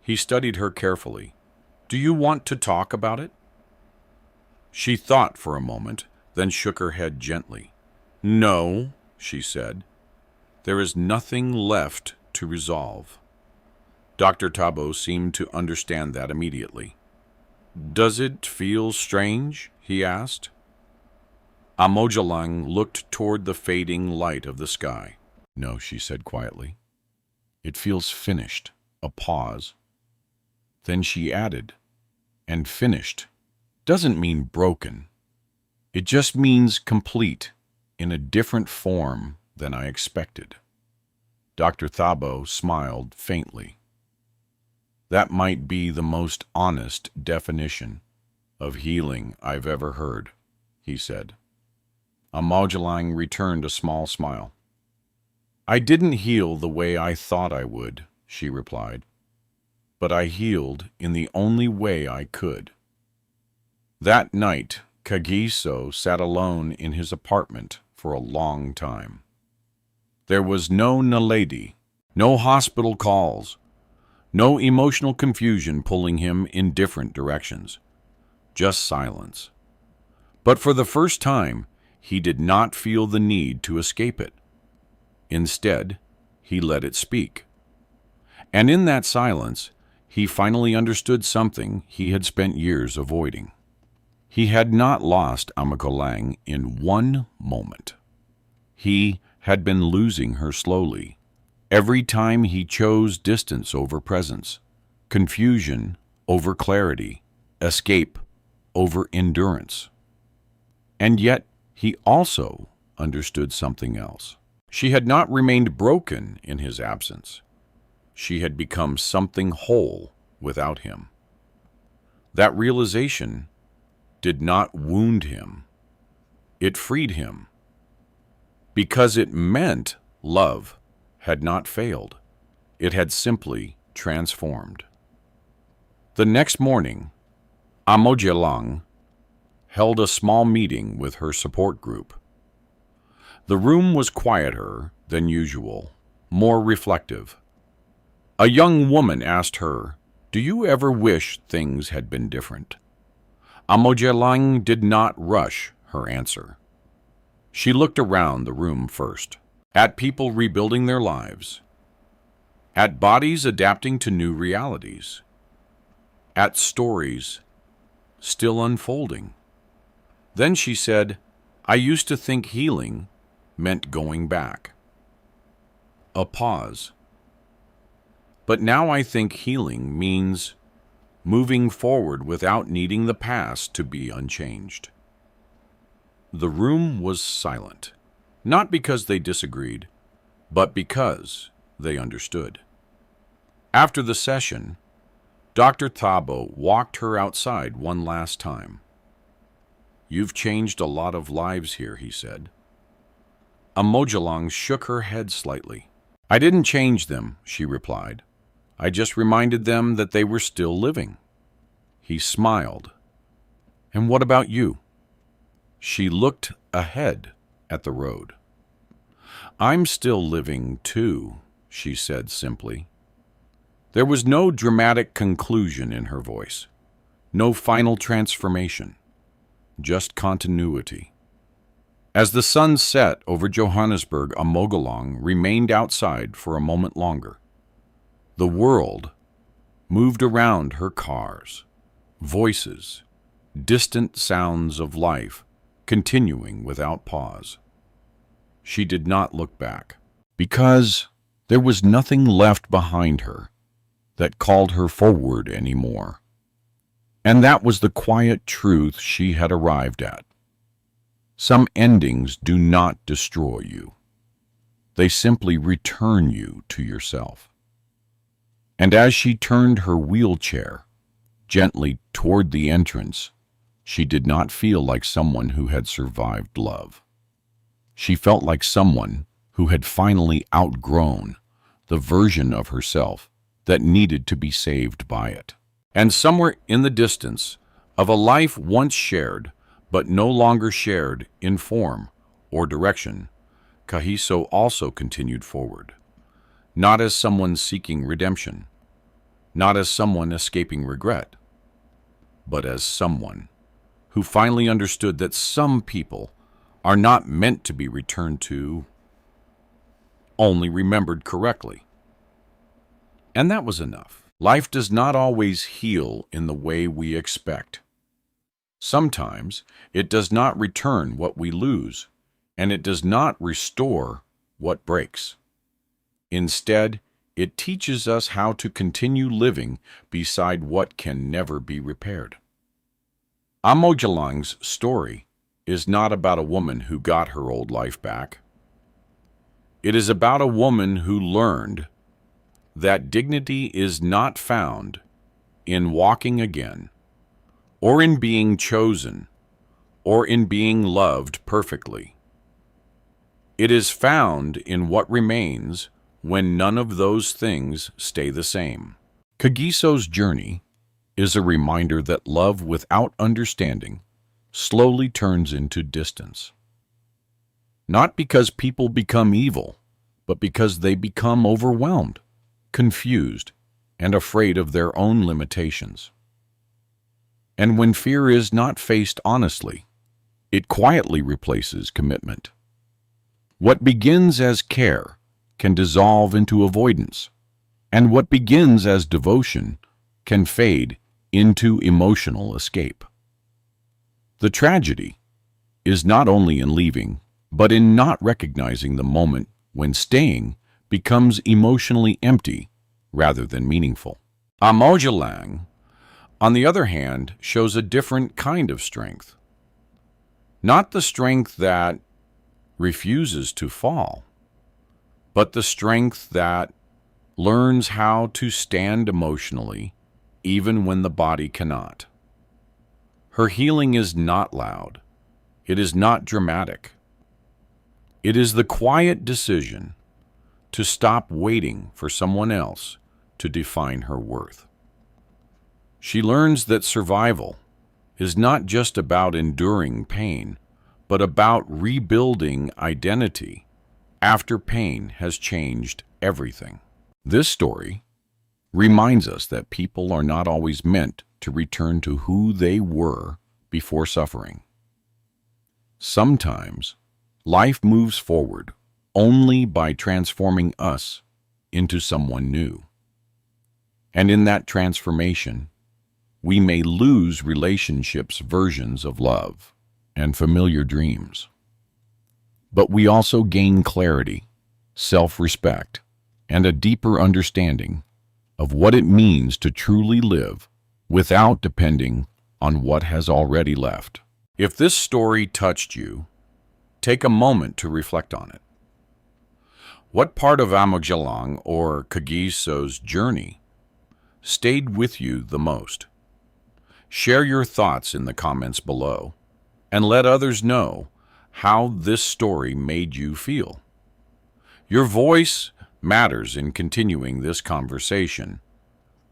He studied her carefully. "Do you want to talk about it?" She thought for a moment, then shook her head gently. "No," she said. "There is nothing left to resolve." Dr. Tabo seemed to understand that immediately. "Does it feel strange?" he asked. Amogelang looked toward the fading light of the sky. "No," she said quietly. "It feels finished." A pause. Then she added, "And finished doesn't mean broken. It just means complete in a different form than I expected." Dr. Thabo smiled faintly. "That might be the most honest definition of healing I've ever heard," he said. Amogelang returned a small smile. "I didn't heal the way I thought I would," she replied, "but I healed in the only way I could." That night, Kagiso sat alone in his apartment for a long time. There was no naledi, no hospital calls, no emotional confusion pulling him in different directions, just silence. But for the first time, he did not feel the need to escape it. Instead, he let it speak. And in that silence, he finally understood something he had spent years avoiding. He had not lost Amogelang in one moment. He had been losing her slowly, every time he chose distance over presence, confusion over clarity, escape over endurance. And yet, he also understood something else. She had not remained broken in his absence. She had become something whole without him. That realization did not wound him. It freed him, because it meant love had not failed. It had simply transformed. The next morning, Amogelang held a small meeting with her support group. The room was quieter than usual, more reflective. A young woman asked her, "Do you ever wish things had been different?" Amogelang did not rush her answer. She looked around the room first, at people rebuilding their lives, at bodies adapting to new realities, at stories still unfolding. Then she said, "I used to think healing meant going back." A pause. "But now I think healing means moving forward without needing the past to be unchanged." The room was silent, not because they disagreed, but because they understood. After the session, Dr. Thabo walked her outside one last time. "You've changed a lot of lives here," he said. Amogelang shook her head slightly. "I didn't change them," she replied. "I just reminded them that they were still living." He smiled. "And what about you?" She looked ahead at the road. "I'm still living, too," she said simply. There was no dramatic conclusion in her voice, no final transformation, just continuity. As the sun set over Johannesburg, Amogelang remained outside for a moment longer. The world moved around her cars, voices, distant sounds of life, continuing without pause. She did not look back, because there was nothing left behind her that called her forward anymore. And that was the quiet truth she had arrived at. Some endings do not destroy you. They simply return you to yourself. And as she turned her wheelchair gently toward the entrance, she did not feel like someone who had survived love. She felt like someone who had finally outgrown the version of herself that needed to be saved by it. And somewhere in the distance of a life once shared, but no longer shared in form or direction, Kagiso also continued forward, not as someone seeking redemption, not as someone escaping regret, but as someone who finally understood that some people are not meant to be returned to, only remembered correctly. And that was enough. Life does not always heal in the way we expect. Sometimes it does not return what we lose, and it does not restore what breaks. Instead, it teaches us how to continue living beside what can never be repaired. Amogelang's story is not about a woman who got her old life back. It is about a woman who learned that dignity is not found in walking again, or in being chosen, or in being loved perfectly. It is found in what remains when none of those things stay the same. Kagiso's journey is a reminder that love without understanding slowly turns into distance. Not because people become evil, but because they become overwhelmed, confused, and afraid of their own limitations. And when fear is not faced honestly, it quietly replaces commitment. What begins as care can dissolve into avoidance, and what begins as devotion can fade into emotional escape. The tragedy is not only in leaving, but in not recognizing the moment when staying becomes emotionally empty rather than meaningful. Amogelang, on the other hand, shows a different kind of strength. Not the strength that refuses to fall, but the strength that learns how to stand emotionally even when the body cannot. Her healing is not loud. It is not dramatic. It is the quiet decision to stop waiting for someone else to define her worth. She learns that survival is not just about enduring pain, but about rebuilding identity after pain has changed everything. This story reminds us that people are not always meant to return to who they were before suffering. Sometimes life moves forward only by transforming us into someone new. And in that transformation, we may lose relationships' versions of love and familiar dreams. But we also gain clarity, self-respect, and a deeper understanding of what it means to truly live without depending on what has already left. If this story touched you, take a moment to reflect on it. What part of Amogelang or Kagiso's journey stayed with you the most? Share your thoughts in the comments below and let others know how this story made you feel. Your voice matters in continuing this conversation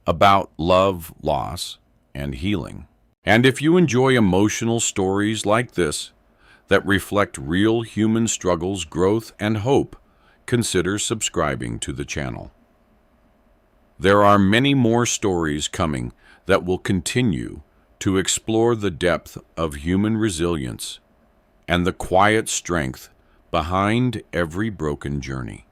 about love, loss, and healing. And if you enjoy emotional stories like this that reflect real human struggles, growth, and hope, consider subscribing to the channel. There are many more stories coming that will continue to explore the depth of human resilience and the quiet strength behind every broken journey.